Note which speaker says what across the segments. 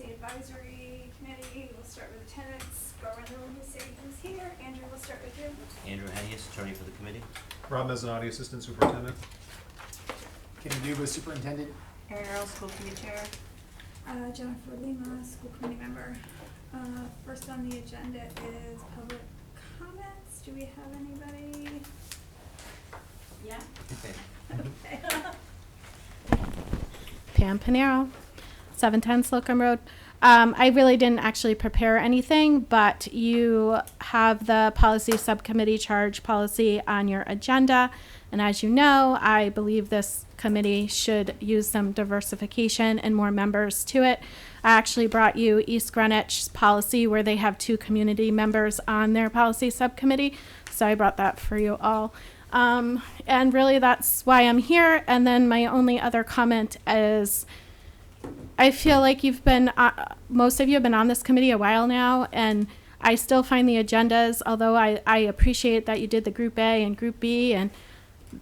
Speaker 1: Policy Advisory Committee, we'll start with attendance. Go around the room and say who's here. Andrew, we'll start with you.
Speaker 2: Andrew Hennius, attorney for the committee.
Speaker 3: Rob Mezzanotte, assistant superintendent.
Speaker 4: Kenny Duba, superintendent.
Speaker 5: Ariel, school committee chair.
Speaker 1: Jennifer Lima, school committee member. First on the agenda is public comments. Do we have anybody? Yeah. Okay.
Speaker 6: Pam Panero, 710 Slocum Road. I really didn't actually prepare anything, but you have the policy subcommittee charge policy on your agenda. And as you know, I believe this committee should use some diversification and more members to it. I actually brought you East Greenwich's policy where they have 2 community members on their policy subcommittee. So I brought that for you all. And really that's why I'm here. And then my only other comment is I feel like you've been, most of you have been on this committee a while now, and I still find the agendas, although I appreciate that you did the Group A and Group B and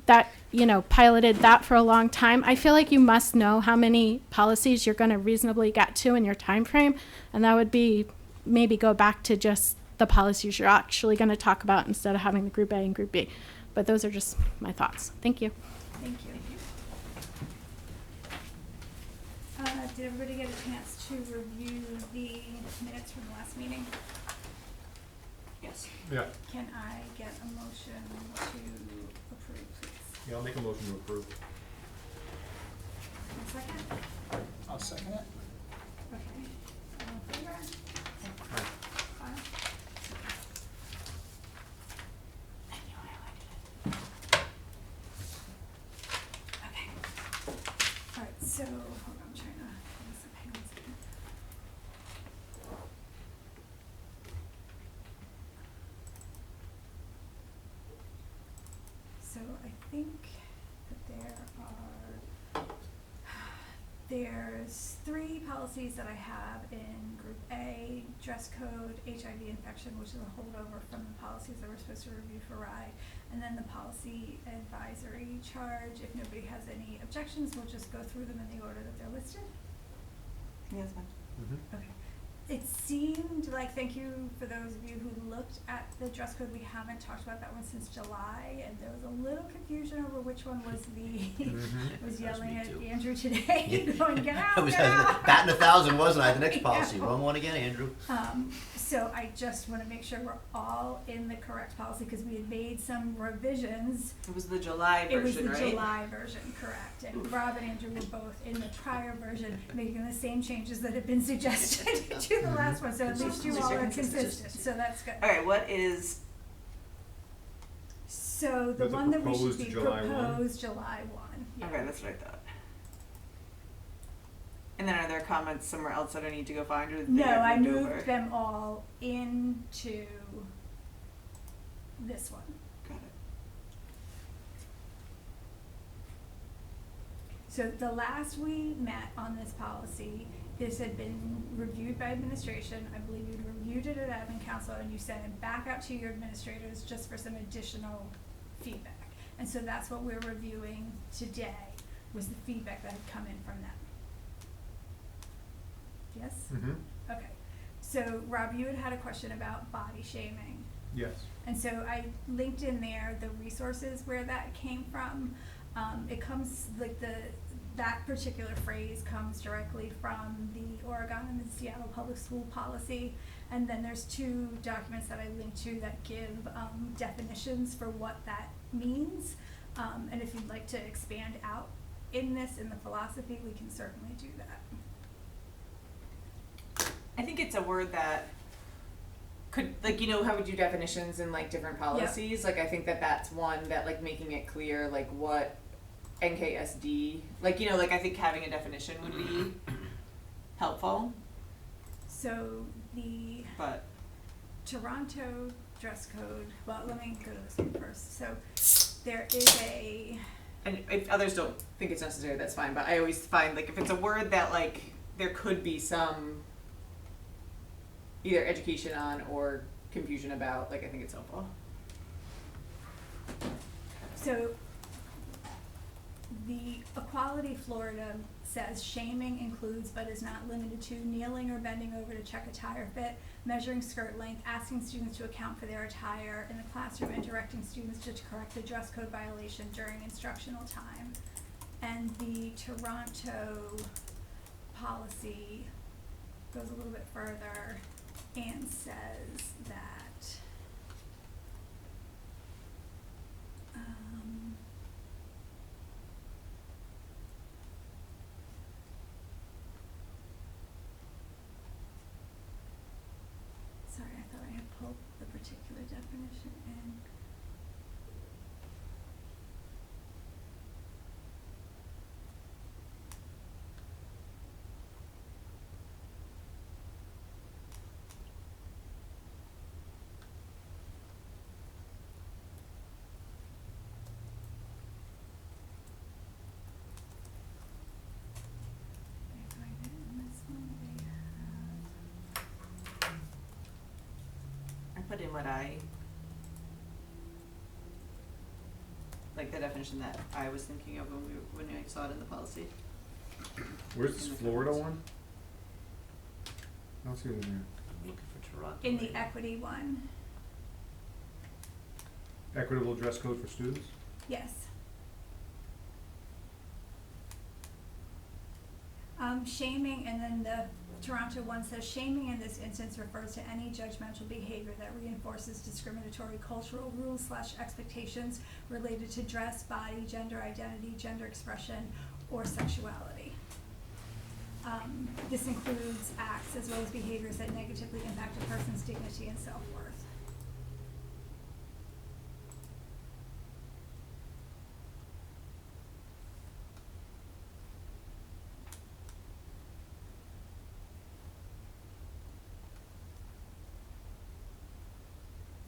Speaker 6: that, you know, piloted that for a long time. I feel like you must know how many policies you're going to reasonably get to in your time frame, and that would be maybe go back to just the policies you're actually going to talk about instead of having the Group A and Group B. But those are just my thoughts. Thank you.
Speaker 1: Thank you. Did everybody get a chance to review the minutes from the last meeting?
Speaker 5: Yes.
Speaker 3: Yeah.
Speaker 1: Can I get a motion to approve, please?
Speaker 3: Yeah, I'll make a motion to approve.
Speaker 1: 1 second.
Speaker 4: I'll second it.
Speaker 1: Okay. All in favor?
Speaker 3: Aye.
Speaker 1: Aye. Okay. All right, so, hold on, I'm trying to, hang on a second. So I think that there's 3 policies that I have in Group A: dress code, HIV infection, which is a holdover from the policies that we're supposed to review for RIDE, and then the policy advisory charge. If nobody has any objections, we'll just go through them in the order that they're listed.
Speaker 5: Yeah, that's fine.
Speaker 3: Mm-hmm.
Speaker 1: Okay. It seemed like, thank you for those of you who looked at the dress code, we haven't talked about that one since July, and there was a little confusion over which one was the, was yelling at
Speaker 2: too.
Speaker 1: Andrew today,
Speaker 2: Yeah.
Speaker 1: going, get out,
Speaker 2: I was
Speaker 1: get out.
Speaker 2: batting 1,000, wasn't I? The next policy.
Speaker 1: Yeah.
Speaker 2: Wrong one again, Andrew.
Speaker 1: So I just wanna make sure we're all in the correct policy, cause we had made some revisions.
Speaker 5: It was the July
Speaker 1: It was
Speaker 5: version,
Speaker 1: the
Speaker 5: right?
Speaker 1: July version, correct, and Rob and Andrew were both in the prior version, making the same changes that had been suggested to the last one, so at least you all are consistent, so that's good.
Speaker 5: Okay, what is,
Speaker 1: So the
Speaker 3: There's a
Speaker 1: one that we should
Speaker 3: proposed
Speaker 1: be
Speaker 3: July one.
Speaker 1: proposed July 1, yeah.
Speaker 5: okay, that's what I thought. And then are there comments somewhere else that I need to go find, or did they
Speaker 1: No,
Speaker 5: get
Speaker 1: I
Speaker 5: moved
Speaker 1: moved
Speaker 5: over?
Speaker 1: them all into this one.
Speaker 5: Got it.
Speaker 1: So the last we met on this policy, this had been reviewed by administration. I believe you'd reviewed it at admin council and you sent it back out to your administrators just for some additional feedback. And so that's what we're reviewing today, was the feedback that had come in from them. Yes?
Speaker 3: Mm-hmm.
Speaker 1: Okay. So Rob, you had a question about body shaming.
Speaker 3: Yes.
Speaker 1: And so I linked in there the resources where that came from. It comes, like that particular phrase comes directly from the Oregon and the Seattle Public School policy. And then there's 2 documents that I linked to that give definitions for what that means. And if you'd like to expand out in this, in the philosophy, we can certainly do that.
Speaker 5: I think it's a word that could, like, you know how we do definitions in like different policies? Like I think that that's one that, like, making it clear like what NKSD, like, you know, like I think having a definition would be helpful.
Speaker 1: So the
Speaker 5: But
Speaker 1: Toronto dress code, well, let me go to this one first. So there is
Speaker 5: and if others don't think it's necessary, that's fine, but I always find like if it's a word that like there could be some either education on or confusion about, like I think it's helpful.
Speaker 1: so the Equality Florida says shaming includes but is not limited to kneeling or bending over to check a tire fit, measuring skirt length, asking students to account for their attire in the classroom, and directing students to correct the dress code violation during instructional time. And the Toronto policy goes a little bit further and says that sorry, I thought I had pulled the particular definition in. They find it in this one, they have.
Speaker 5: I put in what like the definition that I was thinking of when I saw it in the policy.
Speaker 3: Where's this Florida one? I don't see it in there.
Speaker 2: I'm looking for Toronto.
Speaker 1: In the
Speaker 2: right now.
Speaker 1: equity one,
Speaker 3: Equitable dress code for students?
Speaker 1: yes. Shaming, and then the Toronto one says shaming in this instance refers to any judgmental behavior that reinforces discriminatory cultural rules / expectations related to dress, body, gender identity, gender expression, or sexuality. This includes acts as well as behaviors that negatively impact a person's dignity and self-worth.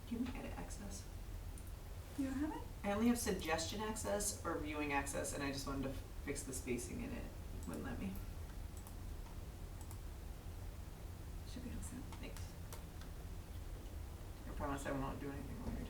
Speaker 5: Can we edit access?
Speaker 1: You don't have it?
Speaker 5: I only have suggestion access or viewing access, and I just wanted to fix the spacing in it. Wouldn't let me.
Speaker 1: Should be all set.
Speaker 5: Thanks. I promise I won't do anything weird.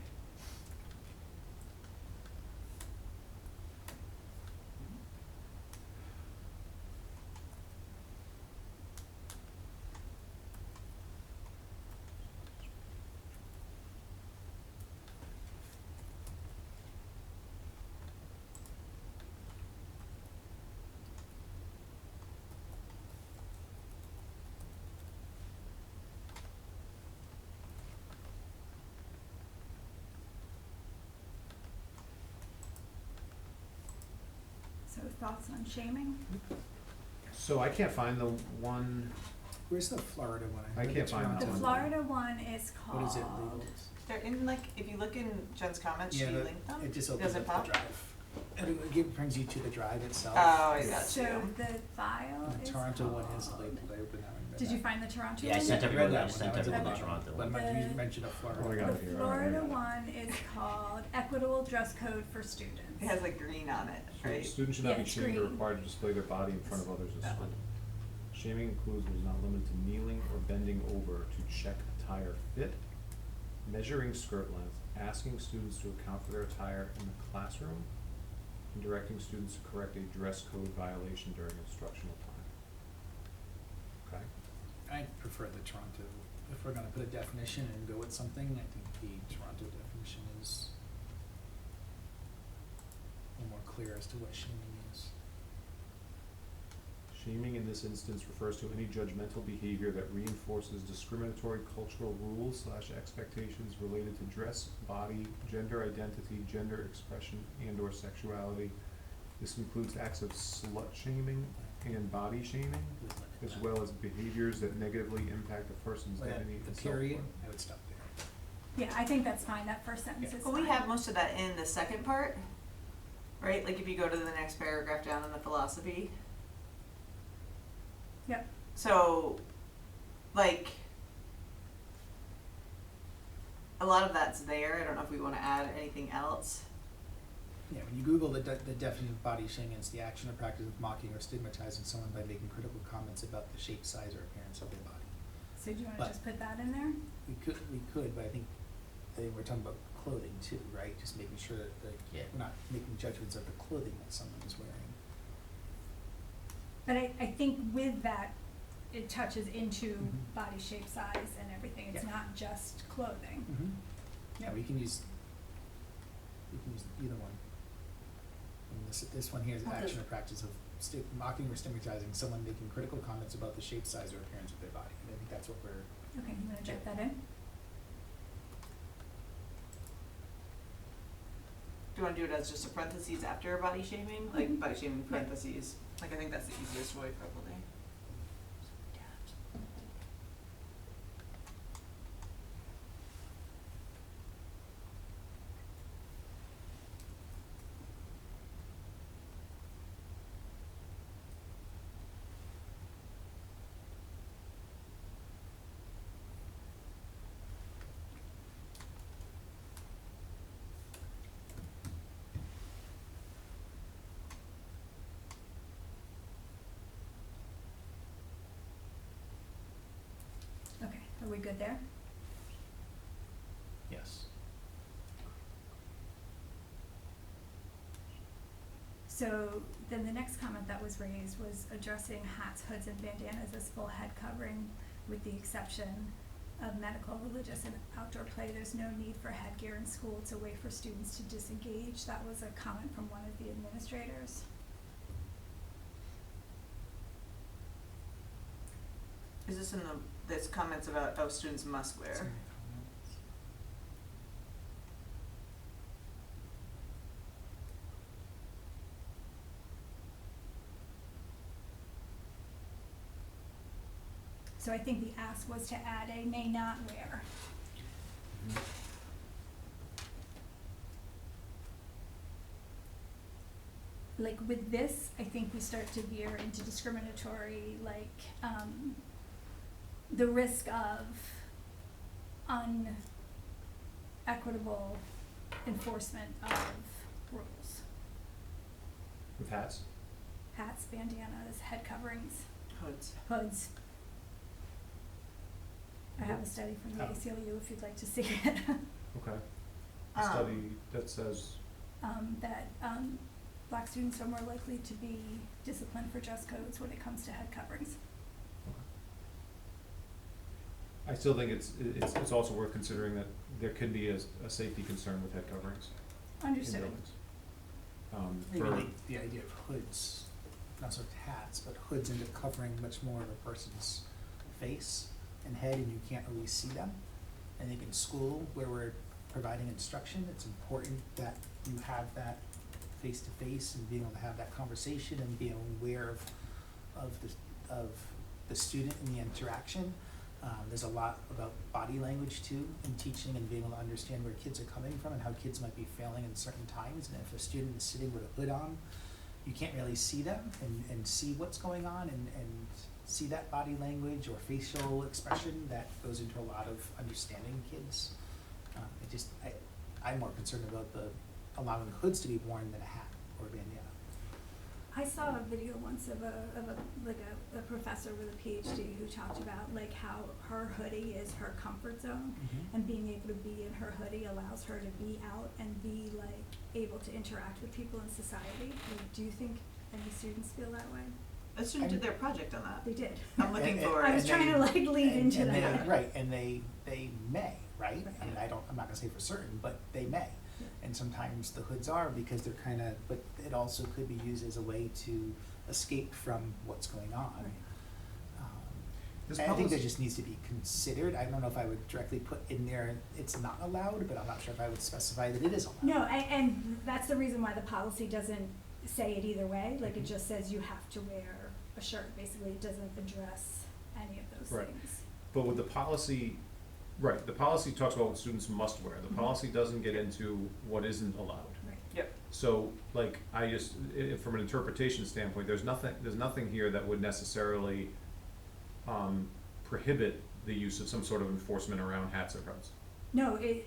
Speaker 1: So thoughts on shaming?
Speaker 3: So I can't find the one,
Speaker 4: Where's the Florida one?
Speaker 3: I
Speaker 4: know
Speaker 3: can't
Speaker 4: the
Speaker 3: find that
Speaker 1: The
Speaker 4: Toronto
Speaker 3: one.
Speaker 1: Florida one is
Speaker 4: What is it
Speaker 1: called.
Speaker 4: labeled?
Speaker 5: They're in like, if you look in Jen's comments, she
Speaker 4: Yeah,
Speaker 5: linked them.
Speaker 4: it just
Speaker 5: Does
Speaker 4: opens
Speaker 5: it
Speaker 4: up
Speaker 5: pop?
Speaker 4: the drive. And it brings you to the drive itself.
Speaker 5: Oh, I got
Speaker 1: So
Speaker 5: you.
Speaker 1: the file
Speaker 4: The
Speaker 1: is
Speaker 4: Toronto one is
Speaker 1: called-
Speaker 4: labeled, I opened that one. read
Speaker 1: Did you
Speaker 4: that.
Speaker 1: find the Toronto
Speaker 2: Yeah, I
Speaker 1: one?
Speaker 2: sent
Speaker 4: read
Speaker 2: everyone,
Speaker 4: that
Speaker 2: I
Speaker 4: one,
Speaker 2: sent
Speaker 4: that was
Speaker 2: everyone the
Speaker 1: okay.
Speaker 2: Toronto
Speaker 4: But
Speaker 2: one.
Speaker 4: you mentioned a Florida.
Speaker 3: Oh, I got
Speaker 1: The
Speaker 3: it here.
Speaker 1: Florida
Speaker 3: Alright.
Speaker 1: one is called Equitable Dress Code for Students.
Speaker 5: It has like green on it, right?
Speaker 3: Students should not
Speaker 1: Yeah,
Speaker 3: be
Speaker 1: it's
Speaker 3: shamed or
Speaker 1: green.
Speaker 3: required to display their body in front of others at
Speaker 5: That
Speaker 3: school.
Speaker 5: one.
Speaker 3: Shaming includes but is not limited to kneeling or bending over to check attire fit, measuring skirt length, asking students to account for their attire in the classroom, and directing students to correct a dress code violation during instructional time. Okay?
Speaker 4: I prefer the Toronto. If we're gonna put a definition and go with something, I think the Toronto definition is a little more clear as to what shaming is.
Speaker 3: Shaming in this instance refers to any judgmental behavior that reinforces discriminatory cultural rules / expectations related to dress, body, gender identity, gender expression, and/or sexuality. This includes acts of slut shaming and body shaming,
Speaker 4: Would limit
Speaker 3: as
Speaker 4: that.
Speaker 3: well as behaviors that negatively impact a person's
Speaker 4: Well,
Speaker 3: dignity
Speaker 4: the
Speaker 3: and
Speaker 4: period,
Speaker 3: self-worth.
Speaker 4: I would stop there.
Speaker 1: Yeah, I think that's fine, that first sentence
Speaker 4: Yeah.
Speaker 1: is
Speaker 5: Well,
Speaker 1: fine.
Speaker 5: we have most of that in the second part, right? Like if you go to the next paragraph down in the philosophy.
Speaker 1: Yep,
Speaker 5: So, like, a lot of that's there. I don't know if we want to add anything else.
Speaker 4: Yeah, when you Google the definition of body shaming, it's the action or practice of mocking or stigmatizing someone by making critical comments about the shape, size, or appearance of their body.
Speaker 1: so do you wanna
Speaker 4: But-
Speaker 1: just put that in there?
Speaker 4: We could, but I think we're talking about clothing too, right? Just making sure that
Speaker 2: Yeah.
Speaker 4: we're not making judgments of the clothing that someone is wearing.
Speaker 1: But I think with that, it touches into
Speaker 4: Mhm.
Speaker 1: body shape, size, and everything. It's
Speaker 4: Yeah.
Speaker 1: not just clothing.
Speaker 4: Mm-hmm. Yeah, we can use either one. And this one here is
Speaker 5: Well,
Speaker 4: action
Speaker 5: this-
Speaker 4: or practice of mocking or stigmatizing someone making critical comments about the shape, size, or appearance of their body. And I think that's what we're,
Speaker 1: Okay, you wanna check that in?
Speaker 5: Do you wanna do it as just a parentheses after body shaming, like
Speaker 1: Mhm.
Speaker 5: body shaming
Speaker 1: Right.
Speaker 5: parentheses, like I think that's the easiest way probably.
Speaker 1: Okay, are we good there?
Speaker 3: Yes.
Speaker 1: So then the next comment that was raised was addressing hats, hoods, and bandanas as full head covering with the exception of medical, religious, and outdoor play. There's no need for headgear in school. It's a way for students to disengage. That was a comment from one of the administrators.
Speaker 5: Is this in this comments about, oh, students must wear?
Speaker 4: Sorry.
Speaker 1: So I think the ask was to add a may not wear.
Speaker 3: Mhm.
Speaker 1: Like with this, I think we start to veer into discriminatory, like, the risk of unequitable enforcement of rules.
Speaker 3: With hats?
Speaker 1: Hats, bandanas, head coverings,
Speaker 5: Hoods.
Speaker 1: hoods. I have a study from the
Speaker 3: Oh.
Speaker 1: ACLU if you'd like to see it.
Speaker 3: Okay. A study that says,
Speaker 1: That black students are more likely to be disciplined for dress codes when it comes to head coverings.
Speaker 3: I still think it's also worth considering that there could be a safety concern with head coverings in
Speaker 1: Understood.
Speaker 3: buildings.
Speaker 4: Maybe
Speaker 3: For,
Speaker 4: the idea of hoods, not sort of hats, but hoods end up covering much more of a person's face and head, and you can't always see them. I think in school, where we're providing instruction, it's important that you have that face-to-face and being able to have that conversation and being aware of the student and the interaction. There's a lot about body language too in teaching and being able to understand where kids are coming from and how kids might be failing in certain times. And if a student is sitting with a hood on, you can't really see them and see what's going on and see that body language or facial expression that goes into a lot of understanding kids. I'm more concerned about allowing hoods to be worn than a hat or a bandana.
Speaker 1: I saw a video once of a professor with a PhD who talked about like how her hoodie is her comfort zone, and being able to be in her hoodie allows her to be out and be like able to interact with people in society. Like, do you think any students feel that way?
Speaker 5: A student did their project on that.
Speaker 1: They did.
Speaker 5: I'm looking
Speaker 4: And-
Speaker 5: for
Speaker 1: I
Speaker 5: it.
Speaker 1: was trying to like lead into
Speaker 4: and they-
Speaker 1: that.
Speaker 4: Right, and they may, right?
Speaker 1: Right.
Speaker 4: I mean, I'm not gonna say for certain, but they may.
Speaker 1: Yeah.
Speaker 4: And sometimes the hoods are because they're kinda, but it also could be used as a way to escape from what's going on.
Speaker 1: Right.
Speaker 3: This
Speaker 4: I think that
Speaker 3: policy-
Speaker 4: just needs to be considered. I don't know if I would directly put in there, it's not allowed, but I'm not sure if I would specify that it is allowed.
Speaker 1: No, and that's the reason why the policy doesn't say it either way. Like it
Speaker 4: Mhm.
Speaker 1: just says you have to wear a shirt. Basically, it doesn't address any of those
Speaker 3: Right.
Speaker 1: things.
Speaker 3: but with the policy, right, the policy talks about what students must wear. The
Speaker 1: Mhm.
Speaker 3: policy doesn't get into what isn't allowed.
Speaker 1: Right.
Speaker 5: Yep.
Speaker 3: So, like, from an interpretation standpoint, there's nothing here that would necessarily, prohibit the use of some sort of enforcement around hats or hoods.
Speaker 1: No, if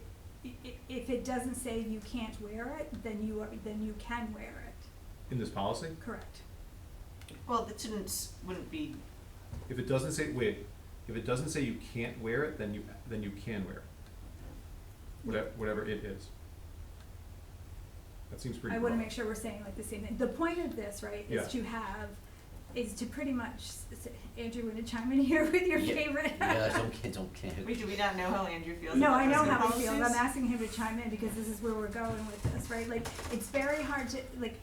Speaker 1: it doesn't say you can't wear it, then you can wear it.
Speaker 3: In this policy,
Speaker 1: Correct.
Speaker 5: Well, the students wouldn't be,
Speaker 3: if it doesn't say you can't wear it, then you can wear it. Whatever it is. That seems pretty
Speaker 1: I
Speaker 3: broad.
Speaker 1: wanna make sure we're saying like the same thing. The point of this, right,
Speaker 3: Yeah.
Speaker 1: is to have is to pretty much, Andrew, want to chime in here with your
Speaker 2: Yeah.
Speaker 1: favorite?
Speaker 2: Yeah, don't.
Speaker 5: Wait, do we not know how Andrew feels
Speaker 1: No,
Speaker 5: about
Speaker 1: I know
Speaker 5: dress code
Speaker 1: how he feels. I'm
Speaker 5: policies?
Speaker 1: asking him to chime in because this is where we're going with this, right? Like, it's very hard to, like,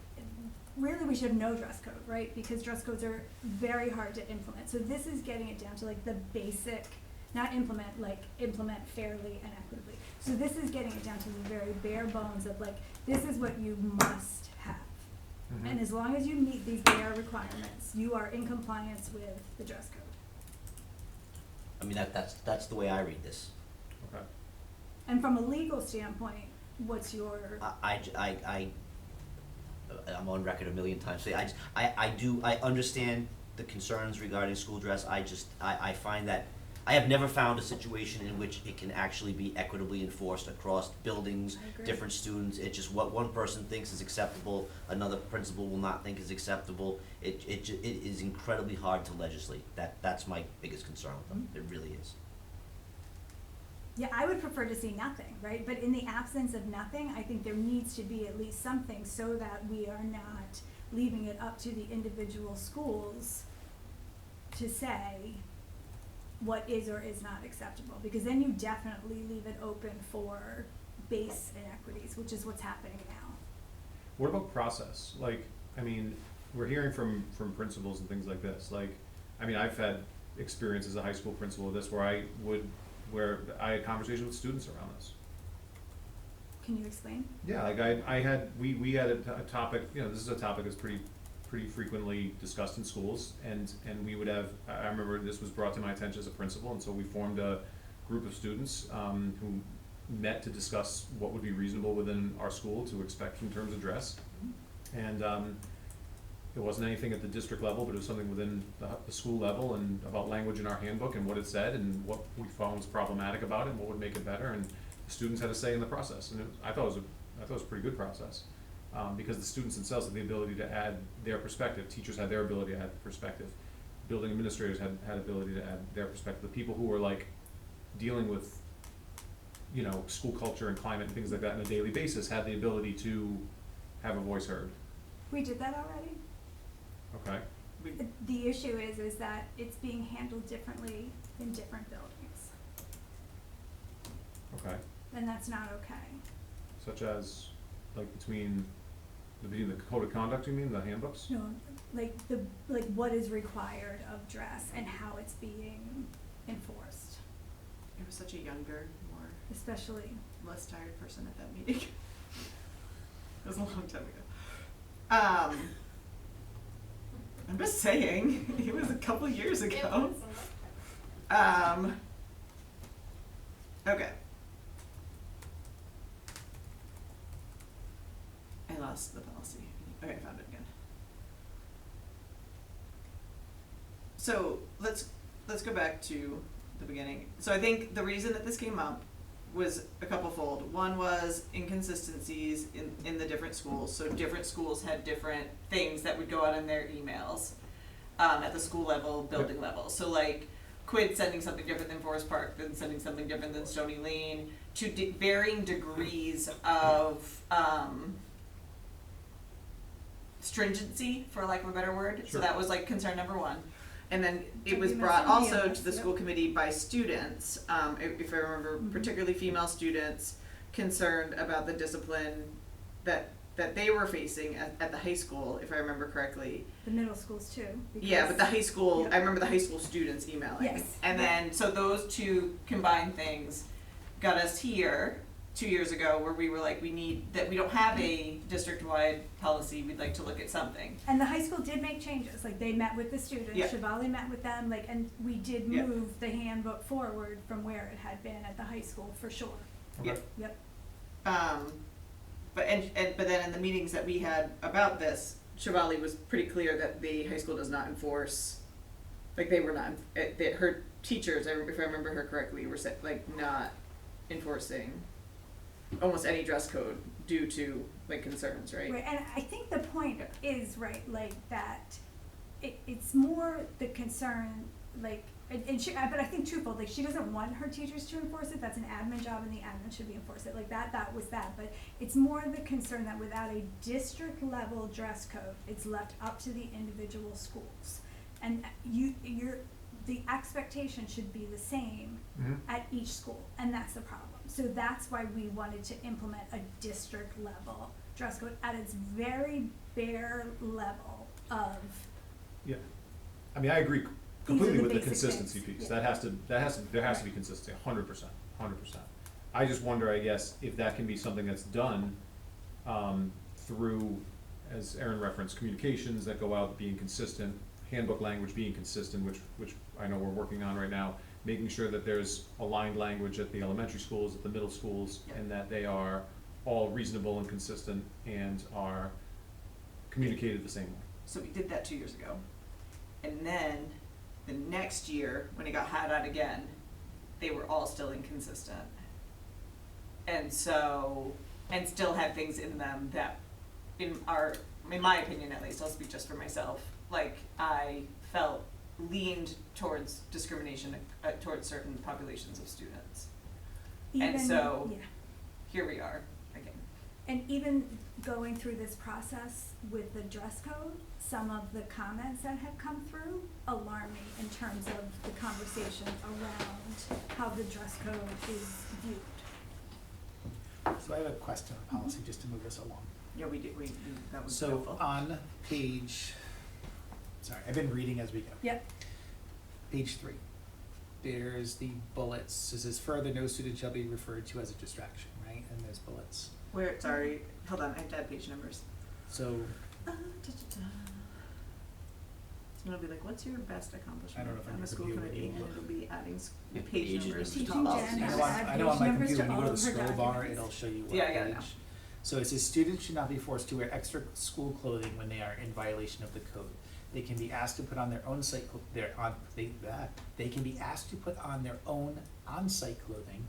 Speaker 1: really we should have no dress code, right? Because dress codes are very hard to implement. So this is getting it down to like the basic, not implement, like implement fairly and equitably. So this is getting it down to the very bare bones of like, this is what you must have.
Speaker 3: Mhm.
Speaker 1: And as long as you meet these bare requirements, you are in compliance with the dress code.
Speaker 2: I mean, that's the way I read this.
Speaker 3: Okay.
Speaker 1: And from a legal standpoint, what's your,
Speaker 2: I'm on record a million times saying, I understand the concerns regarding school dress. I find that, I have never found a situation in which it can actually be equitably enforced across buildings,
Speaker 1: I agree.
Speaker 2: different students. It's just what one person thinks is acceptable, another principal will not think is acceptable. It is incredibly hard to legislate. That's my biggest concern with them. It really is.
Speaker 1: yeah, I would prefer to see nothing, right? But in the absence of nothing, I think there needs to be at least something so that we are not leaving it up to the individual schools to say what is or is not acceptable, because then you definitely leave it open for base inequities, which is what's happening now.
Speaker 3: What about process? Like, I mean, we're hearing from principals and things like this. Like, I mean, I've had experience as a high school principal of this where I had conversations with students around this.
Speaker 1: Can you explain?
Speaker 3: Yeah, like we had a topic, you know, this is a topic that's pretty frequently discussed in schools, and we would have, I remember this was brought to my attention as a principal, and so we formed a group of students, who met to discuss what would be reasonable within our school to expect in terms of dress. And, it wasn't anything at the district level, but it was something within the school level, and about language in our handbook and what it said and what we found was problematic about it and what would make it better, and the students had a say in the process, and I thought it was a pretty good process. Because the students themselves had the ability to add their perspective, teachers had their ability to add perspective, building administrators had ability to add their perspective, the people who were like dealing with, you know, school culture and climate and things like that on a daily basis had the ability to have a voice heard.
Speaker 1: We did that already?
Speaker 3: Okay,
Speaker 1: The issue is that it's being handled differently in different buildings,
Speaker 3: okay,
Speaker 1: and that's not okay.
Speaker 3: such as, like, between the code of conduct, you mean, the handbooks?
Speaker 1: No, like what is required of dress and how it's being enforced,
Speaker 5: It was such a younger, more
Speaker 1: especially.
Speaker 5: less tired person at that meeting. It was a long time ago. I'm just saying, it was a couple years ago. Okay. I lost the policy. Okay, I found it again. So let's go back to the beginning. So I think the reason that this came up was a couple-fold. One was inconsistencies in the different schools. So different schools had different things that would go out in their emails at the school level, building level. So like Quid sending something different than Forest Park, then sending something different than Stony Lane, to varying degrees of stringency, for lack of a better word. So
Speaker 3: Sure.
Speaker 5: that was like concern number one. And then it
Speaker 1: Like
Speaker 5: was
Speaker 1: you
Speaker 5: brought
Speaker 1: mentioned
Speaker 5: also
Speaker 1: DLS,
Speaker 5: to the
Speaker 1: yep.
Speaker 5: school committee by students, if I remember,
Speaker 1: Mhm.
Speaker 5: particularly female students, concerned about the discipline that they were facing at the high school, if I remember correctly.
Speaker 1: The middle schools too.
Speaker 5: Yeah, but the high school,
Speaker 1: Yep.
Speaker 5: I remember the high school students emailing.
Speaker 1: Yes.
Speaker 5: And then, so those two combined things got us here 2 years ago, where we were like, we don't have a district-wide policy, we'd like to look at something.
Speaker 1: And the high school did make changes, like they met with the students,
Speaker 5: Yeah.
Speaker 1: Shivali met with them, like, and we did
Speaker 5: Yeah.
Speaker 1: move the handbook forward from where it had been at the high school, for sure.
Speaker 3: Okay.
Speaker 1: Yep.
Speaker 5: But then in the meetings that we had about this, Shivali was pretty clear that the high school does not enforce, like they were not, that her teachers, if I remember her correctly, were not enforcing almost any dress code due to like concerns, right?
Speaker 1: Right, and I think the point is, right, like that, it's more the concern like, and she, but I think truthful, like, she doesn't want her teachers to enforce it, that's an admin job and the admin should be enforced it, like, that was that, but it's more the concern that without a district level dress code, it's left up to the individual schools. And the expectation should be the same at each school, and that's the problem. So that's why we wanted to implement a district level dress code at its very bare level of.
Speaker 3: Yeah, I mean, I agree
Speaker 1: These are
Speaker 3: completely
Speaker 1: the
Speaker 3: with the
Speaker 1: basic
Speaker 3: consistency
Speaker 1: things,
Speaker 3: piece.
Speaker 1: yeah.
Speaker 3: There has to be consistency, 100%. I just wonder, I guess, if that can be something that's done through, as Erin referenced, communications that go out being consistent, handbook language being consistent, which I know we're working on right now, making sure that there's aligned language at the elementary schools, at the middle schools, and that they are all reasonable and consistent and are communicated the same way.
Speaker 5: So we did that 2 years ago. And then the next year, when it got had out again, they were all still inconsistent. And so, and still had things in them that, in my opinion at least, I'll speak just for myself, like, I felt leaned towards discrimination towards certain populations of students. And so,
Speaker 1: Yeah.
Speaker 5: here we are again.
Speaker 1: And even going through this process with the dress code, some of the comments that have come through alarm me in terms of the conversation around how the dress code is viewed.
Speaker 4: So I have a question on policy, just to move us along.
Speaker 5: Yeah, we did, that was
Speaker 4: So
Speaker 5: helpful.
Speaker 4: on page, sorry, I've been reading as we go.
Speaker 1: Yep.
Speaker 4: Page 3, there's the bullets, it says further, no student shall be referred to as a distraction, right? And there's bullets.
Speaker 5: Where, sorry, hold on, I have to add page numbers.
Speaker 4: So,
Speaker 5: So it'll be like, what's your best accomplishment
Speaker 4: I don't know if
Speaker 5: on
Speaker 4: I'm
Speaker 5: the school
Speaker 4: gonna be
Speaker 5: committee,
Speaker 4: able
Speaker 5: and
Speaker 4: to
Speaker 5: it'll be adding
Speaker 2: Yeah,
Speaker 5: page
Speaker 2: pages
Speaker 5: numbers to
Speaker 2: and
Speaker 1: Teaching
Speaker 5: top
Speaker 1: Jen
Speaker 5: policies.
Speaker 1: has
Speaker 4: I know
Speaker 1: add
Speaker 4: on
Speaker 1: page
Speaker 4: my
Speaker 1: numbers
Speaker 4: computer,
Speaker 1: to
Speaker 4: when you
Speaker 1: all
Speaker 4: go to
Speaker 1: of
Speaker 4: the
Speaker 1: her
Speaker 4: scroll bar,
Speaker 1: documents.
Speaker 4: it'll show you what
Speaker 5: Yeah, I got it
Speaker 4: page.
Speaker 5: now.
Speaker 4: So it says students should not be forced to wear extra school clothing when they are in violation of the code. They can be asked to put on their own they can be asked to put on their own on-site clothing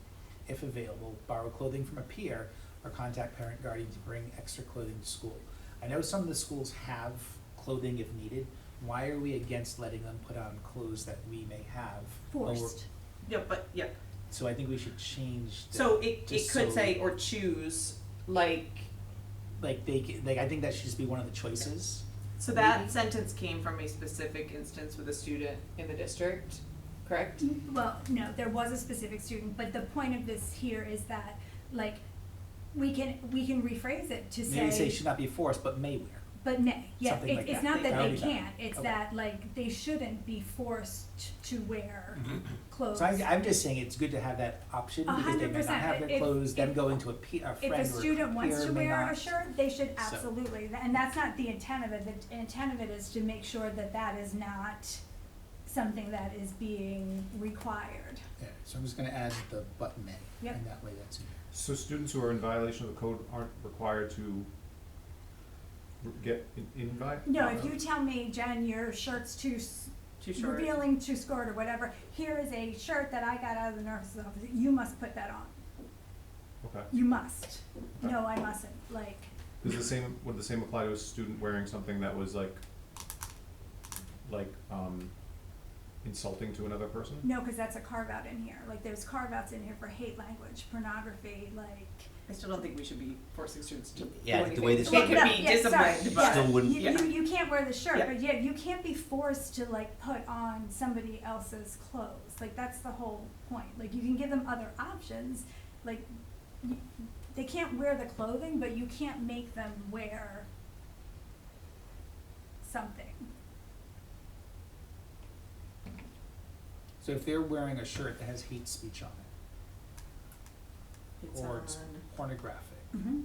Speaker 4: if available, borrow clothing from a peer, or contact parent guardian to bring extra clothing to school. I know some of the schools have clothing if needed. Why are we against letting them put on clothes that we may have?
Speaker 1: Forced.
Speaker 5: Yep.
Speaker 4: So I think we should change that.
Speaker 5: So it
Speaker 4: just
Speaker 5: could
Speaker 4: so-
Speaker 5: say, or choose, like,
Speaker 4: Like I think that should just be one of the choices.
Speaker 5: so that sentence came from a specific instance with a student in the district, correct?
Speaker 1: Well, no, there was a specific student, but the point of this here is that, like, we can rephrase it to say.
Speaker 4: Maybe say should not be forced, but may wear.
Speaker 1: But nay, yeah,
Speaker 4: Something like
Speaker 1: it's
Speaker 4: that.
Speaker 1: not that
Speaker 4: That would
Speaker 1: they
Speaker 4: be better.
Speaker 1: can't, it's
Speaker 4: Okay.
Speaker 1: that, like, they shouldn't be forced to wear clothes.
Speaker 4: So I'm just saying it's good to have that option because they may not
Speaker 1: 100%.
Speaker 4: have their
Speaker 1: If-
Speaker 4: clothes, them
Speaker 1: if-
Speaker 4: going to a friend or a peer
Speaker 1: If a student wants to
Speaker 4: may
Speaker 1: wear a
Speaker 4: not.
Speaker 1: shirt, they should
Speaker 4: So-
Speaker 1: absolutely, and that's not the intent of it, the intent of it is to make sure that that is not something that is being required.
Speaker 4: Yeah, so I'm just gonna add the but may,
Speaker 1: Yep.
Speaker 4: and that way that's in there.
Speaker 3: So students who are in violation of the code aren't required to get an invite?
Speaker 1: No, if you tell me, Jen, your shirt's too
Speaker 5: Too short.
Speaker 1: revealing, too skirt or whatever, here is a shirt that I got out of the nurse's office, you must put that on,
Speaker 3: Okay.
Speaker 1: you must, no, I mustn't, like,
Speaker 3: Would the same apply to a student wearing something that was like insulting to another person?
Speaker 1: no, cause that's a carve out in here, like, there's carve outs in here for hate language, pornography, like.
Speaker 5: I still don't think we should be forcing students to do
Speaker 2: Yeah,
Speaker 5: anything.
Speaker 2: the way this
Speaker 5: They
Speaker 2: is
Speaker 5: could
Speaker 2: written.
Speaker 5: be
Speaker 1: Yeah, sorry,
Speaker 5: disciplined,
Speaker 1: yeah.
Speaker 5: but.
Speaker 2: Still wouldn't-
Speaker 1: You can't wear the shirt,
Speaker 5: Yeah.
Speaker 1: but yeah, you can't be forced to like put on somebody else's clothes, like that's the whole point, like you can give them other options, like they can't wear the clothing, but you can't make them wear something.
Speaker 4: So if they're wearing a shirt that has hate speech on it, or it's pornographic,
Speaker 1: Mm-hmm.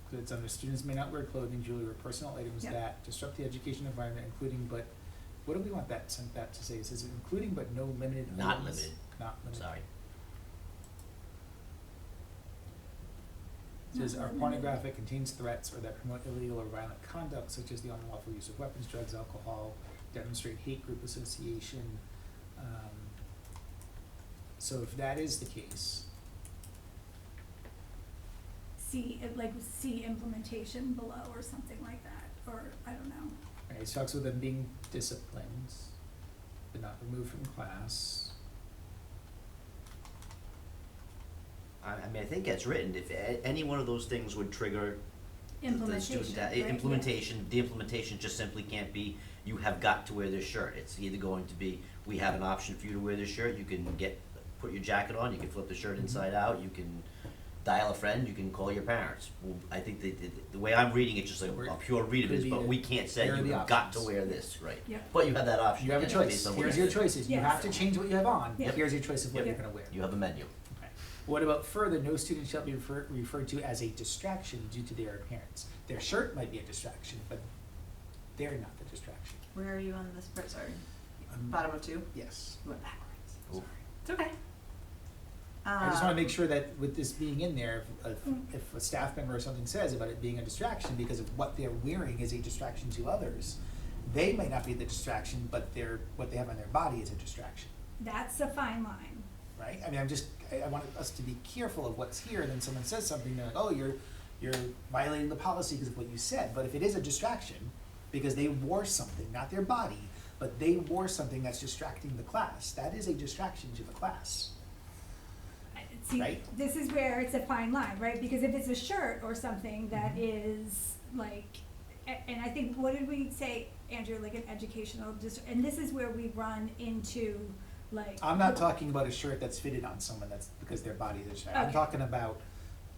Speaker 4: so it's under students may not wear clothing, jewelry, or personal items
Speaker 1: Yep.
Speaker 4: that disrupt the education environment, including but, what do we want that to say? It says including but no limited
Speaker 2: Not
Speaker 4: items.
Speaker 2: limited.
Speaker 4: Not limited.
Speaker 2: Sorry.
Speaker 4: It says
Speaker 1: Not
Speaker 4: are
Speaker 1: limited.
Speaker 4: pornographic, contains threats, or that promote illegal or violent conduct such as the unlawful use of weapons, drugs, alcohol, demonstrate hate group association. So if that is the case,
Speaker 1: See implementation below or something like that, or I don't know.
Speaker 4: right, it talks about them being disciplined. but not removed from class.
Speaker 2: I mean, I think it's written, if any one of those things would trigger the
Speaker 1: Implementation,
Speaker 2: student,
Speaker 1: right, yeah.
Speaker 2: implementation, the implementation just simply can't be, you have got to wear this shirt. It's either going to be, we have an option for you to wear this shirt, you can put your jacket on, you can flip the shirt inside out, you can dial a friend, you can call your parents. Well, I think the way I'm reading it, just like a pure read of
Speaker 4: Could
Speaker 2: it,
Speaker 4: be
Speaker 2: but
Speaker 4: the-
Speaker 2: we can't say
Speaker 4: here are
Speaker 2: you
Speaker 4: the
Speaker 2: have got to
Speaker 4: options.
Speaker 2: wear this, right?
Speaker 1: Yep.
Speaker 2: But you have that option.
Speaker 4: You have a
Speaker 2: yeah,
Speaker 4: choice.
Speaker 2: based on what
Speaker 4: Here's
Speaker 2: it
Speaker 4: your
Speaker 2: is.
Speaker 4: choices. You
Speaker 1: Yes.
Speaker 4: have to change what you have on.
Speaker 1: Yep.
Speaker 4: Here's your choice of what
Speaker 2: Yep.
Speaker 4: you're gonna wear.
Speaker 2: You have a menu.
Speaker 4: Okay. What about further, no student shall be referred to as a distraction due to their appearance. Their shirt might be a distraction, but they're not the distraction.
Speaker 5: Where are you on this part? Sorry.
Speaker 4: Um,
Speaker 5: Bottom of 2?
Speaker 4: Yes.
Speaker 5: You went backwards.
Speaker 2: Ooh.
Speaker 5: Sorry. It's okay.
Speaker 4: I just wanna make sure that with this being in there, if a staff member or something says about it being a distraction because of what they're wearing is a distraction to others, they might not be the distraction, but what they have on their body is a distraction,
Speaker 1: That's a fine line.
Speaker 4: right? I mean, I want us to be careful of what's here, and then someone says something, they're like, oh, you're violating the policy because of what you said, but if it is a distraction, because they wore something, not their body, but they wore something that's distracting the class, that is a distraction to the class.
Speaker 1: See,
Speaker 4: Right.
Speaker 1: this is where it's a fine line, right? Because if it's a shirt or something that is like, and I think, what did we say, Andrew, like an educational, and this is where we run into like.
Speaker 4: I'm not talking about a shirt that's fitted on someone that's because their body is distracted. I'm
Speaker 1: Okay.
Speaker 4: talking about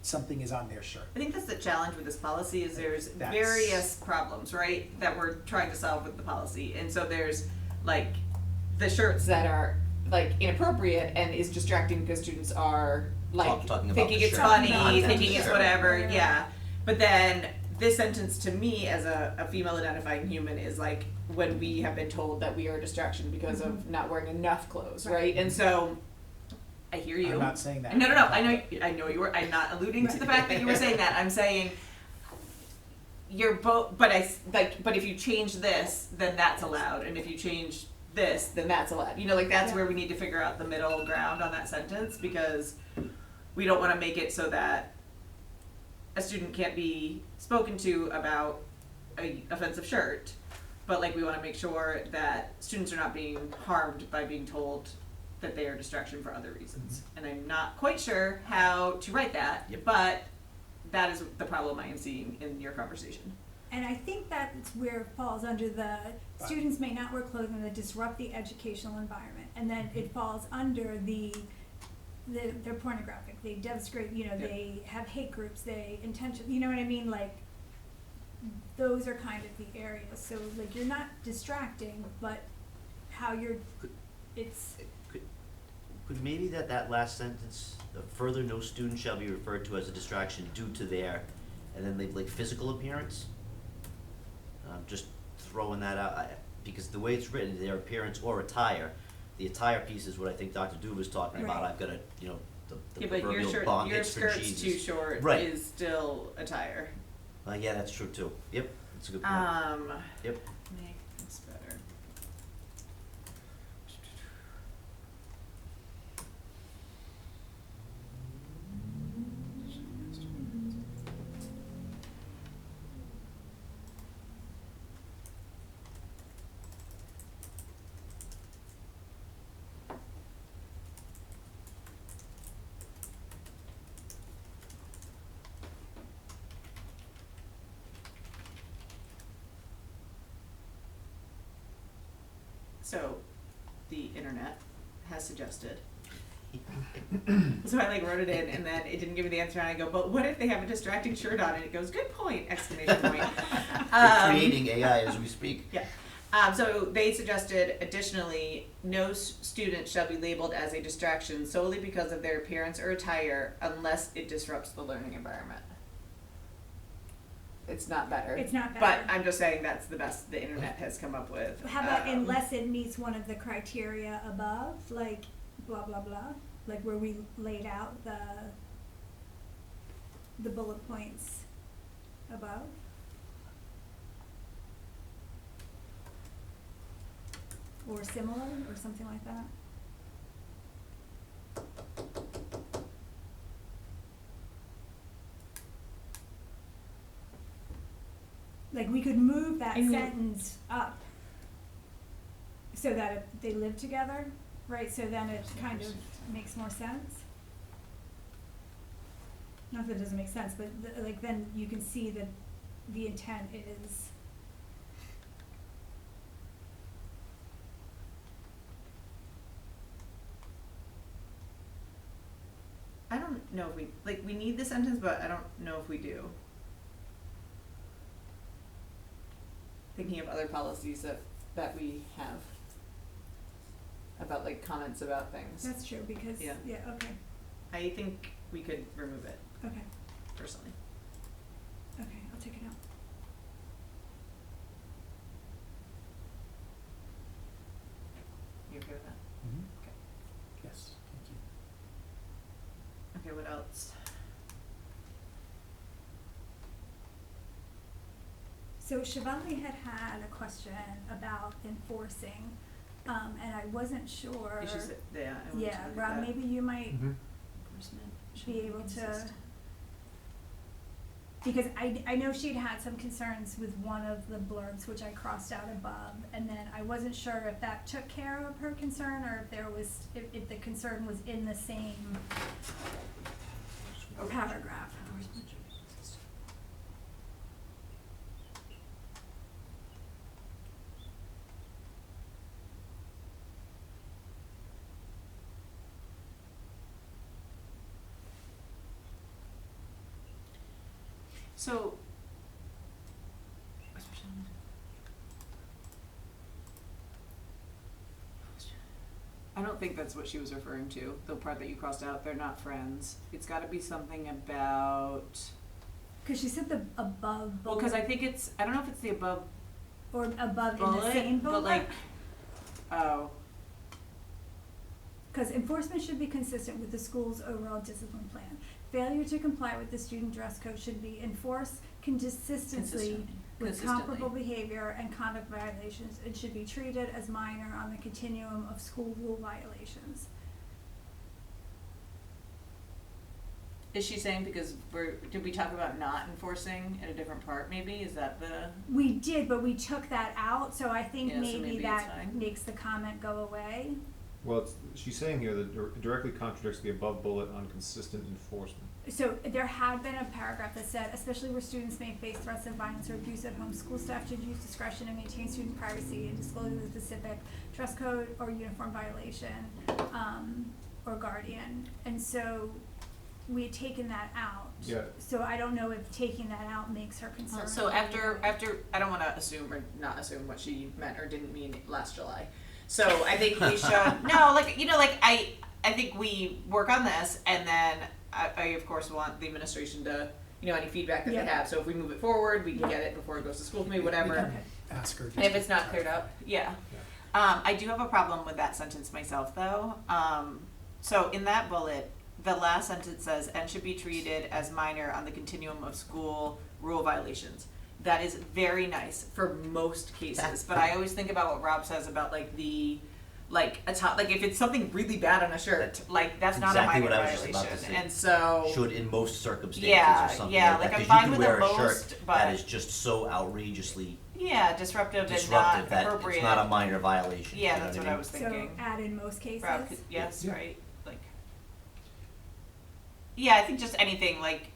Speaker 4: something is on their shirt.
Speaker 5: I think that's the challenge with this policy is there's
Speaker 4: That's-
Speaker 5: various problems, right, that we're trying to solve with the policy. And so there's like the shirts that are like inappropriate and is distracting because students are like
Speaker 2: Talking about
Speaker 5: thinking
Speaker 2: the
Speaker 5: it's
Speaker 2: shirt.
Speaker 5: funny,
Speaker 1: Talking about
Speaker 5: thinking
Speaker 1: the
Speaker 5: it's
Speaker 1: shirt.
Speaker 5: whatever,
Speaker 1: Yeah.
Speaker 5: yeah. But then this sentence to me as a female identifying human is like when we have been told that we are a distraction because of not wearing enough clothes, right? And so I hear you.
Speaker 4: I'm not saying that.
Speaker 5: No. I know you were. I'm not alluding to the fact that you were saying that. I'm saying you're both. But But if you change this, then that's allowed, and if you change this, then that's allowed. You know, like that's
Speaker 1: Yeah.
Speaker 5: where we need to figure out the middle ground on that sentence because we don't want to make it so that a student can't be spoken to about a offensive shirt, but like we want to make sure that students are not being harmed by being told that they are a distraction for other reasons. And I'm not quite sure how to write that,
Speaker 2: Yep.
Speaker 5: but that is the problem I am seeing in your conversation.
Speaker 1: And I think that's where it falls under the students may not wear clothing that disrupt the educational environment. And then it falls under they're pornographic, they desecrate, you know,
Speaker 5: Yep.
Speaker 1: they have hate groups, they intention, you know what I mean? Like, those are kind of the areas. So like you're not distracting, but how it's,
Speaker 2: Could maybe that last sentence, further, no student shall be referred to as a distraction due to their, and then like physical appearance? Just throwing that out, because the way it's written, their appearance or attire, the attire piece is what I think Dr. Dube was talking about.
Speaker 1: Right.
Speaker 2: I've got a, the
Speaker 5: Yeah, but your
Speaker 2: proverbial
Speaker 5: shirt,
Speaker 2: bong
Speaker 5: your
Speaker 2: hits for
Speaker 5: skirt's
Speaker 2: Jesus.
Speaker 5: too short
Speaker 2: Right.
Speaker 5: is still attire.
Speaker 2: Yeah, that's true too. Yep, that's a good point. Yep.
Speaker 5: Make this better. So, the internet has suggested. So I like wrote it in, and then it didn't give me the answer, and I go, "But what if they have a distracting shirt on?" And it goes, "Good point!" Exclamation point.
Speaker 2: We're creating AI as we speak.
Speaker 5: Yeah. So they suggested, additionally, no student shall be labeled as a distraction solely because of their appearance or attire, unless it disrupts the learning environment. It's not better.
Speaker 1: It's not
Speaker 5: But
Speaker 1: better.
Speaker 5: I'm just saying that's the best the internet has come up with.
Speaker 1: how about unless it meets one of the criteria above, like blah, blah, blah, like where we laid out the bullet points above? Or similar, or something like that? Like, we could move that
Speaker 5: And you-
Speaker 1: sentence up So that if they live together, right, so then it kind of makes more sense. Not that it doesn't make sense, but like then you can see that the intent is.
Speaker 5: I don't know if we need the sentence, but I don't know if we do. Thinking of other policies that we have about like comments about things.
Speaker 1: That's true, because,
Speaker 5: Yeah.
Speaker 1: okay,
Speaker 5: I think we could remove it,
Speaker 1: okay,
Speaker 5: personally.
Speaker 1: okay, I'll take it out.
Speaker 5: You okay with that?
Speaker 4: Mhm.
Speaker 5: Okay.
Speaker 4: Yes, thank you.
Speaker 5: Okay, what else?
Speaker 1: So Shivali had a question about enforcing, and I wasn't sure.
Speaker 5: Issues that, yeah, I wanted to
Speaker 1: Yeah,
Speaker 5: look at
Speaker 1: Rob,
Speaker 5: that.
Speaker 1: maybe you might
Speaker 5: Enforcement should
Speaker 1: be able to,
Speaker 5: consistent.
Speaker 1: because I know she'd had some concerns with one of the blurbs, which I crossed out above, and then I wasn't sure if that took care of her concern, or if there was, if the concern was in the same paragraph.
Speaker 5: So. I don't think that's what she was referring to, the part that you crossed out, they're not friends. It's gotta be something about,
Speaker 1: Cause she said the above
Speaker 5: well,
Speaker 1: bullet,
Speaker 5: cause I think it's, I don't know if it's the above
Speaker 1: or above in the same
Speaker 5: bullet,
Speaker 1: bullet.
Speaker 5: but like, oh,
Speaker 1: Because enforcement should be consistent with the school's overall discipline plan. Failure to comply with the student dress code should be enforced consistently with comparable behavior and conduct violations. It should be treated as minor on the continuum of school rule violations.
Speaker 5: Is she saying because did we talk about not enforcing in a different part maybe? Is that the,
Speaker 1: We did, but we took that out, so I think
Speaker 5: Yeah, so
Speaker 1: maybe
Speaker 5: maybe it's
Speaker 1: that
Speaker 5: fine.
Speaker 1: makes the comment go away.
Speaker 3: Well, she's saying here that directly contradicts the above bullet on consistent enforcement.
Speaker 1: So there had been a paragraph that said, especially where students may face threats of violence or abuse at home, school staff should use discretion to maintain student privacy and disclose the specific dress code or uniform violation, or guardian. And so we had taken that out.
Speaker 3: Yeah.
Speaker 1: So I don't know if taking that out makes her concerned.
Speaker 5: so after, I don't wanna assume or not assume what she meant or didn't mean last July. So I think we should, no, like, you know, like I think we work on this and then I of course want the administration to, you know, any feedback that
Speaker 1: Yeah.
Speaker 5: they have. So if we move it forward, we can
Speaker 1: Yeah.
Speaker 5: get it before it goes to school committee, whatever.
Speaker 4: We can
Speaker 1: Okay.
Speaker 4: ask her.
Speaker 5: And if it's not cleared up, yeah. I do have a problem with that sentence myself though. So in that bullet, the last sentence says, and should be treated as minor on the continuum of school rule violations. That is very nice for most cases, but I always think about what Rob says about like the, like a top, like if it's something really bad on a shirt, like that's not a
Speaker 2: Exactly
Speaker 5: minor
Speaker 2: what I was just about to
Speaker 5: violation,
Speaker 2: say.
Speaker 5: and so.
Speaker 2: Should in most circumstances
Speaker 5: Yeah,
Speaker 2: or something
Speaker 5: yeah,
Speaker 2: like that,
Speaker 5: like I'm
Speaker 2: 'cause you
Speaker 5: fine
Speaker 2: can
Speaker 5: with the
Speaker 2: wear a
Speaker 5: most,
Speaker 2: shirt
Speaker 5: but-
Speaker 2: that is just so outrageously
Speaker 5: Yeah, disruptive and not
Speaker 2: disruptive that
Speaker 5: appropriate.
Speaker 2: it's not a minor violation.
Speaker 5: Yeah,
Speaker 2: you know
Speaker 5: that's
Speaker 2: what
Speaker 5: what I
Speaker 2: mean?
Speaker 5: was
Speaker 1: So
Speaker 5: thinking.
Speaker 1: add in most cases.
Speaker 5: Rob could, yes,
Speaker 3: Yeah.
Speaker 5: right, like. Yeah, I think just anything like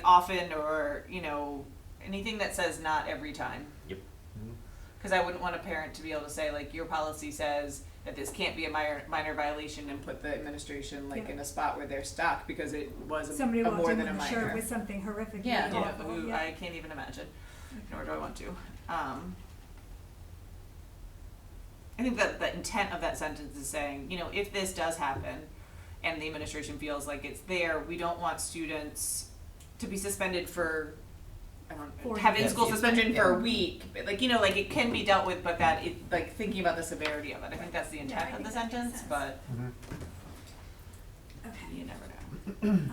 Speaker 5: often or, you know, anything that says not every time.
Speaker 2: Yep.
Speaker 3: Mhm.
Speaker 5: Cause I wouldn't want a parent to be able to say like, your policy says that this can't be a minor violation and put the administration like
Speaker 1: Yeah.
Speaker 5: in a spot where they're stuck because it was
Speaker 1: Somebody
Speaker 5: a
Speaker 1: walked
Speaker 5: more
Speaker 1: in
Speaker 5: than
Speaker 1: with
Speaker 5: a
Speaker 1: a
Speaker 5: minor.
Speaker 1: shirt with something horrifically
Speaker 5: Yeah, you know,
Speaker 1: awful.
Speaker 5: who
Speaker 1: Yeah.
Speaker 5: I can't even imagine, nor do I want to. I think that the intent of that sentence is saying, you know, if this does happen and the administration feels like it's there, we don't want students to be suspended for, I don't know, have in-school
Speaker 2: Yeah.
Speaker 5: suspension for a
Speaker 2: Yeah.
Speaker 5: week. But, like, you know, like it can be dealt with, but that it, like thinking about the severity of it. I think that's the
Speaker 1: Yeah, I
Speaker 5: intent of
Speaker 1: think
Speaker 5: the
Speaker 1: that makes
Speaker 5: sentence,
Speaker 1: sense.
Speaker 5: but
Speaker 3: Mhm.
Speaker 1: Okay.
Speaker 5: you never know.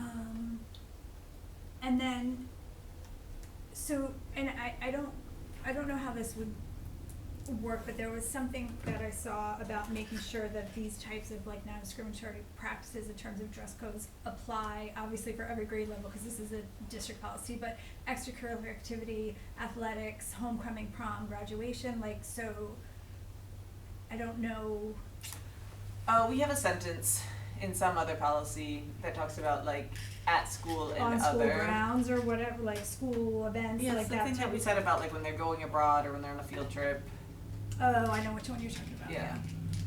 Speaker 1: And then, so, and I don't know how this would work, but there was something that I saw about making sure that these types of like non-discriminatory practices in terms of dress codes apply, obviously for every grade level, because this is a district policy, but extracurricular activity, athletics, homecoming, prom, graduation, like, so I don't know,
Speaker 5: Oh, we have a sentence in some other policy that talks about like at school and
Speaker 1: on
Speaker 5: other.
Speaker 1: school grounds or whatever, like school events,
Speaker 5: Yeah,
Speaker 1: like
Speaker 5: it's the
Speaker 1: that
Speaker 5: thing
Speaker 1: type
Speaker 5: that we
Speaker 1: of-
Speaker 5: said about like when they're going abroad or when they're on a field trip.
Speaker 1: Oh, I know which one you're talking about,
Speaker 5: Yeah.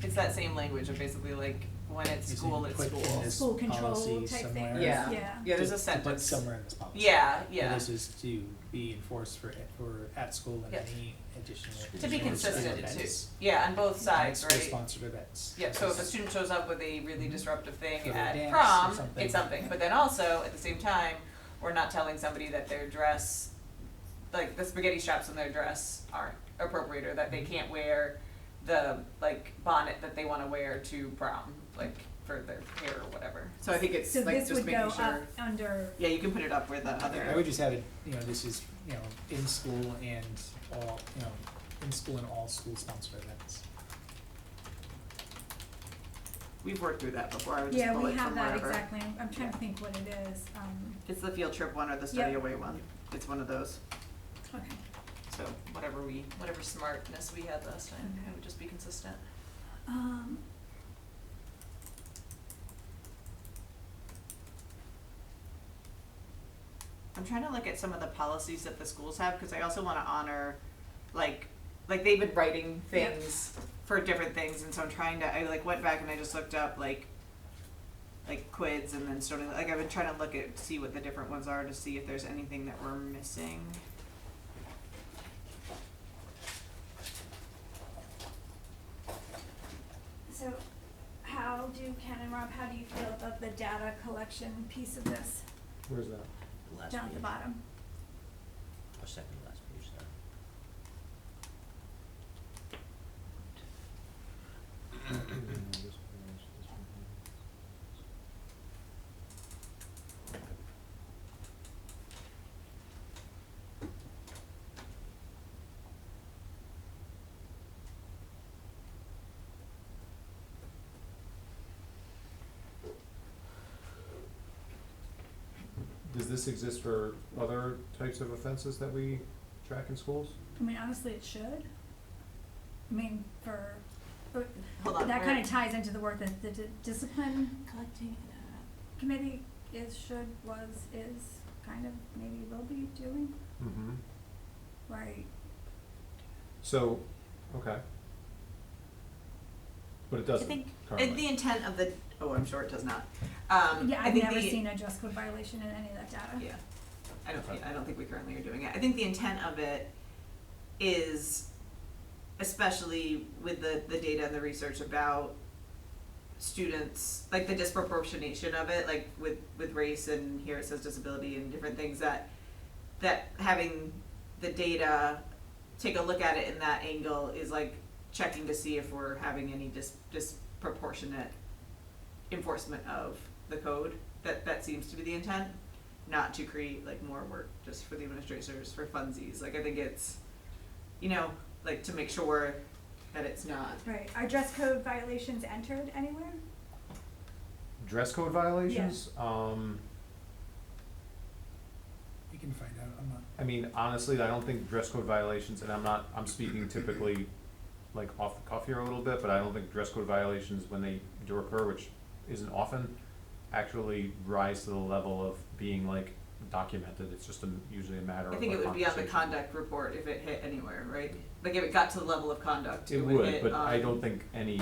Speaker 5: It's that same language of basically like when it's
Speaker 4: You're
Speaker 5: school,
Speaker 4: saying
Speaker 5: it's
Speaker 4: put in
Speaker 5: school.
Speaker 4: this
Speaker 1: School control
Speaker 4: policy
Speaker 1: type thing.
Speaker 4: somewhere.
Speaker 5: Yeah.
Speaker 1: Yeah.
Speaker 5: There's a
Speaker 4: To put
Speaker 5: sentence.
Speaker 4: somewhere in this policy.
Speaker 5: Yeah,
Speaker 4: And
Speaker 5: yeah.
Speaker 4: this is to be enforced for at school and
Speaker 5: Yeah.
Speaker 4: any additional.
Speaker 5: To be consistent too.
Speaker 4: events.
Speaker 5: Yeah, on both sides, right?
Speaker 4: School-sponsored events.
Speaker 5: Yeah, so if a
Speaker 4: This is-
Speaker 5: student shows up with a really disruptive thing
Speaker 4: For a
Speaker 5: at
Speaker 4: dance or
Speaker 5: prom,
Speaker 4: something.
Speaker 5: it's something. But then also, at the same time, we're not telling somebody that their dress, like the spaghetti straps on their dress aren't appropriate, or that they can't wear the like bonnet that they wanna wear to prom, like for their hair or whatever. So I think it's
Speaker 1: So
Speaker 5: like
Speaker 1: this
Speaker 5: just
Speaker 1: would
Speaker 5: making
Speaker 1: go
Speaker 5: sure.
Speaker 1: up under,
Speaker 5: Yeah, you can put it up where the other.
Speaker 4: I would just have it, this is, in school and all, in school and all school-sponsored events.
Speaker 5: We've worked through that before, I would just
Speaker 1: yeah,
Speaker 5: pull
Speaker 1: we
Speaker 5: it
Speaker 1: have
Speaker 5: from
Speaker 1: that
Speaker 5: wherever.
Speaker 1: exactly, I'm trying to think what it is,
Speaker 5: It's the field trip one or the study
Speaker 1: Yep.
Speaker 5: away one. It's one of those.
Speaker 1: okay.
Speaker 5: So whatever smartness we had last time,
Speaker 1: Okay.
Speaker 5: it would just be consistent. I'm trying to look at some of the policies that the schools have, because I also wanna honor, like they've been writing
Speaker 1: Yep.
Speaker 5: things for different things, and so I'm trying to, I like went back and I just looked up like quids and then sort of, like I've been trying to look at, see what the different ones are to see if there's anything that we're missing.
Speaker 1: So how do, Ken and Rob, how do you feel about the data collection piece of this,
Speaker 3: Where's that?
Speaker 2: Last
Speaker 1: down at the
Speaker 2: page.
Speaker 1: bottom?
Speaker 2: Or second to last page, sorry.
Speaker 3: Does this exist for other types of offenses that we track in schools?
Speaker 1: I mean, honestly, it should. I mean, for,
Speaker 5: Hold on,
Speaker 1: that
Speaker 5: where-
Speaker 1: kinda ties into the work that the discipline
Speaker 5: Collecting,
Speaker 1: committee is, kind of, maybe will be doing,
Speaker 3: Mm-hmm.
Speaker 1: right?
Speaker 3: So, okay. But it
Speaker 5: I
Speaker 3: doesn't
Speaker 5: think,
Speaker 3: currently.
Speaker 5: the intent of the, oh, I'm sure it does not.
Speaker 1: Yeah,
Speaker 5: I
Speaker 1: I've
Speaker 5: think
Speaker 1: never
Speaker 5: the-
Speaker 1: seen a dress code violation in any of that data.
Speaker 5: Yeah,
Speaker 3: Okay.
Speaker 5: I don't think we currently are doing it. I think the intent of it is, especially with the data and the research about students, like the disproportionation of it, like with race, and here it says disability and different things, that having the data, take a look at it in that angle is like checking to see if we're having any disproportionate enforcement of the code. That seems to be the intent, not to create like more work just for the administrators for funsies. Like I think it's, like to make sure that it's not.
Speaker 1: Right, are dress code violations entered anywhere?
Speaker 3: Dress code violations?
Speaker 4: We can find out, I'm not.
Speaker 3: I mean, honestly, I don't think dress code violations, and I'm speaking typically like off the cuff here a little bit, but I don't think dress code violations, when they do occur, which isn't often, actually rise to the level of being like documented. It's just usually a matter of
Speaker 5: I think
Speaker 3: like
Speaker 5: it would be on the
Speaker 3: conversation.
Speaker 5: conduct report if it hit anywhere, right? Like if it got to the level of conduct,
Speaker 3: It
Speaker 5: it would
Speaker 3: would,
Speaker 5: hit.
Speaker 3: but I don't think any,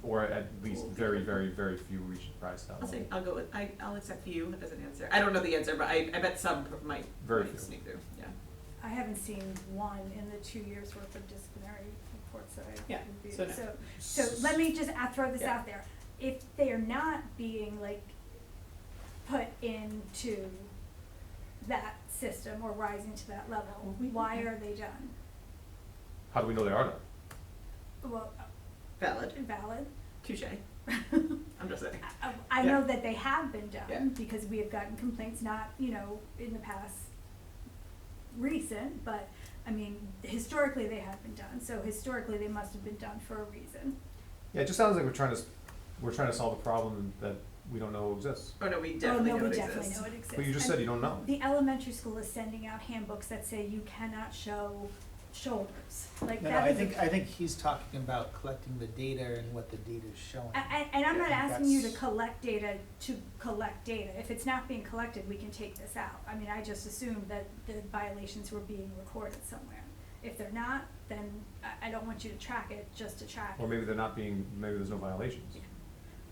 Speaker 3: or at least very, very, very few reach rise to that
Speaker 5: I'll
Speaker 3: level.
Speaker 5: say, I'll go with, I'll accept few as an answer. I don't know the answer, but I bet some might
Speaker 3: Very few.
Speaker 5: sneak through, yeah.
Speaker 1: I haven't seen one in the 2 years worth of disciplinary reports that I've
Speaker 5: Yeah,
Speaker 1: reviewed,
Speaker 5: so no.
Speaker 1: so let me just throw this
Speaker 5: Yeah.
Speaker 1: out there. If they are not being like put into that system or rising to that level, why are they done?
Speaker 3: How do we know they are done?
Speaker 1: Well,
Speaker 5: Valid,
Speaker 1: valid.
Speaker 5: touche, I'm just saying.
Speaker 1: I
Speaker 5: Yeah.
Speaker 1: know that they have been done,
Speaker 5: Yeah.
Speaker 1: because we have gotten complaints, not, in the past recent, but, I mean, historically they have been done, so historically they must have been done for a reason.
Speaker 3: Yeah, it just sounds like we're trying to solve a problem that we don't know exists.
Speaker 5: Oh, no, we definitely know it
Speaker 1: We
Speaker 5: exists.
Speaker 1: definitely know it exists.
Speaker 3: But you just
Speaker 1: And
Speaker 3: said you don't know.
Speaker 1: the elementary school is sending out handbooks that say you cannot show shoulders, like
Speaker 4: No,
Speaker 1: that
Speaker 4: I
Speaker 1: is.
Speaker 4: think he's talking about collecting the data and what the data is showing.
Speaker 1: And I'm not
Speaker 4: Yeah,
Speaker 1: asking you to
Speaker 4: that's-
Speaker 1: collect data. If it's not being collected, we can take this out. I mean, I just assumed that the violations were being recorded somewhere. If they're not, then I don't want you to track it just to track it.
Speaker 3: Or maybe they're not being, maybe there's no violations.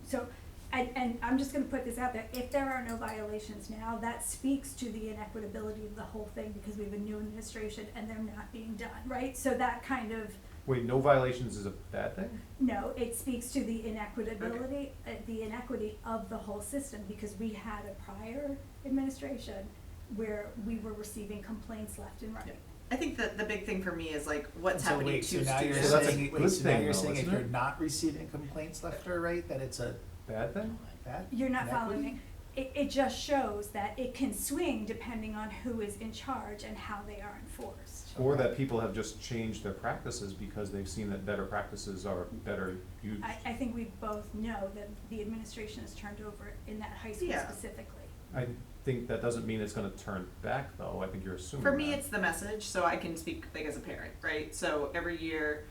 Speaker 1: So, and I'm just gonna put this out there, if there are no violations now, that speaks to the inequitability of the whole thing, because we have a new administration and they're not being done, right? So that kind of,
Speaker 3: Wait, no violations is a bad thing?
Speaker 1: no, it speaks to the inequitability, the inequity of the whole system, because we had a prior administration where we were receiving complaints left and right.
Speaker 5: I think that the big thing for me is like what's
Speaker 4: So
Speaker 5: happening
Speaker 4: wait,
Speaker 5: to
Speaker 4: so now you're
Speaker 5: students.
Speaker 3: So that's a
Speaker 4: saying,
Speaker 3: good
Speaker 4: wait, so now
Speaker 3: thing
Speaker 4: you're
Speaker 3: though,
Speaker 4: saying if
Speaker 3: isn't
Speaker 4: you're
Speaker 3: it?
Speaker 4: not receiving complaints left or right, that it's a
Speaker 3: Bad thing?
Speaker 4: bad?
Speaker 1: You're not
Speaker 4: inequity?
Speaker 1: following me. It just shows that it can swing depending on who is in charge and how they are enforced.
Speaker 3: Or that people have just changed their practices because they've seen that better practices are better used.
Speaker 1: I think we both know that the administration has turned over in that high school
Speaker 5: Yeah.
Speaker 1: specifically.
Speaker 3: I think that doesn't mean it's gonna turn back though, I think you're assuming
Speaker 5: For me,
Speaker 3: that.
Speaker 5: it's the message, so I can speak like as a parent, right? So every year,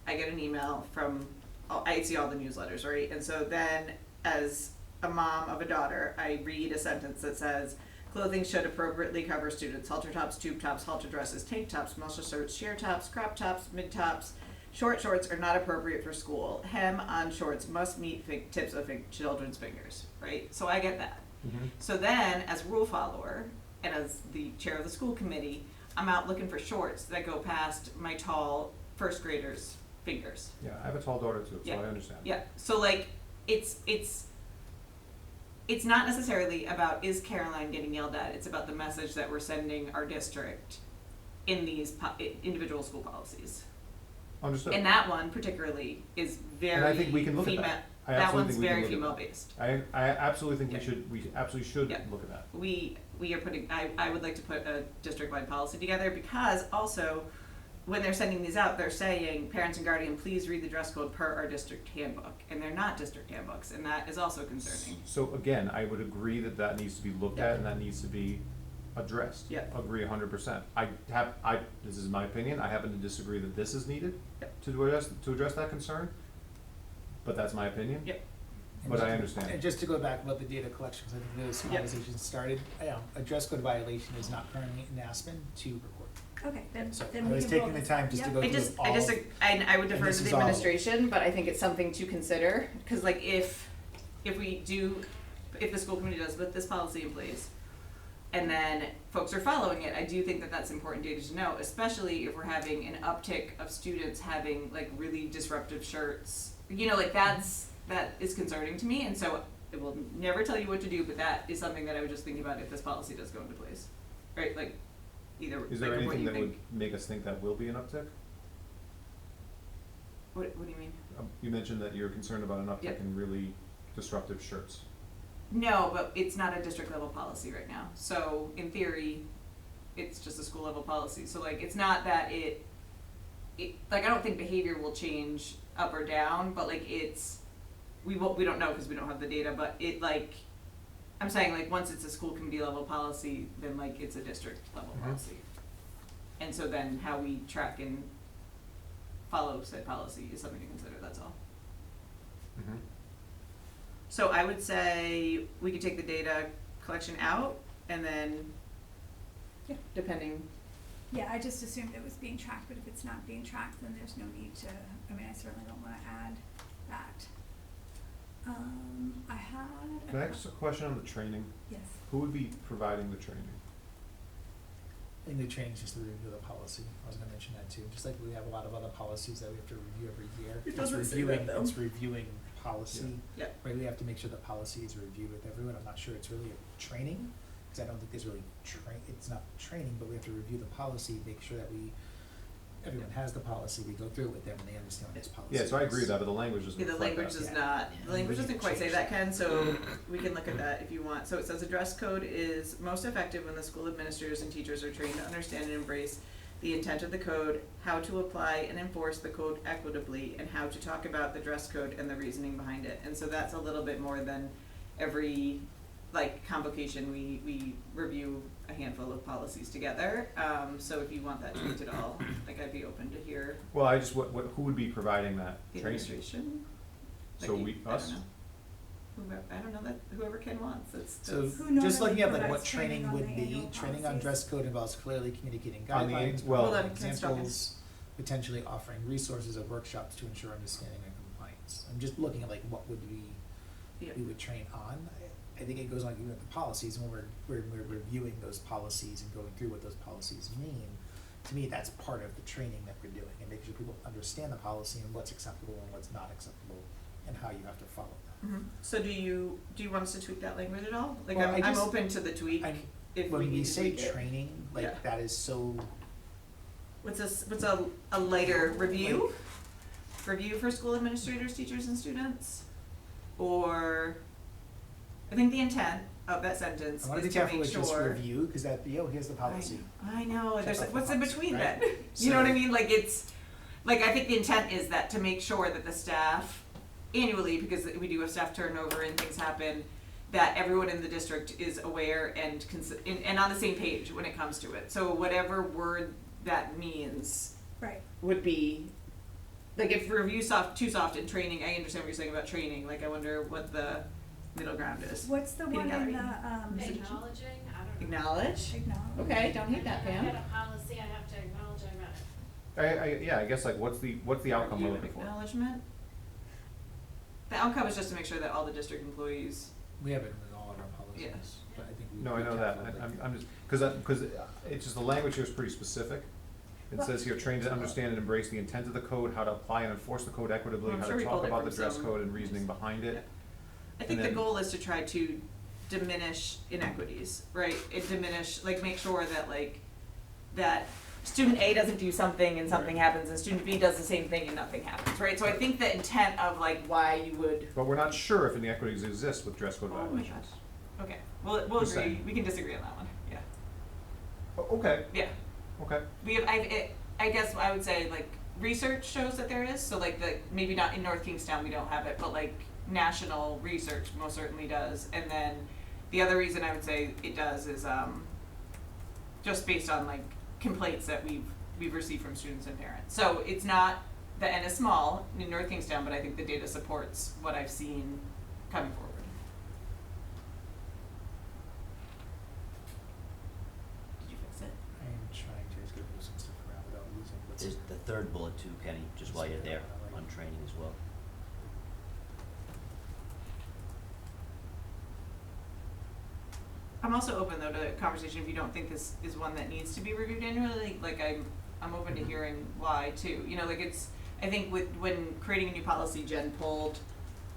Speaker 5: I get an email from, I see all the newsletters, right? And so then, as a mom of a daughter, I read a sentence that says, clothing should appropriately cover students, halter tops, tube tops, halter dresses, tank tops, muscle shirts, sheer tops, crop tops, mid tops, short shorts are not appropriate for school. Hem on shorts must meet tips of children's fingers, right? So I get that.
Speaker 3: Mhm.
Speaker 5: So then, as a rule follower, and as the chair of the school committee, I'm out looking for shorts that go past my tall first graders' fingers.
Speaker 3: Yeah, I have a tall daughter too, so
Speaker 5: Yeah.
Speaker 3: I understand.
Speaker 5: Yeah, so like, it's not necessarily about is Caroline getting yelled at, it's about the message that we're sending our district in these individual school policies.
Speaker 3: Understood.
Speaker 5: And that one particularly is very
Speaker 3: And I think we can look at
Speaker 5: female,
Speaker 3: that. I
Speaker 5: that
Speaker 3: absolutely
Speaker 5: one's
Speaker 3: think we can
Speaker 5: very
Speaker 3: look at
Speaker 5: female
Speaker 3: that.
Speaker 5: based.
Speaker 3: I absolutely think
Speaker 5: Yeah.
Speaker 3: we absolutely should
Speaker 5: Yeah.
Speaker 3: look at that.
Speaker 5: We are putting, I would like to put a district-wide policy together, because also, when they're sending these out, they're saying, parents and guardian, please read the dress code per our district handbook, and they're not district handbooks, and that is also concerning.
Speaker 3: So again, I would agree that that needs to be looked
Speaker 5: Yeah.
Speaker 3: at and that needs to be addressed.
Speaker 5: Yeah.
Speaker 3: Agree 100%. This is my opinion, I happen to disagree that this is needed
Speaker 5: Yep.
Speaker 3: to address that concern, but that's my opinion.
Speaker 5: Yep.
Speaker 4: And
Speaker 3: But
Speaker 4: just-
Speaker 3: I understand.
Speaker 4: And just to go back about the data collection, because I think this
Speaker 5: Yep.
Speaker 4: conversation started, a dress code violation is not currently in Aspen to report.
Speaker 1: Okay, then
Speaker 4: So
Speaker 1: then
Speaker 4: I
Speaker 1: we
Speaker 4: was
Speaker 1: can
Speaker 4: taking
Speaker 1: roll
Speaker 4: the
Speaker 1: this.
Speaker 4: time just to
Speaker 1: Yep.
Speaker 4: go
Speaker 5: I
Speaker 4: through
Speaker 5: just,
Speaker 4: all.
Speaker 5: I would defer
Speaker 4: this
Speaker 5: to the
Speaker 4: is all-
Speaker 5: administration, but I think it's something to consider, cause like if the school committee does put this policy in place, and then folks are following it, I do think that that's important data to know, especially if we're having an uptick of students having like really disruptive shirts. You know, like that is concerning to me, and so it will never tell you what to do, but that is something that I would just think about if this policy does go into place. Right, like either
Speaker 3: Is there
Speaker 5: like what
Speaker 3: anything
Speaker 5: you
Speaker 3: that
Speaker 5: think.
Speaker 3: would make us think that will be an uptick?
Speaker 5: What do you mean?
Speaker 3: You mentioned that you're concerned about an uptick
Speaker 5: Yep.
Speaker 3: in really disruptive shirts.
Speaker 5: No, but it's not a district level policy right now. So in theory, it's just a school level policy. So like, it's not that it like, I don't think behavior will change up or down, but like we don't know because we don't have the data, but it like, I'm saying like, once it's a school committee level policy, then like it's a district level
Speaker 3: Mhm.
Speaker 5: policy. And so then how we track and follow said policy is something to consider, that's all.
Speaker 3: Mm-hmm.
Speaker 5: So I would say we could take the data collection out and then,
Speaker 1: Yeah.
Speaker 5: depending,
Speaker 1: Yeah, I just assumed it was being tracked, but if it's not being tracked, then there's no need to, I mean, I certainly don't wanna add that. I had.
Speaker 3: Can I ask a question on the training?
Speaker 1: Yes.
Speaker 3: Who would be providing the training?
Speaker 4: I think the training is just to review the policy. I was gonna mention that too. Just like we have a lot of other policies that we have to review every year.
Speaker 5: It doesn't say that, though.
Speaker 4: It's reviewing policy.
Speaker 5: Yeah.
Speaker 4: Right, we have to make sure the policy is reviewed with everyone. I'm not sure it's really a training, because I don't think there's really it's not training, but we have to review the policy, make sure that everyone has the policy, we go through it with them and they understand what this policy is.
Speaker 3: Yeah, so I agree with that, but the language doesn't
Speaker 5: yeah, the
Speaker 3: reflect
Speaker 5: language
Speaker 3: that.
Speaker 5: does
Speaker 4: Yeah.
Speaker 5: not,
Speaker 4: Yeah.
Speaker 5: the language
Speaker 4: We
Speaker 5: doesn't
Speaker 4: can
Speaker 5: quite say
Speaker 4: change
Speaker 5: that,
Speaker 4: that.
Speaker 5: Ken, so we can look at that if you want. So it says a dress code is most effective when the school administrators and teachers are trained to understand and embrace the intent of the code, how to apply and enforce the code equitably, and how to talk about the dress code and the reasoning behind it. And so that's a little bit more than every like convocation, we review a handful of policies together. So if you want that tweaked at all, like I'd be open to hear
Speaker 3: Well, I just, who would be providing that
Speaker 5: the
Speaker 3: training?
Speaker 5: administration.
Speaker 3: So
Speaker 5: Like,
Speaker 3: we,
Speaker 5: I
Speaker 3: us?
Speaker 5: don't know. I don't know, that whoever Ken wants,
Speaker 4: So
Speaker 5: that's
Speaker 1: Who
Speaker 4: just looking at like
Speaker 1: normally
Speaker 4: what
Speaker 1: provides
Speaker 4: training
Speaker 1: training on
Speaker 4: would
Speaker 1: the
Speaker 4: be,
Speaker 1: annual
Speaker 4: training on
Speaker 1: policies?
Speaker 4: dress code involves clearly communicating
Speaker 3: On the-
Speaker 4: guidelines,
Speaker 3: well-
Speaker 5: Hold on,
Speaker 4: providing
Speaker 5: Ken's talking.
Speaker 4: examples, potentially offering resources or workshops to ensure understanding and compliance. I'm just looking at like what would
Speaker 5: Yeah.
Speaker 4: we would train on. I think it goes on even with the policies, and when we're reviewing those policies and going through what those policies mean, to me, that's part of the training that we're doing, and making sure people understand the policy and what's acceptable and what's not acceptable, and how you have to follow that.
Speaker 5: Mhm. So do you want us to tweak that language at all? Like
Speaker 4: Well, I
Speaker 5: I'm
Speaker 4: just-
Speaker 5: open to the tweak if
Speaker 4: When
Speaker 5: we
Speaker 4: we
Speaker 5: need to
Speaker 4: say
Speaker 5: tweak it.
Speaker 4: training, like
Speaker 5: Yeah.
Speaker 4: that is so,
Speaker 5: What's a lighter review? Review for school administrators, teachers, and students? Or, I think the intent of that sentence
Speaker 4: I wanna
Speaker 5: is
Speaker 4: be
Speaker 5: to
Speaker 4: careful
Speaker 5: make
Speaker 4: with just
Speaker 5: sure.
Speaker 4: review, cause that, here's the policy.
Speaker 5: I know,
Speaker 4: Check
Speaker 5: there's,
Speaker 4: off the
Speaker 5: what's in
Speaker 4: box,
Speaker 5: between
Speaker 4: right?
Speaker 5: that? You know what I
Speaker 4: So-
Speaker 5: mean? Like it's, like I think the intent is that to make sure that the staff annually, because we do have staff turnover and things happen, that everyone in the district is aware and and on the same page when it comes to it. So whatever word that means
Speaker 1: Right.
Speaker 5: would be, like if review too soft in training, I understand what you're saying about training, like I wonder what the middle ground is.
Speaker 1: What's the
Speaker 5: Peanut
Speaker 1: one in
Speaker 5: gallery.
Speaker 1: the,
Speaker 7: Acknowledging, I don't know.
Speaker 5: Acknowledge?
Speaker 1: acknowledge?
Speaker 5: Okay, don't hate that,
Speaker 7: I
Speaker 5: Pam.
Speaker 7: get a policy, I have to acknowledge I read it.
Speaker 3: I guess like what's the outcome we're
Speaker 5: Review
Speaker 3: looking for?
Speaker 5: Acknowledgement. The outcome is just to make sure that all the district employees,
Speaker 4: We have it in all of our policies,
Speaker 5: Yes.
Speaker 4: but I think we.
Speaker 3: No, I know that, I'm just, cause it's just, the language here is pretty specific. It
Speaker 1: Well-
Speaker 3: says here, trained to understand and embrace the intent of the code, how to apply and enforce the code equitably,
Speaker 5: Well, I'm
Speaker 3: how
Speaker 5: sure
Speaker 3: to
Speaker 5: we
Speaker 3: talk
Speaker 5: pulled it
Speaker 3: about the
Speaker 5: from
Speaker 3: dress
Speaker 5: some-
Speaker 3: code and reasoning behind
Speaker 5: Yeah.
Speaker 3: it.
Speaker 5: I think
Speaker 3: And
Speaker 5: the
Speaker 3: then-
Speaker 5: goal is to try to diminish inequities, right? Make sure that like, that student A doesn't do something and something happens and student B does the same thing and nothing happens, right? So I think the intent of like why you would,
Speaker 3: But we're not sure if inequities exist with dress code
Speaker 5: oh my
Speaker 3: violations.
Speaker 5: gosh, okay, we'll
Speaker 3: Just
Speaker 5: agree,
Speaker 3: saying.
Speaker 5: we can disagree on that one, yeah.
Speaker 3: Okay,
Speaker 5: Yeah,
Speaker 3: okay.
Speaker 5: we have, I guess I would say like research shows that there is, so like maybe not in North Kingstown, we don't have it, but like national research most certainly does. And then the other reason I would say it does is just based on like complaints that we've received from students and parents. So it's not, the N is small in North Kingstown, but I think the data supports what I've seen coming forward. Did you fix it?
Speaker 4: I'm trying to just move some stuff around without losing what's.
Speaker 2: There's the third bullet too, Kenny, just while you're there, on training as well.
Speaker 5: I'm also open though to conversation if you don't think this is one that needs to be reviewed annually, like I'm open to hearing why too. You know, like I think when creating a new policy, Jen pulled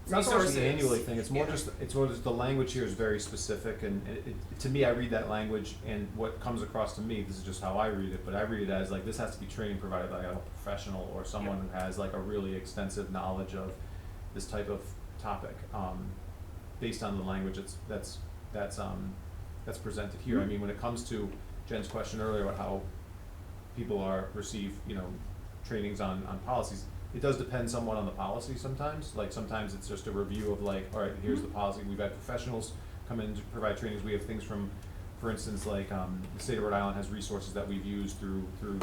Speaker 3: It's not so much
Speaker 5: resources.
Speaker 3: the annually thing, it's more
Speaker 5: Yeah.
Speaker 3: just the language here is very specific, and to me, I read that language, and what comes across to me, this is just how I read it, but I read it as like, this has to be training provided by a professional or someone who has like a really extensive knowledge of this type of topic, based on the language that's presented here. I mean, when it comes to Jen's question earlier about how people receive, trainings on policies, it does depend somewhat on the policy sometimes. Like sometimes it's just a review of like, all right, here's the policy. We've had professionals come in to provide trainings. We have things from, for instance, like the state of Rhode Island has resources that we've used through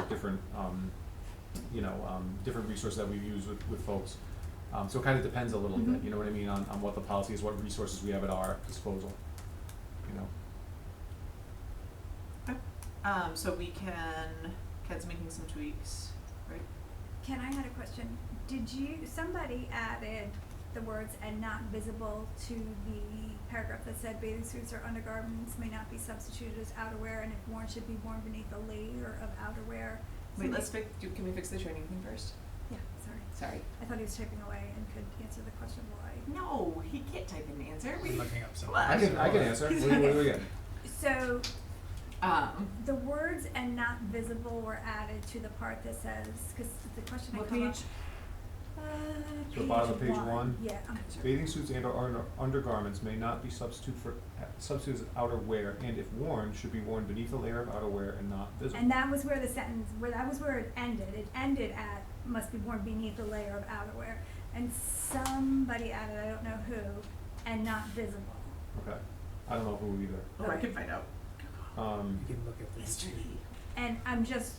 Speaker 3: different, different resources that we've used with folks. So it kind of depends a little bit, you know what I mean, on what the policy is, what resources we have at our disposal,
Speaker 5: So Ken's making some tweaks, right?
Speaker 1: Ken, I had a question. Somebody added the words "and not visible" to the paragraph that said bathing suits or undergarments may not be substituted as outerwear, and if worn should be worn beneath a layer of outerwear.
Speaker 5: Wait, can we fix the training thing first?
Speaker 1: Yeah, sorry.
Speaker 5: Sorry.
Speaker 1: I thought he was typing away and could answer the question why.
Speaker 5: No, he can't type in the answer.
Speaker 4: I'm looking up something.
Speaker 5: Well,
Speaker 3: I can answer. What do we get?
Speaker 1: So the
Speaker 5: What
Speaker 1: words "and not visible" were added to the part that says, because the question had come up.
Speaker 5: page?
Speaker 3: So bottom of page one?
Speaker 1: Yeah.
Speaker 3: Bathing suits and or undergarments may not be substituted as outerwear, and if worn, should be worn beneath a layer of outerwear and not visible.
Speaker 1: And that was where that was where it ended. It ended at must be worn beneath a layer of outerwear. And somebody added, I don't know who, and not visible.
Speaker 3: Okay. I don't know who either.
Speaker 5: Oh, I can find out.
Speaker 4: You can look at the
Speaker 5: Mystery.
Speaker 1: And I'm just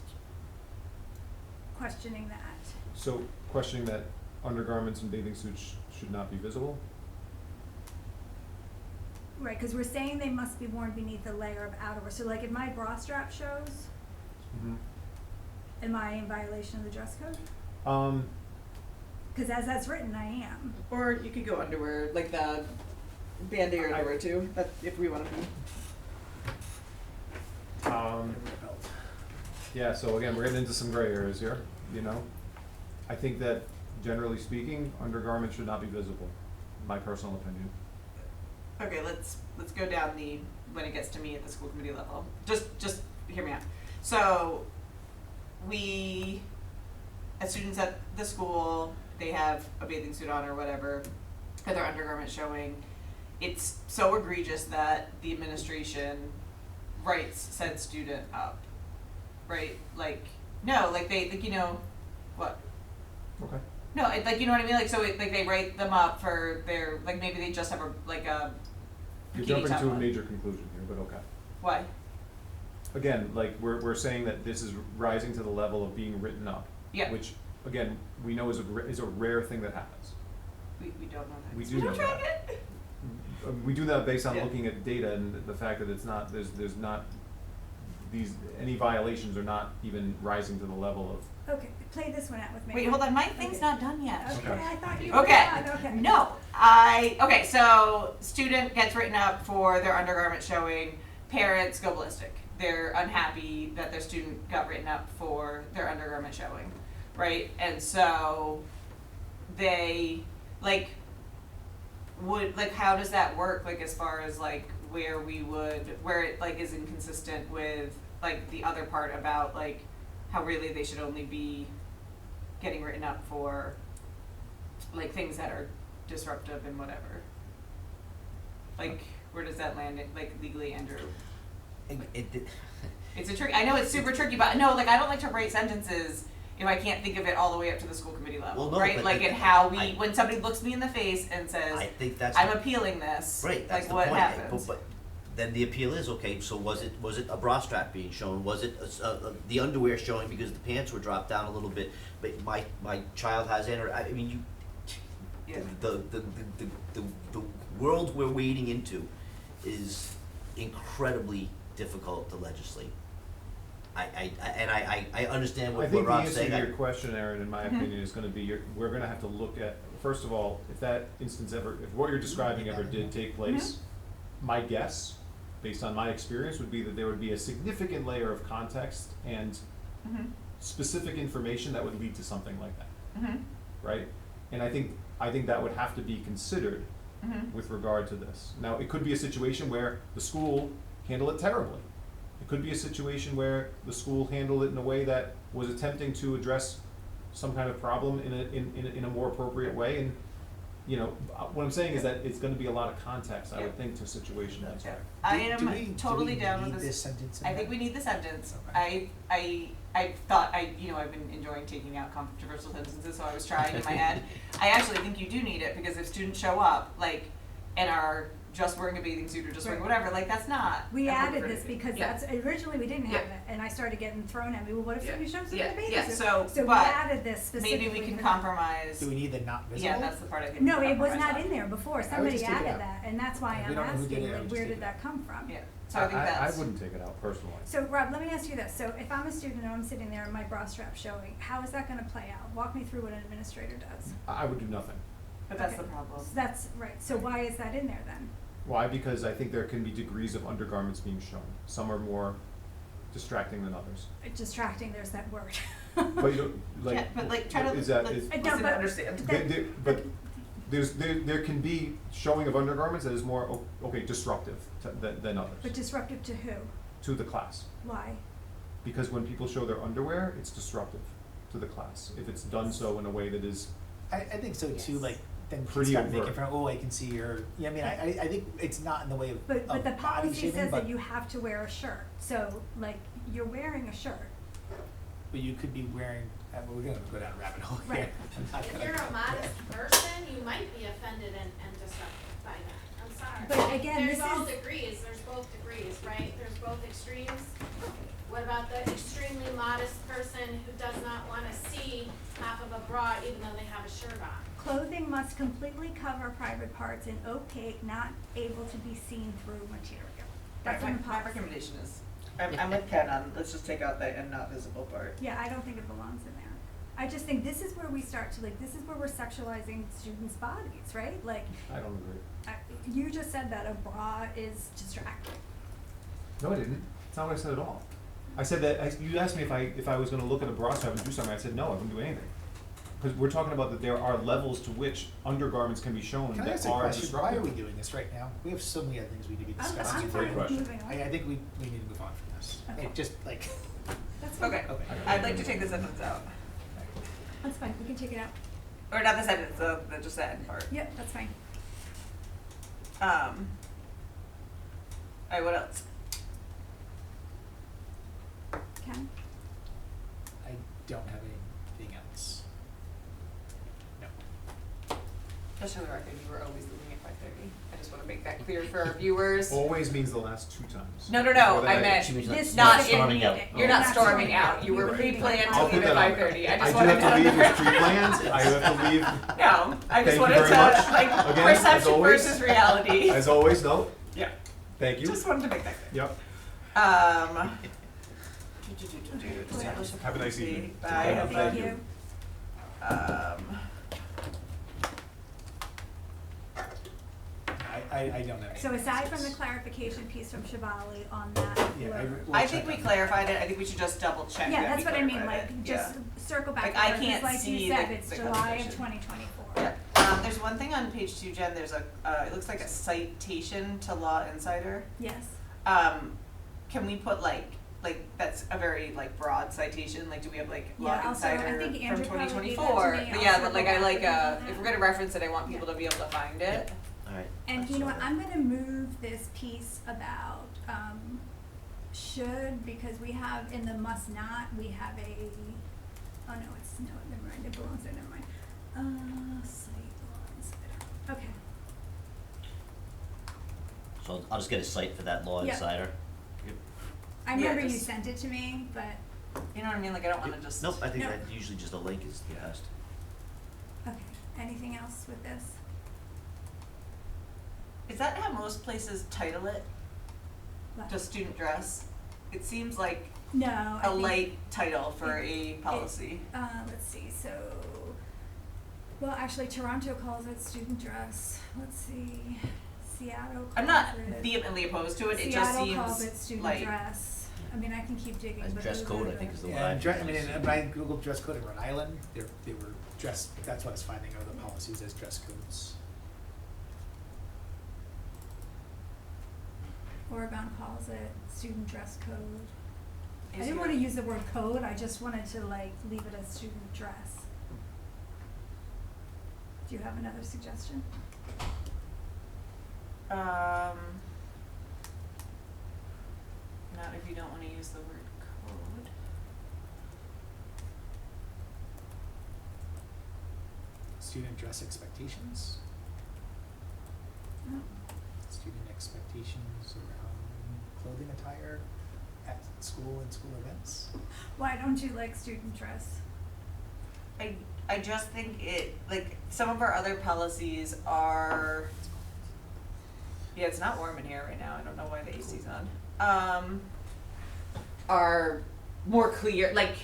Speaker 1: questioning that.
Speaker 3: So questioning that undergarments and bathing suits should not be visible?
Speaker 1: Right, because we're saying they must be worn beneath a layer of outerwear. So like if my bra strap shows,
Speaker 3: Mm-hmm.
Speaker 1: am I in violation of the dress code?
Speaker 3: Um,
Speaker 1: Because as that's written, I am.
Speaker 5: Or you could go underwear, like the band-aid underwear too, that, if we wanna be.
Speaker 4: belt.
Speaker 3: yeah, so again, we're getting into some gray areas here, you know? I think that generally speaking, undergarments should not be visible, my personal opinion.
Speaker 5: Okay, let's go down the, when it gets to me at the school committee level. Just hear me out. So, we, as students at the school, they have a bathing suit on or whatever, or their undergarment showing. It's so egregious that the administration writes said student up, right? Like, no, like they, like, you know, what?
Speaker 3: Okay.
Speaker 5: No, it, like, you know what I mean? Like, so it, like they write them up for their, like maybe they just have a, like a
Speaker 3: You're
Speaker 5: bikini
Speaker 3: jumping
Speaker 5: top
Speaker 3: to a
Speaker 5: on.
Speaker 3: major conclusion here, but okay.
Speaker 5: Why?
Speaker 3: Again, like, we're saying that this is rising to the level of being written up.
Speaker 5: Yeah.
Speaker 3: Which, again, we know is a rare thing that happens.
Speaker 5: We don't know that.
Speaker 3: We do
Speaker 5: We're
Speaker 3: know
Speaker 5: not trying
Speaker 3: that.
Speaker 5: it.
Speaker 3: We do that based on
Speaker 5: Yeah.
Speaker 3: looking at data and the fact that it's not, there's not, any violations are not even rising to the level of.
Speaker 1: Okay, play this one out with me.
Speaker 5: Wait, hold on. My thing's
Speaker 1: Okay.
Speaker 5: not done yet.
Speaker 1: Okay,
Speaker 3: Okay.
Speaker 1: I thought you were
Speaker 5: Okay.
Speaker 1: done. Okay.
Speaker 5: No, okay, so student gets written up for their undergarment showing, parents go ballistic. They're unhappy that their student got written up for their undergarment showing, right? And so they, like, how does that work, like, as far as, like, where it, like, is inconsistent with, like, the other part about, like, how really they should only be getting written up for, like, things that are disruptive and whatever. Like, where does that land, like, legally, Andrew? It's a trick, I know it's super tricky, but no, like, I don't like to write sentences if I can't think of it all the way up to the school committee level,
Speaker 2: Well, no,
Speaker 5: right?
Speaker 2: but
Speaker 5: Like,
Speaker 2: it-
Speaker 5: and how
Speaker 2: I-
Speaker 5: when somebody looks me in the face and
Speaker 2: I
Speaker 5: says,
Speaker 2: think that's.
Speaker 5: I'm
Speaker 2: the-
Speaker 5: appealing this,
Speaker 2: Right, that's
Speaker 5: like,
Speaker 2: the
Speaker 5: what
Speaker 2: point.
Speaker 5: happens?
Speaker 2: But then the appeal is, okay, so was it a bra strap being shown? Was it the underwear showing because the pants were dropped down a little bit? But my child has I mean, you,
Speaker 5: Yeah.
Speaker 2: the world we're wading into is incredibly difficult to legislate. I understand
Speaker 3: I
Speaker 2: what
Speaker 3: think the
Speaker 2: Rob's
Speaker 3: answer
Speaker 2: saying.
Speaker 3: to your question, Aaron, in my
Speaker 5: Mhm.
Speaker 3: opinion, is gonna be, we're gonna have to look at, first of all, if that instance if what you're describing ever did take place, my guess, based on my experience, would be that there would be a significant layer of context and
Speaker 5: Mm-hmm.
Speaker 3: specific information that would lead to something like that,
Speaker 5: Mm-hmm.
Speaker 3: right? And I think that would have to be considered
Speaker 5: Mm-hmm.
Speaker 3: with regard to this. Now, it could be a situation where the school handled it terribly. It could be a situation where the school handled it in a way that was attempting to address some kind of problem in a more appropriate way. And, you know, what I'm saying is that it's gonna be a lot of context, I would think, to a situation like
Speaker 5: Yeah.
Speaker 3: that.
Speaker 5: I
Speaker 4: Do
Speaker 5: am
Speaker 4: we
Speaker 5: totally down
Speaker 4: need
Speaker 5: with
Speaker 4: this sentence in
Speaker 5: I think
Speaker 4: there?
Speaker 5: we need the sentence.
Speaker 4: Okay.
Speaker 5: I thought I've been enjoying taking out controversial sentences, so I was trying in my head. I actually think you do need it, because if students show up, like, and are just wearing a bathing suit or just wearing
Speaker 1: Right.
Speaker 5: whatever, like, that's not.
Speaker 1: We
Speaker 5: appropriate.
Speaker 1: added this because
Speaker 5: Yeah.
Speaker 1: that's, originally we didn't have
Speaker 5: Yeah.
Speaker 1: it, and I started getting thrown at me, well, what if
Speaker 5: Yeah.
Speaker 1: somebody shows up in
Speaker 5: Yeah.
Speaker 1: a bathing
Speaker 5: Yeah.
Speaker 1: suit?
Speaker 5: So,
Speaker 1: we
Speaker 5: but
Speaker 1: added this specifically
Speaker 5: maybe we can
Speaker 1: for that.
Speaker 5: compromise.
Speaker 4: Do we need the not visible?
Speaker 5: Yeah, that's the part I think.
Speaker 1: No,
Speaker 5: we
Speaker 1: it was
Speaker 5: compromise
Speaker 1: not
Speaker 5: on.
Speaker 1: in there before,
Speaker 4: I would
Speaker 1: somebody
Speaker 4: just take it
Speaker 1: added
Speaker 4: out.
Speaker 1: that, and that's why
Speaker 4: We
Speaker 1: I'm
Speaker 4: don't know who did
Speaker 1: asking,
Speaker 4: it, I would
Speaker 1: like,
Speaker 4: just
Speaker 1: where
Speaker 4: take
Speaker 1: did
Speaker 4: it
Speaker 1: that
Speaker 4: out.
Speaker 1: come from?
Speaker 5: Yeah, so I think that's.
Speaker 3: I wouldn't take it out personally.
Speaker 1: So Rob, let me ask you this, so if I'm a student and I'm sitting there and my bra strap's showing, how is that gonna play out? Walk me through what an administrator does.
Speaker 3: I would do nothing.
Speaker 5: But that's
Speaker 1: Okay.
Speaker 5: the problem.
Speaker 1: So that's, right, so why is that in there then?
Speaker 3: Why? Because I think there can be degrees of undergarments being shown. Some are more distracting than others.
Speaker 1: Distracting, there's that word.
Speaker 3: But you know, like,
Speaker 5: Yeah, but, like, try to
Speaker 3: is that,
Speaker 5: let's
Speaker 3: is,
Speaker 1: No,
Speaker 5: listen to
Speaker 1: but-
Speaker 5: understand.
Speaker 3: but there can be showing of undergarments that is more, okay, disruptive than others
Speaker 1: But disruptive to who?
Speaker 3: to the class.
Speaker 1: Why?
Speaker 3: Because when people show their underwear, it's disruptive to the class. If it's done so in a way that is,
Speaker 4: I think so too,
Speaker 1: Yes.
Speaker 4: like, then kids
Speaker 3: Pretty
Speaker 4: start making
Speaker 3: overt.
Speaker 4: fun, I can see your, yeah, I mean, I think it's not in the way of
Speaker 1: But the
Speaker 4: body
Speaker 1: policy
Speaker 4: shaming,
Speaker 1: says that
Speaker 4: but,
Speaker 1: you have to wear a shirt, so, like, you're wearing a shirt.
Speaker 4: but you could be wearing, well, we're gonna go down a rabbit hole here.
Speaker 1: Right.
Speaker 4: I'm not
Speaker 7: If
Speaker 4: gonna-
Speaker 7: you're a modest person, you might be offended and disrupted by that. I'm sorry.
Speaker 1: But again,
Speaker 7: There's
Speaker 1: this
Speaker 7: all
Speaker 1: is-
Speaker 7: degrees, there's both degrees, right? There's both extremes. What about the extremely modest person who does not wanna see half of a bra even though they have a shirt on?
Speaker 1: Clothing must completely cover private parts and opaque, not able to be seen through material. That's in the
Speaker 5: My
Speaker 1: policy.
Speaker 5: recommendation is, I'm with Ken on, let's just take out the and not visible part.
Speaker 1: Yeah, I don't think it belongs in there. I just think this is where we start to this is where we're sexualizing students' bodies, right? Like,
Speaker 3: I don't agree.
Speaker 1: you just said that a bra is distracting.
Speaker 3: No, I didn't. That's not what I said at all. I said that, you asked me if I was gonna look at a bra so I would do something, I said, no, I wouldn't do anything. Because we're talking about that there are levels to which undergarments can be shown
Speaker 4: Can I
Speaker 3: that
Speaker 4: ask a
Speaker 3: are
Speaker 4: question? Why are
Speaker 3: disruptive.
Speaker 4: we doing this right now? We have so many other things we need to be
Speaker 1: I'm
Speaker 4: discussing.
Speaker 3: great
Speaker 1: fine
Speaker 3: question.
Speaker 1: moving on.
Speaker 4: I think we need to move on from this.
Speaker 1: Okay.
Speaker 4: It just like,
Speaker 1: That's fine.
Speaker 5: Okay,
Speaker 4: okay.
Speaker 5: I'd like to take the sentence out.
Speaker 1: That's fine, we can take it out.
Speaker 5: Or not the sentence, the just the end part.
Speaker 1: Yep, that's fine.
Speaker 5: Alright, what else?
Speaker 1: Ken?
Speaker 4: I don't have anything else. No.
Speaker 5: Just for the record, you were always leaving at 5:30. I just wanna make that clear for our viewers.
Speaker 3: Always means the last 2 times.
Speaker 5: No,
Speaker 3: Or that
Speaker 5: I meant
Speaker 2: She means
Speaker 1: This
Speaker 5: not
Speaker 1: specific
Speaker 2: storming out.
Speaker 1: meeting.
Speaker 5: You're not storming out. You
Speaker 1: We
Speaker 5: were
Speaker 1: leaving
Speaker 5: pre-planned
Speaker 1: at
Speaker 5: to
Speaker 3: I'll
Speaker 5: leave
Speaker 3: put
Speaker 5: at
Speaker 3: that on.
Speaker 5: 5:30. I
Speaker 3: I
Speaker 5: just
Speaker 3: do
Speaker 5: wanted
Speaker 3: have to leave
Speaker 5: to.
Speaker 3: with pre-planned, I have to leave,
Speaker 5: No, I
Speaker 3: Thank
Speaker 5: just
Speaker 3: you
Speaker 5: wanted
Speaker 3: very
Speaker 5: to,
Speaker 3: much.
Speaker 5: like,
Speaker 3: Again, as
Speaker 5: perception
Speaker 3: always.
Speaker 5: versus reality.
Speaker 3: as always, no,
Speaker 5: Yeah,
Speaker 3: thank you.
Speaker 5: just wanted to make that clear.
Speaker 3: Yep.
Speaker 5: Establish
Speaker 3: Have a nice
Speaker 5: policy.
Speaker 3: evening.
Speaker 5: Bye,
Speaker 3: Take care.
Speaker 5: have
Speaker 1: Thank
Speaker 5: fun.
Speaker 1: you.
Speaker 4: I don't have anything.
Speaker 1: So aside from the
Speaker 4: else.
Speaker 1: clarification piece from Shivali on that,
Speaker 4: Yeah,
Speaker 1: we're-
Speaker 4: we'll
Speaker 5: I
Speaker 4: check
Speaker 5: think we
Speaker 4: on that.
Speaker 5: clarified it. I think we should just double check
Speaker 1: yeah,
Speaker 5: that
Speaker 1: that's
Speaker 5: we
Speaker 1: what I mean,
Speaker 5: clarified
Speaker 1: like,
Speaker 5: it.
Speaker 1: just circle back
Speaker 5: Like,
Speaker 1: to
Speaker 5: I
Speaker 1: it, 'cause
Speaker 5: can't
Speaker 1: like you
Speaker 5: see
Speaker 1: said,
Speaker 5: the-
Speaker 1: it's
Speaker 5: the
Speaker 1: July
Speaker 5: conversation.
Speaker 1: of 2024.
Speaker 5: Yeah. There's one thing on page 2, Jen. There's a, it looks like a citation to Law Insider.
Speaker 1: Yes.
Speaker 5: Can we put like that's a very like broad citation? Like, do we have like Law
Speaker 1: Yeah, also, I
Speaker 5: Insider
Speaker 1: think
Speaker 5: from
Speaker 1: Andrew probably gave that to
Speaker 5: 2024?
Speaker 1: me. I'll
Speaker 5: Yeah,
Speaker 1: circle
Speaker 5: but like I
Speaker 1: back
Speaker 5: like
Speaker 1: with you on
Speaker 5: if
Speaker 1: that.
Speaker 5: we're gonna reference it, I want people to be able to find it.
Speaker 2: Alright.
Speaker 1: And you know what, I'm gonna move this piece about, should, because we have, in the must not, we have a, oh no, it's, no, never mind, it belongs there, never mind. Site laws, okay,
Speaker 2: So I'll just get a site for that Law
Speaker 1: Yeah.
Speaker 2: Insider.
Speaker 1: I
Speaker 5: Yeah,
Speaker 1: remember you
Speaker 5: just-
Speaker 1: sent it to me, but,
Speaker 5: You know what I mean? Like I don't want to just.
Speaker 2: Nope, I think
Speaker 1: No.
Speaker 2: that usually just a link is the best.
Speaker 1: okay, anything else with this?
Speaker 5: Is that how most places title it?
Speaker 1: What?
Speaker 5: Just student dress. It seems like
Speaker 1: No, I
Speaker 5: a
Speaker 1: think,
Speaker 5: light title for a policy.
Speaker 1: let's see, so, well, actually, Toronto calls it student dress, let's see, Seattle calls it.
Speaker 5: I'm not vehemently opposed to it. It just
Speaker 1: Seattle calls it
Speaker 5: seems
Speaker 1: student
Speaker 5: like
Speaker 1: dress. I mean, I can keep digging,
Speaker 2: As
Speaker 1: but
Speaker 2: dress
Speaker 1: those
Speaker 2: code,
Speaker 1: are
Speaker 2: I think is the
Speaker 1: the-
Speaker 2: one
Speaker 4: Yeah,
Speaker 2: I
Speaker 4: and
Speaker 2: think
Speaker 4: I mean,
Speaker 2: is-
Speaker 4: and when I Googled dress code in Rhode Island, they were dress, that's what I was finding are the policies as dress codes.
Speaker 1: Oregon calls it student dress code. I
Speaker 5: Is
Speaker 1: didn't
Speaker 5: your-
Speaker 1: wanna use the word code, I just wanted to like leave it as student dress. Do you have another suggestion?
Speaker 5: Not if you don't want to use the word code.
Speaker 4: Student dress expectations,
Speaker 1: Oh,
Speaker 4: student expectations around clothing attire at school and school events.
Speaker 1: why don't you like student dress?
Speaker 5: I just think it like some of our other policies are. Yeah, it's not warm in here right now. I don't know why the AC's on. Are more clear, like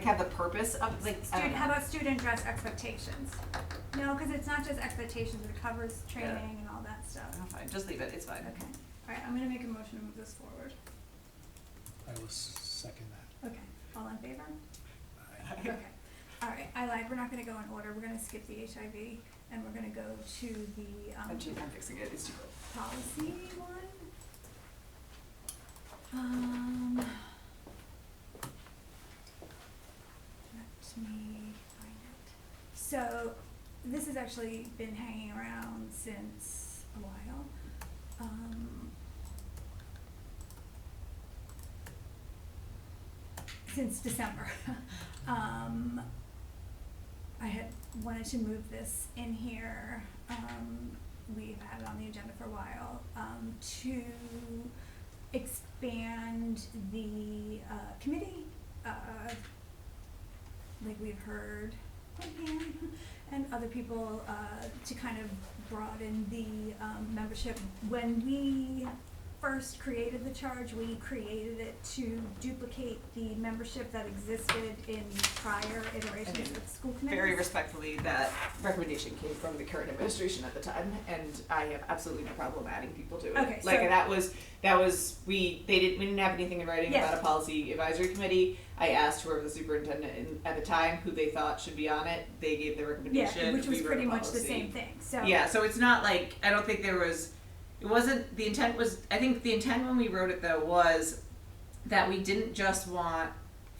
Speaker 5: have the purpose of like. I don't
Speaker 1: Student,
Speaker 5: know.
Speaker 1: how about student dress expectations? No, cause it's not just expectations, it covers training and all that stuff.
Speaker 5: Oh, fine, just leave it. It's fine.
Speaker 1: Okay, alright, I'm gonna make a motion to move this forward.
Speaker 4: I will second that.
Speaker 1: Okay, all in favor?
Speaker 4: I-
Speaker 1: Okay, alright, I lied, we're not gonna go in order, we're gonna skip the HIV, and we're gonna go to the,
Speaker 5: I'm fixing it. It's too cold.
Speaker 1: policy one. Let me find it. So, this has actually been hanging around since a while. Since December. I had wanted to move this in here, we've had it on the agenda for a while, to expand the, committee, like we've heard Pam and other people, to kind of broaden the, membership. When we first created the charge, we created it to duplicate the membership that existed in prior iterations of school committees.
Speaker 5: Very respectfully, that recommendation came from the current administration at the time, and I have absolutely no problem adding people to it.
Speaker 1: Okay,
Speaker 5: Like,
Speaker 1: so-
Speaker 5: we didn't have anything in writing
Speaker 1: Yes.
Speaker 5: about a policy advisory committee. I asked whoever the superintendent at the time who they thought should be on it, they gave the recommendation,
Speaker 1: Yeah, which was
Speaker 5: we wrote
Speaker 1: pretty
Speaker 5: a
Speaker 1: much the
Speaker 5: policy.
Speaker 1: same thing, so.
Speaker 5: Yeah, so it's not like, I don't think there was, it wasn't, the intent was, I think the intent when we wrote it though was that we didn't just want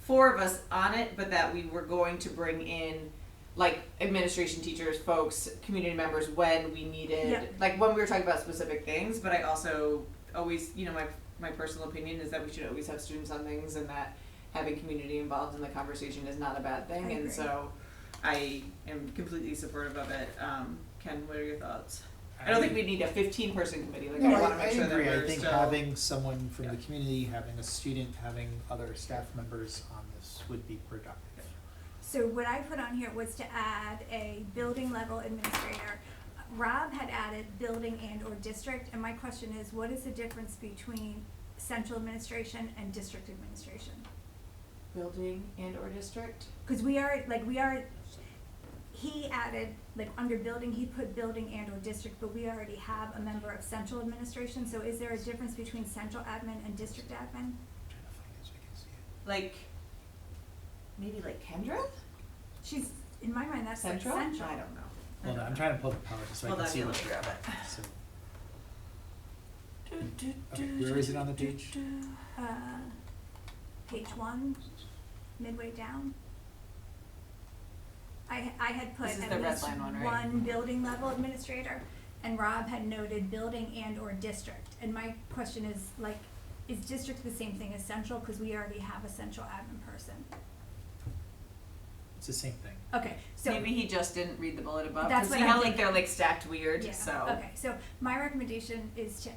Speaker 5: 4 of us on it, but that we were going to bring in like administration teachers, folks, community members when we needed,
Speaker 1: Yeah.
Speaker 5: like when we were talking about specific things, but I also always, you know, my personal opinion is that we should always have students on things and that having community involved in the conversation is not a bad thing,
Speaker 1: I
Speaker 5: and
Speaker 1: agree.
Speaker 5: so I am completely supportive of it. Ken, what are your thoughts? I don't think we need a 15-person committee, like
Speaker 4: No,
Speaker 5: I wanna make sure that
Speaker 4: agree.
Speaker 5: we're
Speaker 4: I think
Speaker 5: still.
Speaker 4: having someone from
Speaker 5: Yeah.
Speaker 4: the community, having a student, having other staff members on this would be productive.
Speaker 1: So what I put on here was to add a building level administrator. Rob had added building and or district, and my question is, what is the difference between central administration and district administration?
Speaker 5: Building and or district?
Speaker 1: Cause he added, like, under building, he put building and or district, but we already have a member of central administration, so is there a difference between central admin and district admin?
Speaker 4: I'm trying to find it so I can see it.
Speaker 5: Like, maybe like Kendra?
Speaker 1: She's, in my mind, that's like
Speaker 5: Central?
Speaker 1: central.
Speaker 5: I don't know.
Speaker 4: Hold on, I'm trying to pull the power just so I
Speaker 5: Hold
Speaker 4: can
Speaker 5: on,
Speaker 4: see
Speaker 5: yeah,
Speaker 4: what
Speaker 5: let's grab it.
Speaker 4: So, okay, where is it on the page?
Speaker 1: Page 1, midway down. I had put
Speaker 5: This is
Speaker 1: at
Speaker 5: the red
Speaker 1: least
Speaker 5: line one, right?
Speaker 1: one building level administrator, and Rob had noted building and or district. And my question is, like, is district the same thing as central, cause we already have a central admin person?
Speaker 4: It's the same thing.
Speaker 1: Okay, so.
Speaker 5: Maybe he just didn't read the bullet above,
Speaker 1: That's
Speaker 5: cause
Speaker 1: what
Speaker 5: see
Speaker 1: I'm
Speaker 5: how like
Speaker 1: thinking.
Speaker 5: they're like stacked weird,
Speaker 1: Yeah,
Speaker 5: so.
Speaker 1: okay, so my recommendation is to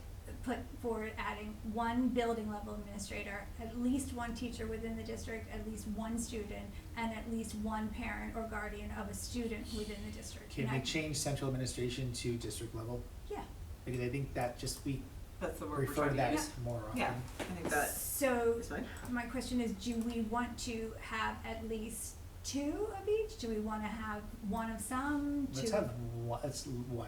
Speaker 1: put forward adding one building level administrator, at least one teacher within the district, at least one student, and at least one parent or guardian of a student within the district.
Speaker 4: Can
Speaker 1: And
Speaker 4: we
Speaker 1: I-
Speaker 4: change central administration to district level?
Speaker 1: Yeah.
Speaker 4: Because I think that just, we
Speaker 5: That's the word we're
Speaker 4: refer
Speaker 5: trying
Speaker 4: to
Speaker 5: to
Speaker 4: that
Speaker 5: use.
Speaker 4: more often.
Speaker 5: Yeah, I think that
Speaker 1: So,
Speaker 5: is fine.
Speaker 1: my question is, do we want to have at least 2 of each? Do we wanna have one of some, 2?
Speaker 4: Let's have one, let's one,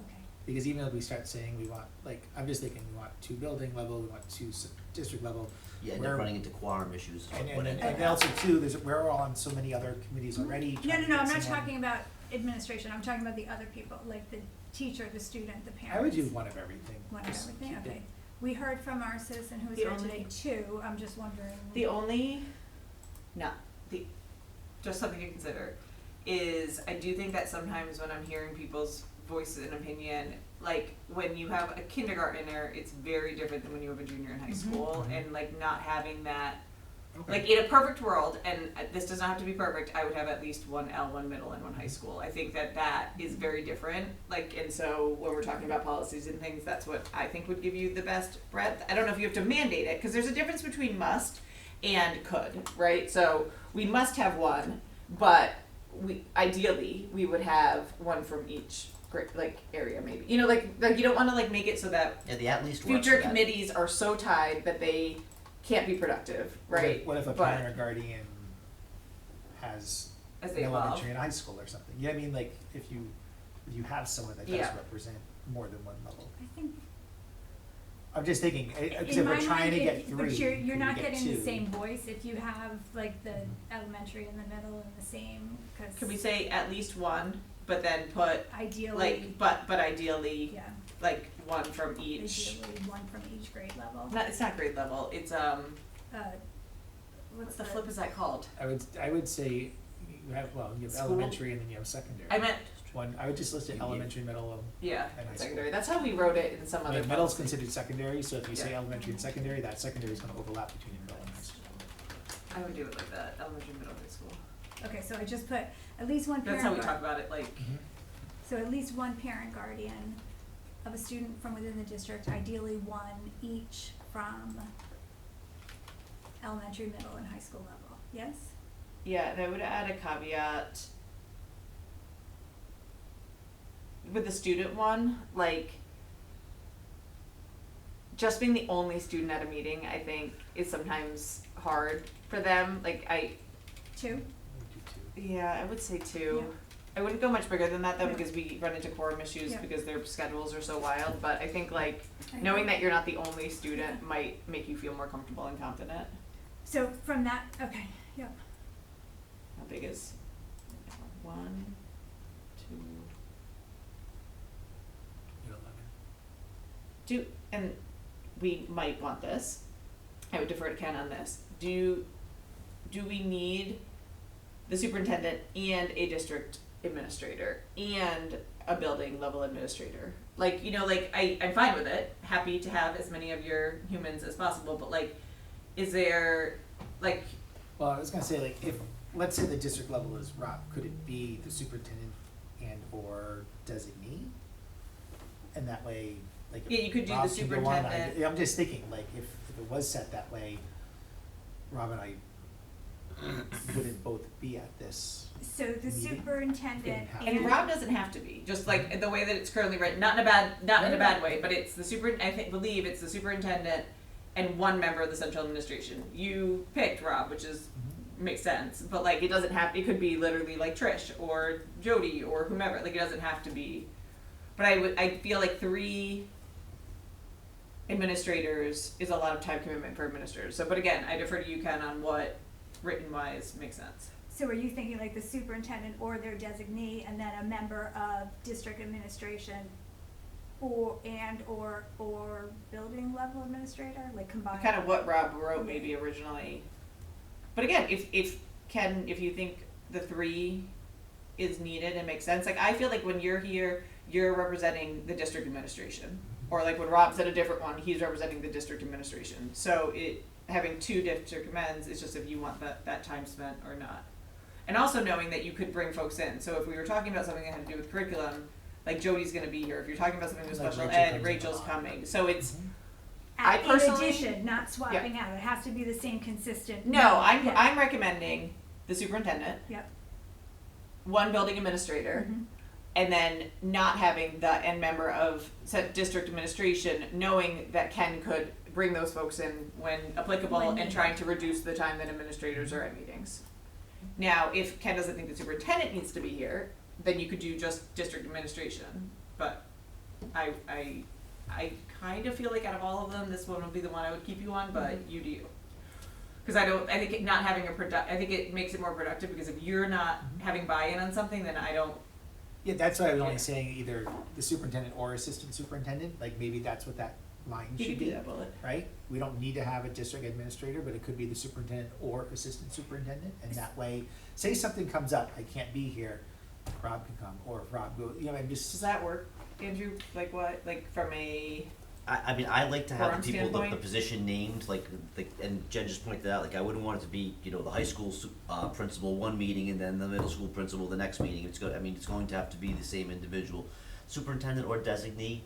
Speaker 1: Okay,
Speaker 4: because even if we start saying we want, like, I'm just thinking we want 2 building level, we want 2 district level.
Speaker 2: Yeah, and
Speaker 4: We're-
Speaker 2: then running into quorum issues.
Speaker 4: And also too, we're all on so many other committees already.
Speaker 1: no,
Speaker 4: trying to
Speaker 1: I'm
Speaker 4: get
Speaker 1: not
Speaker 4: someone-
Speaker 1: talking about administration, I'm talking about the other people, like the teacher, the student, the parents.
Speaker 4: I would do one of everything.
Speaker 1: One of
Speaker 4: Just
Speaker 1: everything,
Speaker 4: keep it-
Speaker 1: okay. We heard from our citizen who was
Speaker 5: The
Speaker 1: here
Speaker 5: only-
Speaker 1: today too, I'm just wondering.
Speaker 5: Just something to consider, is I do think that sometimes when I'm hearing people's voices and opinion, like when you have a kindergartner, it's very different than when you have a junior in high school,
Speaker 4: Mhm.
Speaker 5: and like not having that,
Speaker 4: Okay.
Speaker 5: like in a perfect world, and this does not have to be perfect, I would have at least one L, one middle, and one high school. I think that that is very different, like, and so when we're talking about policies and things, that's what I think would give you the best breadth. I don't know if you have to mandate it, cause there's a difference between must and could, right? So we must have one, but ideally, we would have one from each area maybe. You know, like you don't wanna like make it so that
Speaker 2: Yeah, the at least works
Speaker 5: future
Speaker 2: for that.
Speaker 5: committees are so tied that they can't be productive, right?
Speaker 4: What if a
Speaker 5: But
Speaker 4: parent or guardian has
Speaker 5: as
Speaker 4: an
Speaker 5: they evolve.
Speaker 4: elementary and high school or something? You know what I mean? Like, if you have someone that does
Speaker 5: Yeah.
Speaker 4: represent more than one level.
Speaker 1: I think,
Speaker 4: I'm just thinking, because
Speaker 1: in
Speaker 4: if
Speaker 1: my
Speaker 4: we're trying
Speaker 1: mind,
Speaker 4: to get
Speaker 1: if,
Speaker 4: 3,
Speaker 1: but you're
Speaker 4: could
Speaker 1: not
Speaker 4: we get
Speaker 1: getting the
Speaker 4: 2?
Speaker 1: same voice if you have like the elementary in the middle and the same, cause.
Speaker 5: Could we say at least one, but then put
Speaker 1: Ideally.
Speaker 5: like, but ideally,
Speaker 1: Yeah,
Speaker 5: like one from each.
Speaker 1: ideally one from each grade level.
Speaker 5: It's not grade level, it's
Speaker 1: What's
Speaker 5: the flip is that called?
Speaker 4: I would say you have, well, you have
Speaker 5: School?
Speaker 4: elementary and then you have secondary.
Speaker 5: I meant,
Speaker 4: One, I would just list it
Speaker 2: You-
Speaker 4: elementary, middle,
Speaker 5: yeah,
Speaker 4: And high school.
Speaker 5: secondary, that's how we wrote it in some
Speaker 4: I
Speaker 5: other
Speaker 4: mean, middle's
Speaker 5: policy.
Speaker 4: considered secondary, so if you say
Speaker 5: Yeah.
Speaker 4: elementary and secondary, that secondary is gonna overlap between your middle and high school.
Speaker 5: I would do it like that, elementary, middle, high school.
Speaker 1: Okay, so I just put at least one parent.
Speaker 5: That's how we talk about it, like,
Speaker 1: So at least one parent guardian of a student from within the district, ideally one each from elementary, middle, and high school level, yes?
Speaker 5: yeah, and I would add a caveat with the student one, like, just being the only student at a meeting, I think, is sometimes hard for them, like,
Speaker 1: Two?
Speaker 5: yeah, I would say two.
Speaker 1: Yeah.
Speaker 5: I wouldn't go much bigger than that though,
Speaker 1: Yeah.
Speaker 5: because we run into quorum issues
Speaker 1: Yeah.
Speaker 5: because their schedules are so wild, but I think like,
Speaker 1: I
Speaker 5: knowing
Speaker 1: agree.
Speaker 5: that you're not the only student might make you feel more comfortable and confident.
Speaker 1: So from that, okay, yep.
Speaker 5: How big is, 1, 2,
Speaker 4: You're 11.
Speaker 5: do, and we might want this, I would defer to Ken on this, do we need the superintendent and a district administrator and a building level administrator? Like, you know, like, I'm fine with it, happy to have as many of your humans as possible, but like, is there, like,
Speaker 4: Well, I was gonna say, like, if, let's say the district level is Rob, could it be the superintendent and or designee? And that way, like,
Speaker 5: Yeah, you could do the
Speaker 4: Rob can go on,
Speaker 5: superintendent.
Speaker 4: I'm just thinking, like, if it was set that way, Rob and I wouldn't both be at this.
Speaker 1: So the
Speaker 4: Meeting?
Speaker 1: superintendent
Speaker 4: And
Speaker 5: and Rob doesn't have to be, just like the way that it's currently written, not in a bad way, but it's the believe it's the superintendent and one member of the central administration. You picked Rob, which is, makes sense, but like, it doesn't have, it could be literally like Trish or Jody or whomever, like, it doesn't have to be. But I feel like 3 administrators is a lot of time commitment for administrators, so, but again, I defer to you, Ken, on what written wise makes sense.
Speaker 1: So are you thinking like the superintendent or their designee and then a member of district administration or building level administrator, like combined?
Speaker 5: Kind of what Rob wrote maybe originally. But again, if Ken, if you think the 3 is needed and makes sense, like, I feel like when you're here, you're representing the district administration. Or like when Rob said a different one, he's representing the district administration. So having 2 district commends is just if you want that time spent or not. And also knowing that you could bring folks in. So if we were talking about something that had to do with curriculum, like Jody's gonna be here. If you're talking about something with
Speaker 4: Like
Speaker 5: special
Speaker 4: Rachel
Speaker 5: ed,
Speaker 4: comes
Speaker 5: Rachel's
Speaker 4: in.
Speaker 5: coming. So it's,
Speaker 1: I
Speaker 5: I personally-
Speaker 1: In addition, not swapping out, it has to be the same consistent.
Speaker 5: no, I'm
Speaker 1: Yeah.
Speaker 5: I'm recommending the superintendent,
Speaker 1: Yep.
Speaker 5: one building administrator,
Speaker 1: Mhm.
Speaker 5: and then not having the end member of said district administration, knowing that Ken could bring those folks in when applicable
Speaker 1: When
Speaker 5: and
Speaker 1: needed.
Speaker 5: trying to reduce the time that administrators are at meetings. Now, if Ken doesn't think the superintendent needs to be here, then you could do just district administration, but I kind of feel like out of all of them, this one would be the one I would keep you on, but you do. Cause I think not having I think it makes it more productive, because if you're not having buy-in on something, then I don't.
Speaker 4: Yeah, that's why I was only
Speaker 5: Yeah.
Speaker 4: saying either the superintendent or assistant superintendent, like maybe that's what that line
Speaker 5: You
Speaker 4: should
Speaker 5: could do
Speaker 4: be,
Speaker 5: that bullet.
Speaker 4: right? We don't need to have a district administrator, but it could be the superintendent or assistant superintendent, and that way, say something comes up, I can't be here, Rob can come, or if Rob goes, you know, I'm just.
Speaker 5: Does that work, Andrew? Like what? Like from a,
Speaker 2: I mean, I like to have
Speaker 5: Forum
Speaker 2: the people, the
Speaker 5: standpoint?
Speaker 2: position named, like, and Jen just pointed out, like, I wouldn't want it to be, you know, the high school principal one meeting and then the middle school principal the next meeting. It's it's going to have to be the same individual. Superintendent or designee,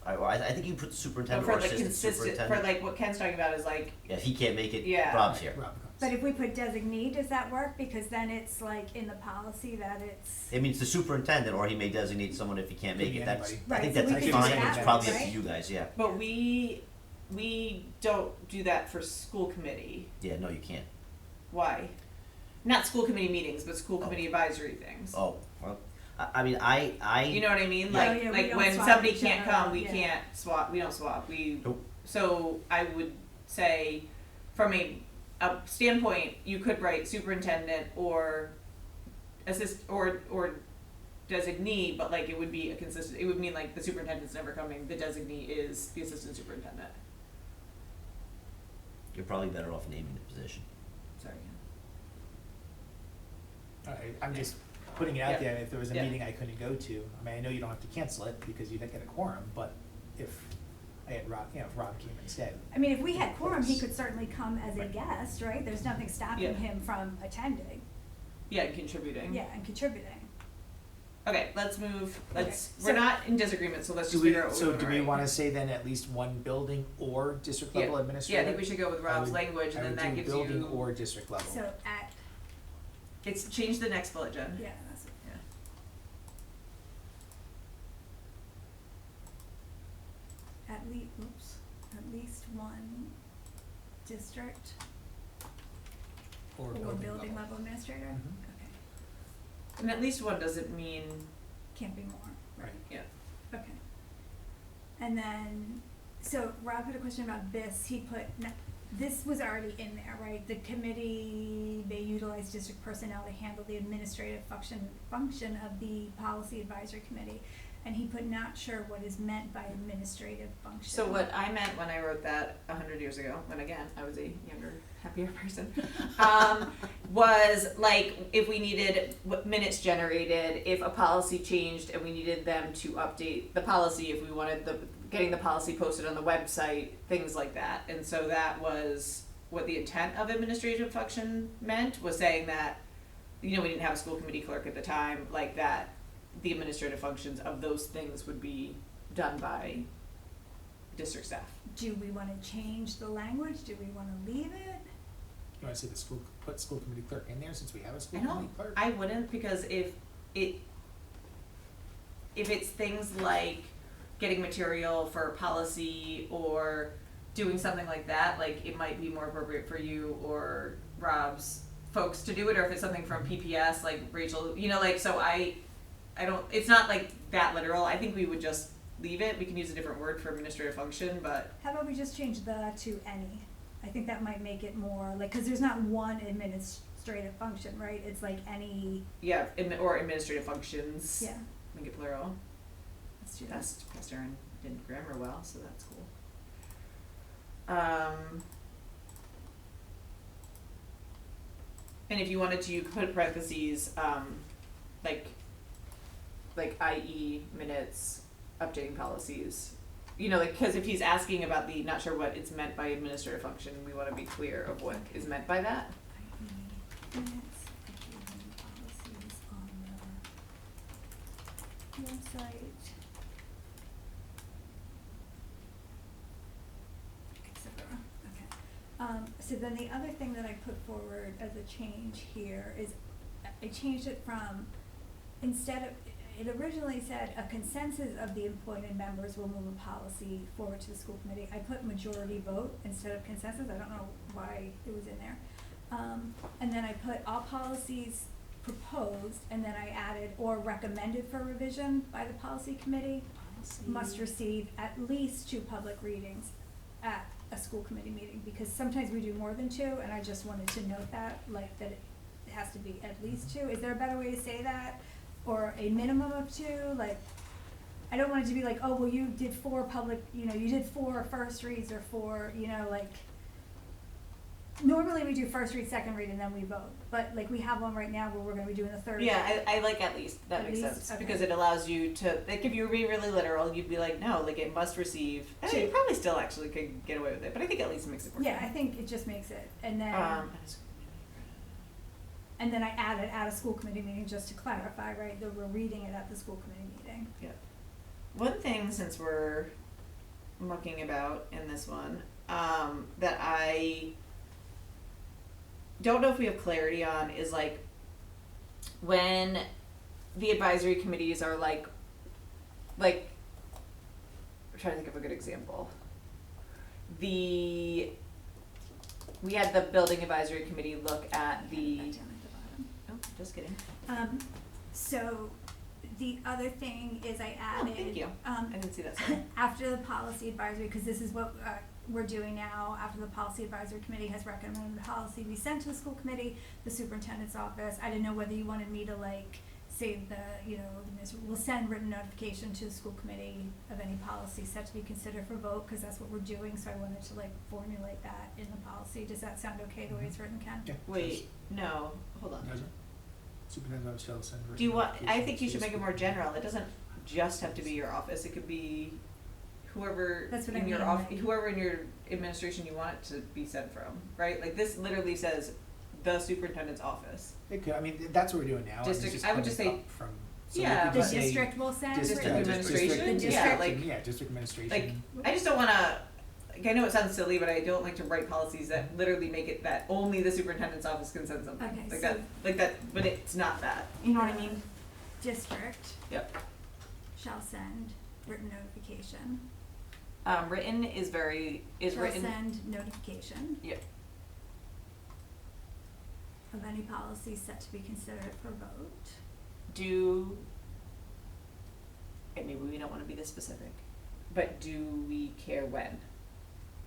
Speaker 2: I think you put the superintendent
Speaker 5: for
Speaker 2: or
Speaker 5: like
Speaker 2: assistant
Speaker 5: consistent, for
Speaker 2: superintendent.
Speaker 5: like what Ken's talking about is like,
Speaker 2: Yeah, if he can't make it,
Speaker 5: Yeah.
Speaker 2: Rob's here.
Speaker 4: Rob comes.
Speaker 1: But if we put designee, does that work? Because then it's like in the policy that it's.
Speaker 2: It means the superintendent, or he may designate someone if he can't
Speaker 4: Could
Speaker 2: make
Speaker 4: be
Speaker 2: it. That's,
Speaker 4: anybody.
Speaker 2: I
Speaker 1: Right,
Speaker 2: think
Speaker 1: so we
Speaker 2: that's
Speaker 4: could
Speaker 2: fine.
Speaker 4: do that,
Speaker 2: It's probably up
Speaker 1: right?
Speaker 2: to you guys, yeah.
Speaker 5: but we don't do that for school committee.
Speaker 2: Yeah, no, you can't.
Speaker 5: Why? Not school committee meetings, but school
Speaker 2: Oh.
Speaker 5: committee advisory things.
Speaker 2: Oh, well, I mean, I.
Speaker 5: You know what I mean?
Speaker 2: Yeah.
Speaker 5: Like,
Speaker 1: Oh, yeah, we
Speaker 5: like
Speaker 1: don't
Speaker 5: when
Speaker 1: swap
Speaker 5: somebody
Speaker 1: each
Speaker 5: can't
Speaker 1: other
Speaker 5: come,
Speaker 1: out,
Speaker 5: we
Speaker 1: yeah.
Speaker 5: can't swap, we don't swap, we,
Speaker 2: Nope.
Speaker 5: so I would say, from a standpoint, you could write superintendent or or designee, but like it would be a consistent, it would mean like the superintendent's never coming, the designee is the assistant superintendent.
Speaker 2: You're probably better off naming the position.
Speaker 5: Sorry.
Speaker 4: Alright, I'm just putting it out
Speaker 5: Yeah.
Speaker 4: there, if there was a
Speaker 5: Yeah.
Speaker 4: meeting I couldn't go to, I mean, I know you don't have to cancel it because you didn't get a quorum, but if I had Rob, if Rob came instead.
Speaker 1: I mean, if we had quorum, he could certainly come as a guest, right? There's nothing stopping
Speaker 5: Yeah.
Speaker 1: him from attending.
Speaker 5: Yeah, and contributing.
Speaker 1: Yeah, and contributing.
Speaker 5: Okay, let's move,
Speaker 1: Okay,
Speaker 5: we're
Speaker 1: so-
Speaker 5: not in disagreement, so let's
Speaker 4: Do
Speaker 5: just
Speaker 4: we,
Speaker 5: figure out what
Speaker 4: so
Speaker 5: we're
Speaker 4: do we
Speaker 5: doing.
Speaker 4: wanna say then at least one building or district level
Speaker 5: Yeah,
Speaker 4: administrator?
Speaker 5: I think we should go with Rob's language, and then that gives
Speaker 4: I would do
Speaker 5: you,
Speaker 4: building or district level.
Speaker 1: So at,
Speaker 5: it's, change the next bullet, Jen.
Speaker 1: yeah, that's,
Speaker 5: Yeah.
Speaker 1: at least one district
Speaker 4: Or
Speaker 1: or
Speaker 4: building
Speaker 1: building level administrator?
Speaker 4: Mhm.
Speaker 1: Okay,
Speaker 5: And at least one doesn't mean,
Speaker 1: can't be more,
Speaker 4: Right.
Speaker 5: yeah.
Speaker 1: okay. And then, so Rob had a question about this, he put, this was already in there, right? The committee may utilize district personnel to handle the administrative function of the policy advisory committee. And he put not sure what is meant by administrative function.
Speaker 5: So what I meant when I wrote that 100 years ago, when again, I was a younger, happier person, was like if we needed minutes generated, if a policy changed and we needed them to update the policy, if we wanted getting the policy posted on the website, things like that. And so that was what the intent of administrative function meant, was saying that, we didn't have a school committee clerk at the time, like that the administrative functions of those things would be done by district staff.
Speaker 1: Do we wanna change the language? Do we wanna leave it?
Speaker 4: You wanna say put school committee clerk in there since we have a school
Speaker 5: I know.
Speaker 4: committee clerk?
Speaker 5: I wouldn't, because if it's things like getting material for policy or doing something like that, like it might be more appropriate for you or Rob's folks to do it, or if it's something from PPS, like Rachel, so I don't, it's not like that literal. I think we would just leave it. We can use a different word for administrative function, but
Speaker 1: How about we just change the to any? I think that might make it more, like, cause there's not one administrative function, right? It's like any,
Speaker 5: yeah, or administrative functions.
Speaker 1: yeah,
Speaker 5: Make it plural.
Speaker 1: let's do that.
Speaker 5: Pastor Aaron did grammar well, so that's cool. And if you wanted to, you could put parentheses, like i.e. minutes, updating policies. Because if he's asking about not sure what it's meant by administrative function, we want to be clear of what is meant by that.
Speaker 1: Minutes, updating policies on the website. Etc. Okay. So then the other thing that I put forward as a change here is, I changed it from, instead of, it originally said a consensus of the appointed members will move a policy forward to the school committee. I put majority vote instead of consensus. I don't know why it was in there. And then I put all policies proposed, and then I added or recommended for revision by the policy committee must receive at least 2 public readings at a school committee meeting, because sometimes we do more than 2, and I just wanted to note that, like, that it has to be at least 2. Is there a better way to say that? Or a minimum of 2? Like, I don't want it to be like, oh, well, you did 4 public, you did 4 first reads or 4, like, normally we do first read, second read, and then we vote. But, like, we have one right now where we're gonna be doing the third.
Speaker 5: Yeah, I like at least. That
Speaker 1: At
Speaker 5: makes
Speaker 1: least?
Speaker 5: sense.
Speaker 1: Okay.
Speaker 5: Because it allows you to, like, if you were being really literal, you'd be like, no, like, it must receive. I mean, you
Speaker 1: Two.
Speaker 5: probably still actually could get away with it, but I think at least it makes it more
Speaker 1: Yeah, I
Speaker 5: clear.
Speaker 1: think it just makes it, and then,
Speaker 5: Um,
Speaker 1: I added at a school committee meeting just to clarify, right, that we're reading it at the school committee meeting.
Speaker 5: One thing, since we're mucking about in this one, that I don't know if we have clarity on is like when the advisory committees are like I'm trying to think of a good example. We had the building advisory committee look at the,
Speaker 1: Down at the bottom.
Speaker 5: oh, just kidding.
Speaker 1: So the other thing is I
Speaker 5: Oh,
Speaker 1: added.
Speaker 5: thank you. I didn't see that, sorry.
Speaker 1: After the policy advisory, because this is what we're doing now, after the policy advisory committee has recommended the policy be sent to the school committee, the superintendent's office. I didn't know whether you wanted me to say we'll send written notification to the school committee of any policy set to be considered for vote, because that's what we're doing, so I wanted to formulate that in the policy. Does that sound okay the way it's written, Ken?
Speaker 4: Yeah.
Speaker 5: Wait, no, hold on.
Speaker 4: Does it? Superintendent shall send
Speaker 5: Do you want, I
Speaker 4: notification
Speaker 5: think you
Speaker 4: to
Speaker 5: should
Speaker 4: the
Speaker 5: make it
Speaker 4: school
Speaker 5: more general. It doesn't just have to be your office. It could be whoever
Speaker 1: That's what I
Speaker 5: in your
Speaker 1: mean, like-
Speaker 5: whoever in your administration you want it to be sent from, right? Like this literally says the superintendent's office.
Speaker 4: It could, I mean, that's what we're doing now. and it's
Speaker 5: District- I would just
Speaker 4: coming
Speaker 5: say-
Speaker 4: up from, so we
Speaker 5: Yeah,
Speaker 4: could
Speaker 1: The
Speaker 4: just say
Speaker 1: district will send
Speaker 5: District
Speaker 1: written
Speaker 5: administration,
Speaker 1: The
Speaker 5: yeah,
Speaker 1: district-
Speaker 5: like,
Speaker 4: yeah, district administration.
Speaker 5: like, I just don't wanna, like, I know it sounds silly, but I don't like to write policies that literally make it that only the superintendent's office can send something.
Speaker 1: Okay,
Speaker 5: Like
Speaker 1: so-
Speaker 5: that, but it's not that, you know what I mean?
Speaker 1: District
Speaker 5: Yep.
Speaker 1: shall send written notification.
Speaker 5: Written is
Speaker 1: Shall
Speaker 5: written,
Speaker 1: send notification
Speaker 5: yep,
Speaker 1: of any policy set to be considered for vote.
Speaker 5: and maybe we don't wanna be this specific, but do we care when?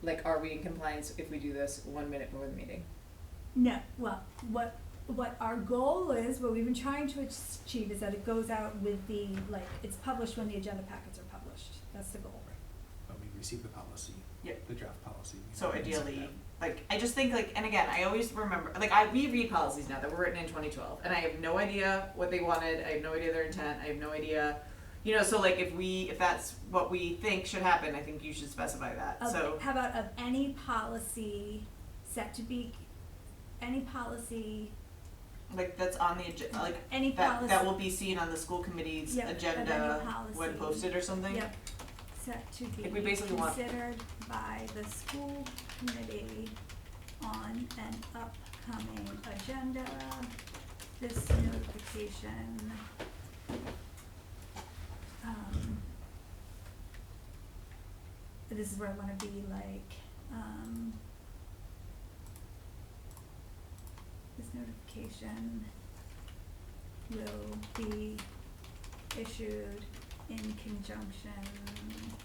Speaker 5: Like, are we in compliance if we do this 1 minute before the meeting?
Speaker 1: No, well, what our goal is, what we've been trying to achieve is that it goes out with the, like, it's published when the agenda packets are published. That's the goal.
Speaker 4: But we receive the policy.
Speaker 5: Yep.
Speaker 4: The draft policy.
Speaker 5: So
Speaker 4: we can send
Speaker 5: ideally,
Speaker 4: that.
Speaker 5: like, I just think, like, and again, I always remember, like, we read policies now that were written in 2012, and I have no idea what they wanted, I have no idea their intent, I have no idea, you know, so like, if that's what we think should happen, I think you should specify that, so.
Speaker 1: How about of any policy set to be, any policy,
Speaker 5: Like, that's on the agenda, like,
Speaker 1: any
Speaker 5: that
Speaker 1: policy.
Speaker 5: will be seen on the school committee's
Speaker 1: Yep, of any
Speaker 5: agenda when
Speaker 1: policy.
Speaker 5: posted or something?
Speaker 1: Yep, set to be
Speaker 5: Like, we basically want-
Speaker 1: considered by the school committee on an upcoming agenda. This notification, this is where I wanna be like, this notification will be issued in conjunction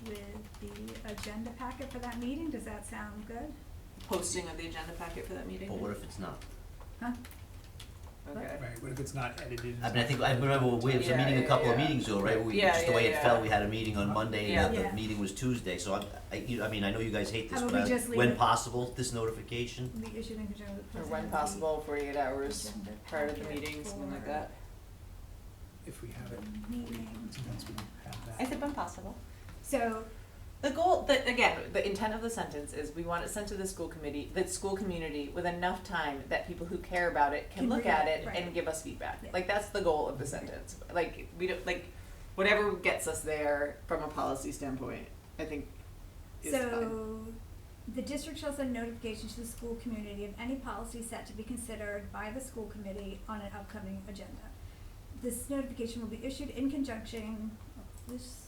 Speaker 1: with the agenda packet for that meeting. Does that sound good?
Speaker 5: Posting of the agenda packet for that meeting?
Speaker 2: But what if it's not?
Speaker 1: Huh?
Speaker 5: Okay.
Speaker 4: Right, what if it's not edited?
Speaker 2: I mean, I remember we had a
Speaker 5: Yeah,
Speaker 2: meeting a couple of
Speaker 5: yeah.
Speaker 2: meetings ago, right?
Speaker 5: Yeah,
Speaker 2: Just the way it
Speaker 5: yeah,
Speaker 2: fell,
Speaker 5: yeah.
Speaker 2: we had a meeting on Monday
Speaker 5: Yeah.
Speaker 2: and
Speaker 1: Yeah.
Speaker 2: the meeting was Tuesday, so I mean, I know you guys hate this,
Speaker 1: How about
Speaker 2: but
Speaker 1: we just leave
Speaker 2: when
Speaker 1: it-
Speaker 2: possible, this notification,
Speaker 1: Will be issued in conjunction with the
Speaker 5: Or
Speaker 1: posting
Speaker 5: when
Speaker 1: of the
Speaker 5: possible, 48 hours
Speaker 1: agenda
Speaker 5: prior to the
Speaker 1: packet
Speaker 5: meeting, something like
Speaker 1: for
Speaker 5: that.
Speaker 4: If we have it,
Speaker 1: meeting.
Speaker 4: sometimes we don't have that.
Speaker 5: I said when possible.
Speaker 1: So,
Speaker 5: The intent of the sentence is we want it sent to the school community with enough time that people who care about it can
Speaker 1: Can
Speaker 5: look
Speaker 1: read
Speaker 5: at
Speaker 1: it,
Speaker 5: it
Speaker 1: right.
Speaker 5: and give us feedback.
Speaker 1: Yeah.
Speaker 5: Like, that's the goal of the sentence. Like, we don't, like, whatever gets us there from a policy standpoint, I think is fine.
Speaker 1: so, the district shall send notification to the school community of any policy set to be considered by the school committee on an upcoming agenda. This notification will be issued in conjunction, this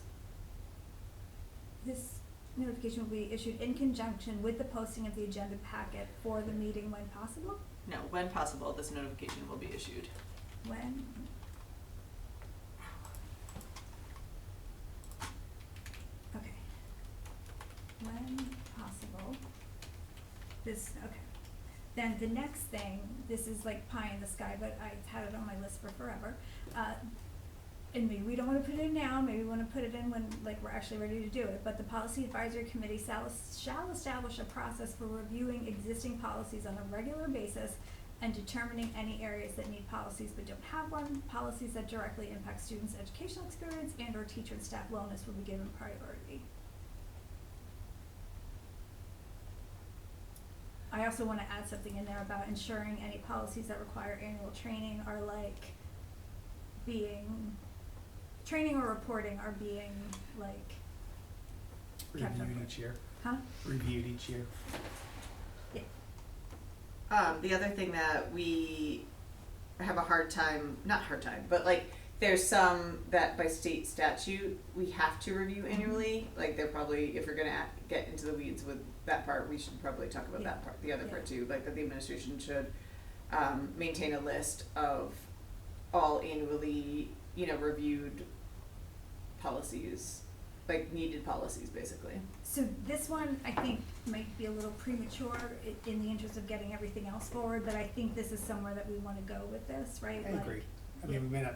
Speaker 1: notification will be issued in conjunction with the posting of the agenda packet for the meeting when possible?
Speaker 5: No, when possible, this notification will be issued.
Speaker 1: When? Okay. When possible, okay. Then the next thing, this is like pie in the sky, but I had it on my list for forever. And maybe we don't wanna put it in now, maybe we wanna put it in when, like, we're actually ready to do it, but the policy advisory committee shall establish a process for reviewing existing policies on a regular basis and determining any areas that need policies but don't have one. Policies that directly impact students' educational experience and or teacher and staff wellness will be given priority. I also wanna add something in there about ensuring any policies that require annual training are like training or reporting are being like kept up
Speaker 4: Reviewed
Speaker 1: with.
Speaker 4: each year,
Speaker 1: Huh?
Speaker 4: reviewed each year.
Speaker 5: The other thing that we have a not hard time, but like, there's some that by state statute, we have to review annually, like they're probably, if we're gonna get into the weeds with that part, we should probably talk about that part, the other part too, like that the administration should, maintain a list of all annually, reviewed policies, like needed policies, basically.
Speaker 1: So this one, I think, might be a little premature in the interest of getting everything else forward, but I think this is somewhere that we wanna go with this, right?
Speaker 4: I
Speaker 1: Like,
Speaker 4: agree. I mean, we may not,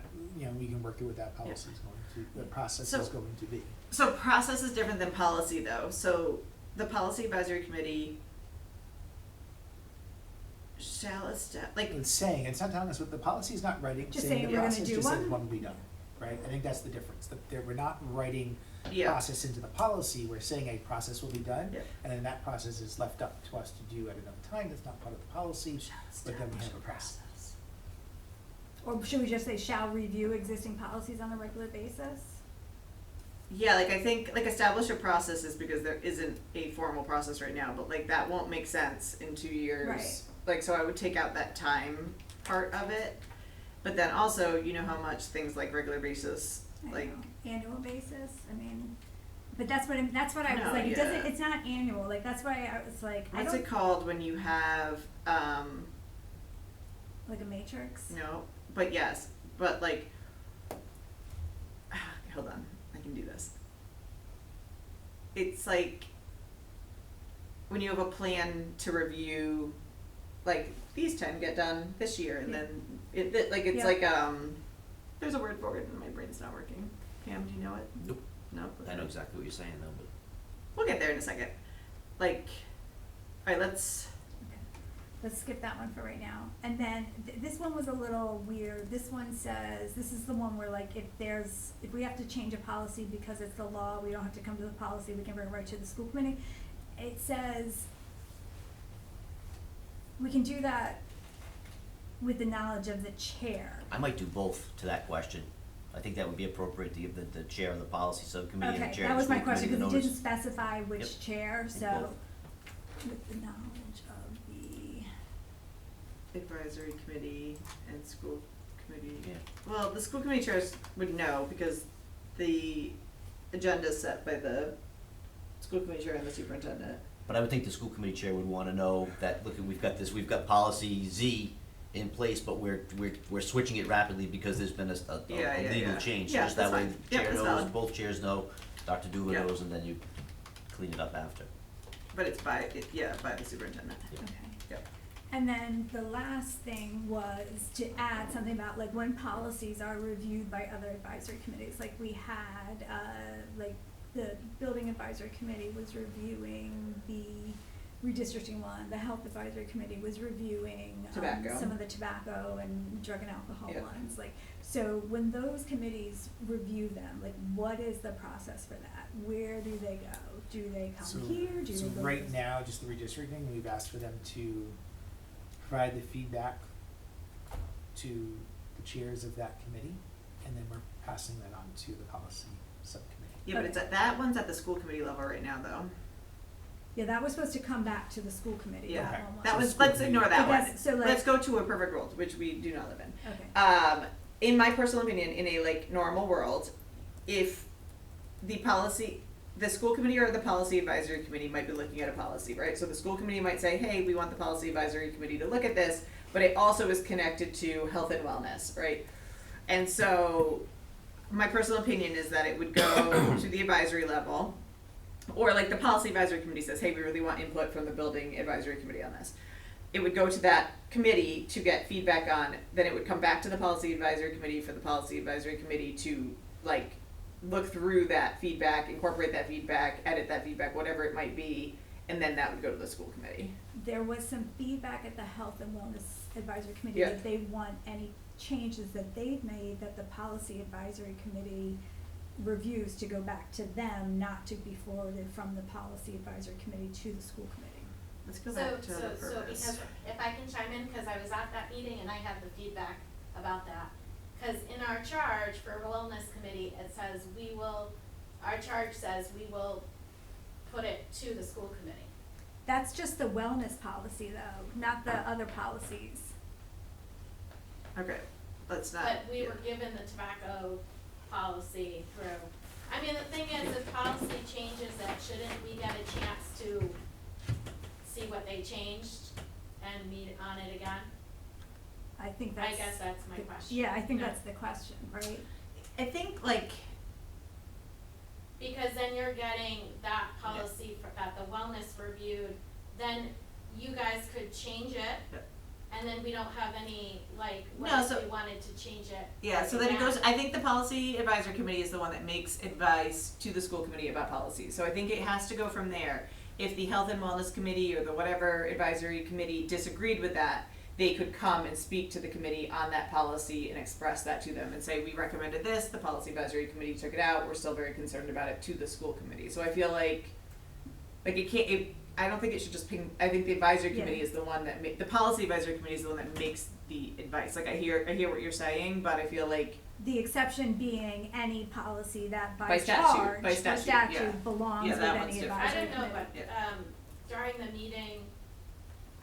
Speaker 4: we can work through what that policy is going to, the process
Speaker 5: So-
Speaker 4: is going to be.
Speaker 5: So process is different than policy though, so the policy advisory committee shall
Speaker 4: It's saying, it's not telling us what the policy is not writing,
Speaker 1: Just
Speaker 4: saying
Speaker 1: saying
Speaker 4: the
Speaker 1: we're gonna
Speaker 4: process,
Speaker 1: do
Speaker 4: just says
Speaker 1: one?
Speaker 4: one will be done. right? I think that's the difference, that we're not writing
Speaker 5: Yeah.
Speaker 4: process into the policy, we're saying a process will be done,
Speaker 5: Yeah.
Speaker 4: and then that process is left up to us to do at another time, that's not part of the policy, but then we have a process.
Speaker 1: Or should we just say shall review existing policies on a regular basis?
Speaker 5: Yeah, like I think like establish a process is because there isn't a formal process right now, but like that won't make sense in 2 years.
Speaker 1: Right.
Speaker 5: Like so I would take out that time part of it. But then also, you know how much things like regular basis,
Speaker 1: I
Speaker 5: like
Speaker 1: know, annual basis, I mean, but that's what I was
Speaker 5: No,
Speaker 1: like, it
Speaker 5: yeah.
Speaker 1: doesn't, it's not annual, like, that's why I was like, I
Speaker 5: what's
Speaker 1: don't,
Speaker 5: it called when you have
Speaker 1: like a matrix.
Speaker 5: no, but yes, but like hold on, I can do this. It's like when you have a plan to review, like these 10 get done this year, and
Speaker 1: Yeah.
Speaker 5: then it like it's
Speaker 1: Yeah.
Speaker 5: like there's a word for it, and my brain's not working. Pam, do you know it?
Speaker 2: Nope.
Speaker 5: No.
Speaker 2: I know exactly what you're saying though, but
Speaker 5: We'll get there in a second. Like, all right, let's.
Speaker 1: Okay. Let's skip that one for right now. And then this one was a little weird. This one says, this is the one where like if we have to change a policy because it's the law, we don't have to come to the policy, we can bring it right to the school committee. It says we can do that with the knowledge of the chair.
Speaker 2: I might do both to that question. I think that would be appropriate to give the chair of the policy subcommittee and the
Speaker 1: Okay,
Speaker 2: chair
Speaker 1: that
Speaker 2: of the
Speaker 1: was my
Speaker 2: school
Speaker 1: question,
Speaker 2: committee the
Speaker 1: because it
Speaker 2: notice.
Speaker 1: didn't specify which
Speaker 2: Yep.
Speaker 1: chair,
Speaker 2: think
Speaker 1: so
Speaker 2: both.
Speaker 1: with the knowledge of the,
Speaker 5: Advisory committee and school committee.
Speaker 2: Yeah.
Speaker 5: Well, the school committee chairs would know because the agenda is set by the school committee chair and the superintendent.
Speaker 2: But I would think the school committee chair would wanna know that, look, we've got policy Z in place, but we're switching it rapidly because there's been a
Speaker 5: Yeah, yeah,
Speaker 2: legal
Speaker 5: yeah.
Speaker 2: change.
Speaker 5: Yeah,
Speaker 2: Just that
Speaker 5: that's
Speaker 2: way
Speaker 5: fine.
Speaker 2: the
Speaker 5: Yep,
Speaker 2: chair
Speaker 5: that's
Speaker 2: knows,
Speaker 5: valid.
Speaker 2: both chairs know, Dr. Duva
Speaker 5: Yeah.
Speaker 2: knows, and then you clean it up after.
Speaker 5: But it's by by the superintendent.
Speaker 2: Yeah.
Speaker 1: okay.
Speaker 5: Yep.
Speaker 1: And then the last thing was to add something about like when policies are reviewed by other advisory committees, like we had, like the building advisory committee was reviewing the redistricting one, the health advisory committee was reviewing,
Speaker 5: Tobacco.
Speaker 1: some of the tobacco and drug and alcohol
Speaker 5: Yeah.
Speaker 1: ones, like, so when those committees review them, like what is the process for that? Where do they go? Do they
Speaker 4: So-
Speaker 1: come here? Do
Speaker 4: So
Speaker 1: they go?
Speaker 4: right
Speaker 1: to-
Speaker 4: now, just the redistricting, we've asked for them to provide the feedback to the chairs of that committee, and then we're passing that on to the policy subcommittee.
Speaker 5: Yeah, but it's that one's at the school committee level right now, though.
Speaker 1: Yeah, that was supposed to come back to the school committee.
Speaker 5: Yeah,
Speaker 1: that one
Speaker 5: that
Speaker 4: So
Speaker 5: was.
Speaker 4: school
Speaker 5: Let's
Speaker 4: committee.
Speaker 5: ignore that
Speaker 1: But that's-
Speaker 5: one.
Speaker 1: so, like-
Speaker 5: Let's go to a perfect world, which we do not live in.
Speaker 1: Okay.
Speaker 5: In my personal opinion, in a like normal world, if the school committee or the policy advisory committee might be looking at a policy, right? So the school committee might say, hey, we want the policy advisory committee to look at this, but it also is connected to health and wellness, right? And so my personal opinion is that it would go to the advisory level, or like the policy advisory committee says, hey, we really want input from the building advisory committee on this. It would go to that committee to get feedback on, then it would come back to the policy advisory committee for the policy advisory committee to like look through that feedback, incorporate that feedback, edit that feedback, whatever it might be, and then that would go to the school committee.
Speaker 1: There was some feedback at the Health and Wellness Advisory Committee
Speaker 5: Yeah.
Speaker 1: that they want any changes that they've made that the Policy Advisory Committee reviews to go back to them, not to be forwarded from the Policy Advisory Committee to the school committee.
Speaker 5: Let's go
Speaker 7: So,
Speaker 5: back to the
Speaker 7: so
Speaker 5: purpose.
Speaker 7: because if I can chime in, cause I was at that meeting and I have the feedback about that. Cause in our charge for wellness committee, it says our charge says we will put it to the school committee.
Speaker 1: That's just the wellness policy though, not the other policies.
Speaker 5: Okay, let's not.
Speaker 7: But we
Speaker 5: yeah.
Speaker 7: were given the tobacco policy through. I mean, the thing is, if policy changes that, shouldn't we get a chance to see what they changed and meet on it again?
Speaker 1: I think
Speaker 7: I
Speaker 1: that's.
Speaker 7: guess that's my
Speaker 1: the-
Speaker 7: question.
Speaker 1: Yeah, I think
Speaker 7: Yeah.
Speaker 1: that's the question, right?
Speaker 5: I think like
Speaker 7: Because then you're getting that policy that the wellness reviewed, then you guys could change it.
Speaker 5: Yep.
Speaker 7: And then we don't have any, like, what
Speaker 5: No,
Speaker 7: if
Speaker 5: so-
Speaker 7: we wanted to change it?
Speaker 5: yeah, so then it goes,
Speaker 7: again?
Speaker 5: I think the policy advisory committee is the one that makes advice to the school committee about policies. So I think it has to go from there. If the health and wellness committee or the whatever advisory committee disagreed with that, they could come and speak to the committee on that policy and express that to them and say, we recommended this, the policy advisory committee took it out, we're still very concerned about it, to the school committee. So I feel like it can't, I don't think it should just ping, I think the advisory committee is the one that the policy advisory committee is the one that makes the advice. Like I hear what you're saying, but I feel like
Speaker 1: The exception being any policy that
Speaker 5: By
Speaker 1: by
Speaker 5: statute,
Speaker 1: charge,
Speaker 5: by statute, yeah.
Speaker 1: belongs
Speaker 5: Yeah,
Speaker 1: with
Speaker 5: that one's
Speaker 1: any
Speaker 5: different.
Speaker 1: advisory
Speaker 7: I don't know,
Speaker 1: committee.
Speaker 7: but, during the meeting,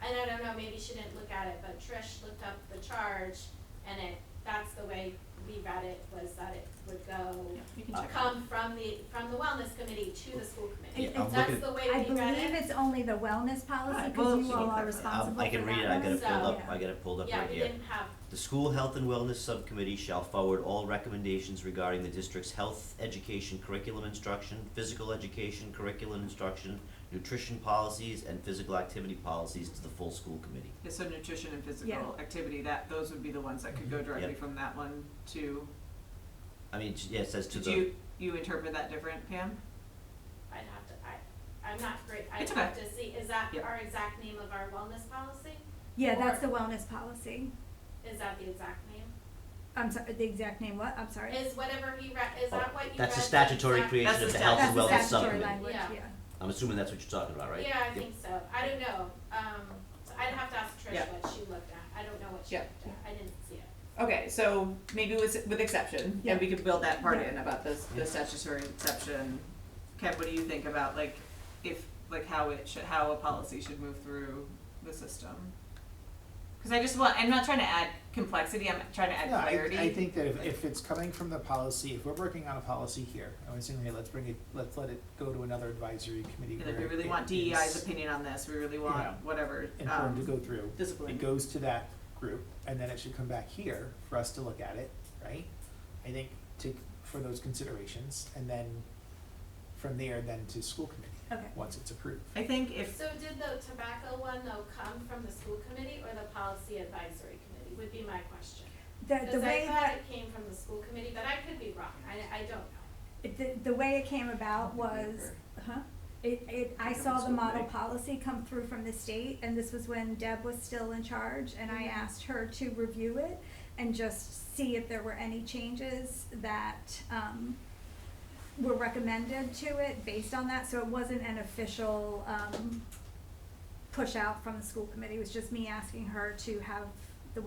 Speaker 7: and I don't know, maybe she didn't look at it, but Trish looked up the charge, and that's the way we read it, was that it would go,
Speaker 5: you can check it.
Speaker 7: come from the wellness committee to the school committee.
Speaker 1: Yeah, I'm
Speaker 7: That's
Speaker 2: looking-
Speaker 7: the way
Speaker 1: I
Speaker 7: we read
Speaker 1: believe
Speaker 7: it.
Speaker 1: it's only the wellness policy,
Speaker 5: Alright,
Speaker 1: cause
Speaker 5: well,
Speaker 1: you
Speaker 5: she
Speaker 1: all
Speaker 5: can
Speaker 1: are
Speaker 5: cover that.
Speaker 1: responsible
Speaker 2: I can
Speaker 1: for
Speaker 2: read it,
Speaker 1: that
Speaker 2: I got
Speaker 1: one,
Speaker 2: it pulled
Speaker 1: so-
Speaker 2: up,
Speaker 1: yeah.
Speaker 2: I got it pulled up
Speaker 7: Yeah,
Speaker 2: right
Speaker 7: we
Speaker 2: here.
Speaker 7: didn't have,
Speaker 2: The School Health and Wellness Subcommittee shall forward all recommendations regarding the district's health education curriculum instruction, physical education curriculum instruction, nutrition policies, and physical activity policies to the full school committee.
Speaker 5: Yeah, so nutrition and physical
Speaker 1: Yeah.
Speaker 5: activity, those would be the ones that could go directly
Speaker 2: Yep.
Speaker 5: from that one to,
Speaker 2: I mean, yeah, it says to
Speaker 5: did
Speaker 2: the,
Speaker 5: you interpret that different, Pam?
Speaker 7: I'd have to, I'm not great, I'd
Speaker 5: It's
Speaker 7: have to see, is that
Speaker 5: Yep.
Speaker 7: our exact name of our wellness policy?
Speaker 1: Yeah, that's
Speaker 7: Or-
Speaker 1: the wellness policy.
Speaker 7: Is that the exact name?
Speaker 1: I'm sorry, the exact name, what? I'm sorry.
Speaker 7: Is whatever he read, is
Speaker 2: Oh,
Speaker 7: that what you read?
Speaker 2: that's the
Speaker 7: the
Speaker 2: statutory
Speaker 7: exact-
Speaker 2: creation
Speaker 5: That's
Speaker 2: of
Speaker 5: the
Speaker 2: the Health and
Speaker 1: That's the
Speaker 2: Wellness
Speaker 1: statutory
Speaker 2: Subcommittee.
Speaker 1: language,
Speaker 7: Yeah.
Speaker 1: yeah.
Speaker 2: I'm assuming that's what you're talking about, right?
Speaker 7: Yeah, I
Speaker 2: Yep.
Speaker 7: think so. I don't know. So I'd have to ask Trish
Speaker 5: Yeah.
Speaker 7: what she looked at. I don't know what she
Speaker 5: Yeah.
Speaker 7: looked at. I didn't see it.
Speaker 5: Okay, so maybe with exception,
Speaker 1: Yeah.
Speaker 5: and we could build that part
Speaker 1: Yeah.
Speaker 5: in about the statutory exception. Kev, what do you think about how a policy should move through the system? Because I'm not trying to add complexity, I'm trying to add
Speaker 4: Yeah,
Speaker 5: clarity.
Speaker 4: I think that if it's coming from the policy, if we're working on a policy here, I was saying, hey, let's let it go to another advisory committee
Speaker 5: Like, we
Speaker 4: where
Speaker 5: really
Speaker 4: it
Speaker 5: want DEI's
Speaker 4: is
Speaker 5: opinion on this, we really want
Speaker 4: Yeah.
Speaker 5: whatever,
Speaker 4: important to go through.
Speaker 5: discipline.
Speaker 4: It goes to that group, and then it should come back here for us to look at it, right? I think for those considerations, and then from there, then to school committee,
Speaker 1: Okay.
Speaker 4: once it's approved.
Speaker 5: I think if,
Speaker 7: So did the tobacco one though come from the school committee or the policy advisory committee would be my question.
Speaker 1: The
Speaker 7: Because
Speaker 1: way
Speaker 7: I thought
Speaker 1: that,
Speaker 7: it came from the school committee, but I could be wrong. I don't know.
Speaker 1: the way it came about was, I saw the
Speaker 5: School
Speaker 1: model
Speaker 5: committee.
Speaker 1: policy come through from the state, and this was when Deb was still in charge, and I asked her to review it and just see if there were any changes that, were recommended to it based on that, so it wasn't an official, push out from the school committee, it was just me asking her to have the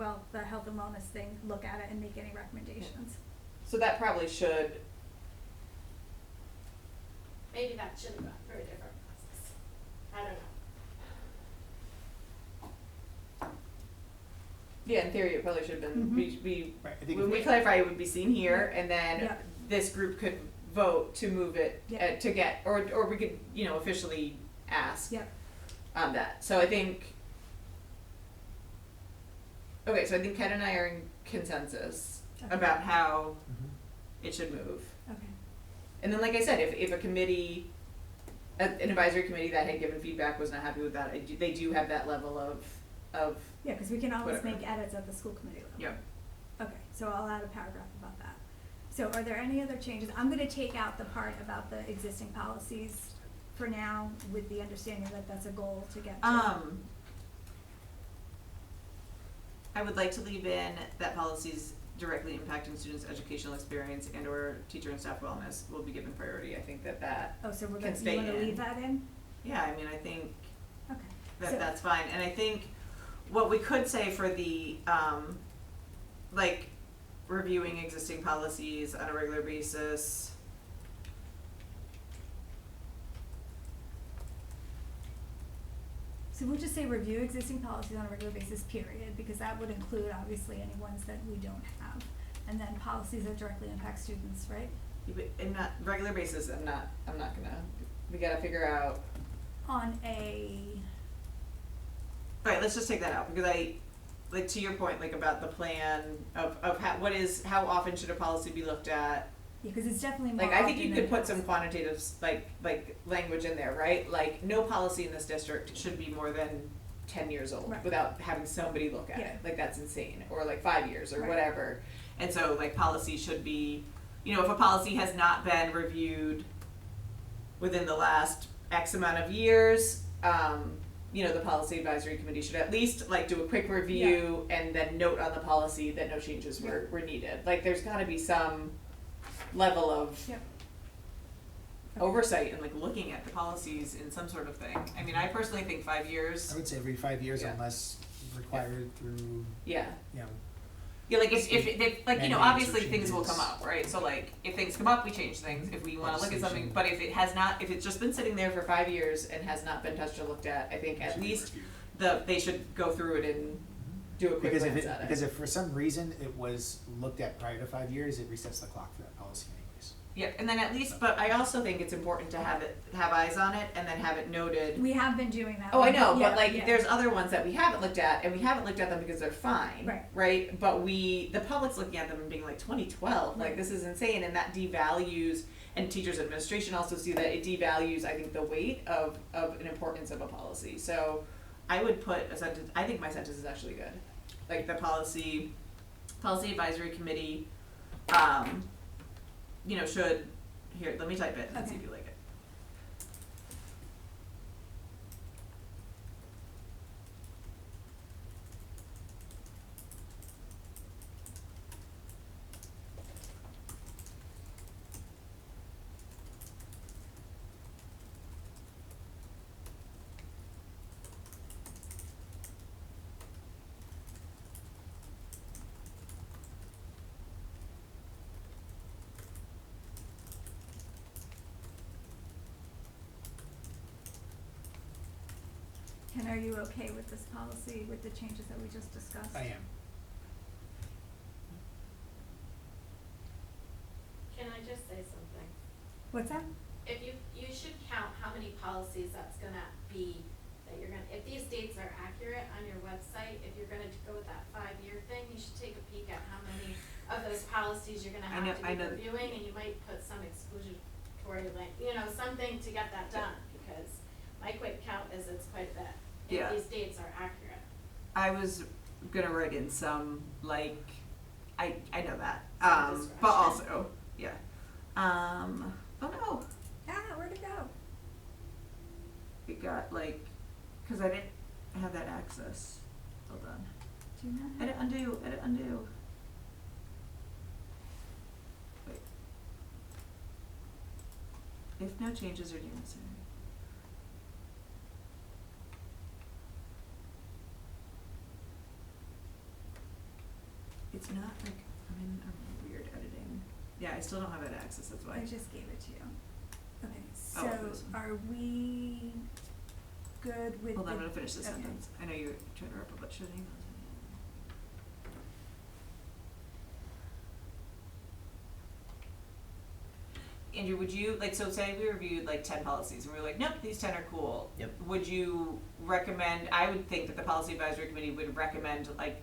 Speaker 1: health and wellness thing, look at it and make any recommendations.
Speaker 5: so that probably should,
Speaker 7: Maybe that should have gone through a different process. I don't know.
Speaker 5: yeah, in theory, it probably should have been,
Speaker 4: Right, I think
Speaker 5: when
Speaker 4: if
Speaker 5: we clarify, it would be seen here, and then
Speaker 1: Yeah.
Speaker 5: this group could vote to move it,
Speaker 1: Yeah.
Speaker 5: to get, or we could, officially ask
Speaker 1: Yep.
Speaker 5: on that. So I think, okay, so I think Ken and I are in consensus
Speaker 1: Okay.
Speaker 5: about how
Speaker 4: Mhm.
Speaker 5: it should move.
Speaker 1: Okay.
Speaker 5: And then, like I said, if a committee, an advisory committee that had given feedback was not happy with that, they do have that level of,
Speaker 1: Yeah, cause we can always
Speaker 5: Whatever.
Speaker 1: make edits at the school committee level.
Speaker 5: yeah.
Speaker 1: Okay, so I'll add a paragraph about that. So are there any other changes? I'm gonna take out the part about the existing policies for now, with the understanding that that's a goal to get to.
Speaker 5: I would like to leave in that policies directly impacting students' educational experience and or teacher and staff wellness will be given priority. I think that,
Speaker 1: Oh, so we're
Speaker 5: can
Speaker 1: gonna,
Speaker 5: stay
Speaker 1: you wanna
Speaker 5: in.
Speaker 1: leave that in?
Speaker 5: yeah, I mean, I think
Speaker 1: Okay. So-
Speaker 5: that's fine. And I think what we could say for the, reviewing existing policies on a regular basis.
Speaker 1: So we'll just say review existing policies on a regular basis, period, because that would include obviously any ones that we don't have. And then policies that directly impact students, right?
Speaker 5: In not regular basis, I'm not gonna, we gotta figure out,
Speaker 1: On a,
Speaker 5: alright, let's just take that out, because to your point, about the plan of how often should a policy be looked at?
Speaker 1: yeah, cause it's definitely more
Speaker 5: I think
Speaker 1: often
Speaker 5: you
Speaker 1: than
Speaker 5: could put
Speaker 1: not.
Speaker 5: some quantitative, language in there, right? No policy in this district should be more than 10 years old
Speaker 1: Right.
Speaker 5: without having somebody look at
Speaker 1: Yeah.
Speaker 5: it. That's insane. Or 5 years or
Speaker 1: Right.
Speaker 5: whatever. And so policy should be, if a policy has not been reviewed within the last X amount of years, the policy advisory committee should at least like do a quick review and then note on the policy that no changes were needed. Like there's gotta be some level of
Speaker 1: Yep.
Speaker 5: oversight and like looking at the policies in some sort of thing. I mean, I personally think 5 years,
Speaker 4: I would say every 5 years
Speaker 5: Yeah.
Speaker 4: unless required through,
Speaker 5: yeah.
Speaker 4: you know,
Speaker 5: Yeah, like if like,
Speaker 4: Mandates or
Speaker 5: obviously things will
Speaker 4: changes.
Speaker 5: come up, right? So like, if things come up, we change things, if we wanna look at something, but if it has not, if it's just been sitting there for 5 years and has not been touched or looked at, I think at least they should go through it and do a quick
Speaker 4: because
Speaker 5: glance at it.
Speaker 4: because if for some reason it was looked at prior to 5 years, it resets the clock for that policy anyways.
Speaker 5: Yeah, and then at least, but I also think it's important to have eyes on it and then have it noted.
Speaker 1: We have been doing that.
Speaker 5: Oh, I know,
Speaker 1: Yeah,
Speaker 5: but like,
Speaker 1: yeah.
Speaker 5: there's other ones that we haven't looked at, and we haven't looked at them because they're fine,
Speaker 1: Right.
Speaker 5: right? But the public's looking at them and being like, 2012, like,
Speaker 1: Right.
Speaker 5: this is insane, and that devalues, and teachers' administration also see that it devalues, I think, the weight of an importance of a policy. So, I would put a sentence, I think my sentence is actually good. Like, the policy advisory committee, should, here, let me type it and see
Speaker 1: Okay.
Speaker 5: if you like it.
Speaker 1: Ken, are you okay with this policy, with the changes that we just discussed?
Speaker 4: I am.
Speaker 7: Can I just say something?
Speaker 1: What's that?
Speaker 7: If you should count how many policies that's gonna be, that you're gonna, if these dates are accurate on your website, if you're gonna go with that 5-year thing, you should take a peek at how many of those policies you're gonna
Speaker 5: I
Speaker 7: have
Speaker 5: know-
Speaker 7: to
Speaker 5: I
Speaker 7: be
Speaker 5: know.
Speaker 7: reviewing, and you might put some exclusionary, like, something to get that done, because my quick count is it's quite a bit.
Speaker 5: Yeah.
Speaker 7: If these dates are accurate.
Speaker 5: I was gonna write in some, like, I know that,
Speaker 7: Some
Speaker 5: but
Speaker 7: discretion.
Speaker 5: also, yeah. Oh no,
Speaker 1: Where'd it go?
Speaker 5: it got like, cause I didn't have that access. Hold on.
Speaker 1: Do you know?
Speaker 5: Edit undo. Wait. If no changes are deemed necessary. It's not like, I'm in a weird editing. Yeah, I still don't have that access, that's why.
Speaker 1: I just gave it to you. Okay,
Speaker 5: Oh, this
Speaker 1: so
Speaker 5: one.
Speaker 1: are we good with
Speaker 5: Hold on,
Speaker 1: the-
Speaker 5: I'm gonna finish this
Speaker 1: okay.
Speaker 5: sentence. I know you're trying to wrap up, but should I email it? Andrew, would you, like, so say we reviewed like 10 policies and we were like, nope, these 10 are cool.
Speaker 2: Yep.
Speaker 5: Would you recommend, I would think that the policy advisory committee would recommend like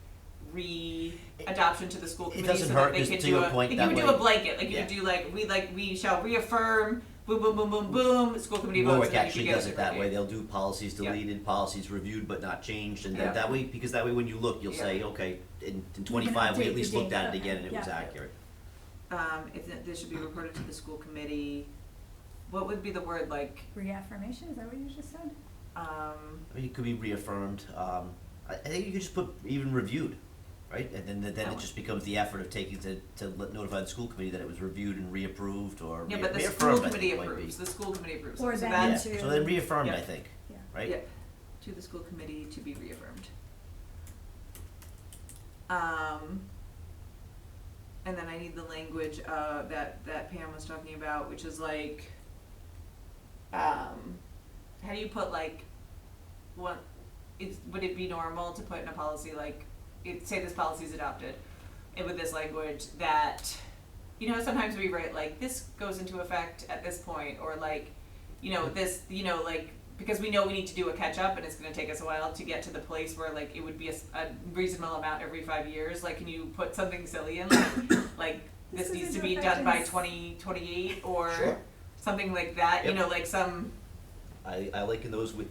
Speaker 5: adoption to the school
Speaker 2: It
Speaker 5: committee
Speaker 2: doesn't
Speaker 5: so
Speaker 2: hurt,
Speaker 5: that they
Speaker 2: just
Speaker 5: could
Speaker 2: to
Speaker 5: do
Speaker 2: your
Speaker 5: a,
Speaker 2: point,
Speaker 5: like
Speaker 2: that
Speaker 5: you would do
Speaker 2: way-
Speaker 5: a blanket, like you
Speaker 2: yeah.
Speaker 5: would do like, we shall reaffirm, boom, boom, boom, boom, boom, school committee votes,
Speaker 2: Warwick
Speaker 5: and then you
Speaker 2: actually
Speaker 5: could get
Speaker 2: does
Speaker 5: a
Speaker 2: it that way,
Speaker 5: different
Speaker 2: they'll do policies
Speaker 5: Yeah.
Speaker 2: deleted, policies reviewed but not changed, and
Speaker 5: Yeah.
Speaker 2: that way, because that way when you look, you'll say,
Speaker 5: Yeah.
Speaker 2: okay, in
Speaker 1: can
Speaker 2: 25, we
Speaker 1: update
Speaker 2: at least
Speaker 1: the
Speaker 2: looked at it
Speaker 1: data.
Speaker 2: again and it was
Speaker 1: Yeah.
Speaker 2: accurate.
Speaker 5: If this should be reported to the school committee, what would be the word, like,
Speaker 1: Reaffirmation, is that what you just said?
Speaker 2: I mean, it could be reaffirmed, I think you could just put even reviewed, right? And then
Speaker 5: Oh.
Speaker 2: it just becomes the effort of taking to notify the school committee that it was reviewed and reapproved or
Speaker 5: yeah, but the school
Speaker 2: reaffirmed, I
Speaker 5: committee
Speaker 2: think might be.
Speaker 5: approves, the school committee approves.
Speaker 1: Or
Speaker 5: So
Speaker 1: then
Speaker 2: Yeah,
Speaker 5: that's,
Speaker 1: to-
Speaker 2: so then reaffirmed,
Speaker 5: Yeah.
Speaker 2: I think,
Speaker 1: Yeah.
Speaker 2: right?
Speaker 5: yeah, to the school committee to be reaffirmed. And then I need the language, that Pam was talking about, which is like, how do you put like, would it be normal to put in a policy like, say this policy is adopted, and with this language that, sometimes we write like, this goes into effect at this point, or like, this, like, because we know we need to do a catch up and it's gonna take us a while to get to the place where like, it would be a reasonable amount every 5 years, like, can you put something silly in, like this
Speaker 1: This
Speaker 5: needs
Speaker 1: goes
Speaker 5: to
Speaker 1: into
Speaker 5: be
Speaker 1: effect
Speaker 5: done
Speaker 1: in
Speaker 5: by
Speaker 1: s-
Speaker 5: 2028, or
Speaker 2: Sure.
Speaker 5: something like that,
Speaker 2: Yep.
Speaker 5: like some,
Speaker 2: I liken those with,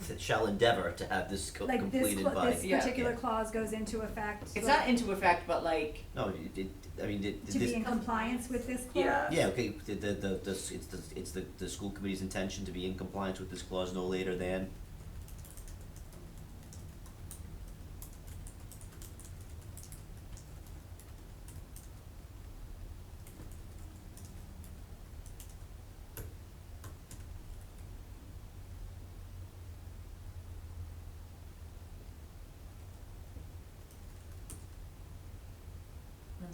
Speaker 2: that shall endeavor to have this
Speaker 1: Like
Speaker 2: completed by.
Speaker 1: this
Speaker 5: Yeah.
Speaker 1: particular clause goes into effect.
Speaker 5: it's
Speaker 1: like,
Speaker 5: not into effect, but like,
Speaker 2: No, I mean,
Speaker 1: to
Speaker 2: this,
Speaker 1: be in compliance with this clause?
Speaker 5: Yeah.
Speaker 2: yeah, okay, it's the school committee's intention to be in compliance with this clause no later than,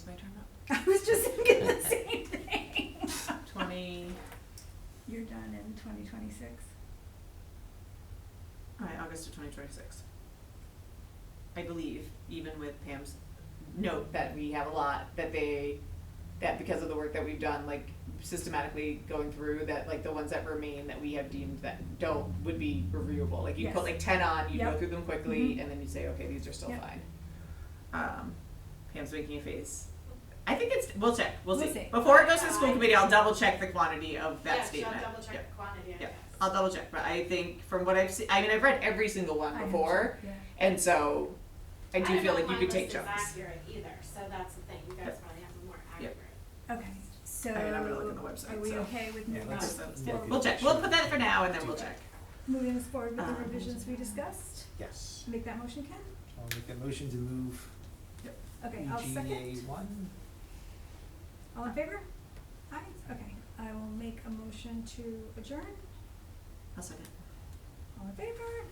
Speaker 5: When's my term up?
Speaker 1: I was just thinking the same thing.
Speaker 5: 20,
Speaker 1: You're done in 2026.
Speaker 5: August of 2026. I believe, even with Pam's note that we have a lot, that because of the work that we've done, like systematically going through that, like the ones that remain that we have deemed that would be reviewable. Like you
Speaker 1: Yes.
Speaker 5: put like 10 on, you go
Speaker 1: Yep.
Speaker 5: through them quickly,
Speaker 1: Mhm.
Speaker 5: and then you say, okay, these are still
Speaker 1: Yep.
Speaker 5: fine. Pam's making a face. I think we'll check, we'll
Speaker 1: We'll
Speaker 5: see.
Speaker 1: see.
Speaker 5: Before it goes to the school committee, I'll double check the quantity of that
Speaker 7: Yeah,
Speaker 5: statement.
Speaker 7: she'll double check
Speaker 5: Yep.
Speaker 7: the quantity, I
Speaker 5: Yep.
Speaker 7: guess.
Speaker 5: I'll double check, but I think from what I've seen, I mean, I've read every single one
Speaker 1: I have
Speaker 5: before,
Speaker 1: to, yeah.
Speaker 5: and so I do
Speaker 7: don't
Speaker 5: feel
Speaker 7: know
Speaker 5: like you
Speaker 7: my
Speaker 5: could take
Speaker 7: list is
Speaker 5: chunks.
Speaker 7: accurate either, so that's the thing, you guys
Speaker 5: Yep.
Speaker 7: probably have a more
Speaker 5: Yep.
Speaker 7: accurate.
Speaker 1: Okay, so
Speaker 5: I mean, I'm gonna look on the website,
Speaker 1: are we
Speaker 5: so.
Speaker 1: okay with
Speaker 3: Yeah,
Speaker 1: moving
Speaker 3: let's-
Speaker 1: this
Speaker 3: yeah,
Speaker 1: forward?
Speaker 5: We'll check, we'll put that for now, and then we'll check.
Speaker 1: Moving us forward with the
Speaker 5: Um,
Speaker 1: revisions we discussed?
Speaker 3: Yes.
Speaker 1: Make that motion, Ken?
Speaker 4: I'll make a motion to move
Speaker 1: Okay, I'll
Speaker 4: EGA
Speaker 1: second.
Speaker 4: 1.
Speaker 1: All in favor? Aye, okay. I will make a motion to adjourn.
Speaker 5: I'll second.
Speaker 1: All in favor?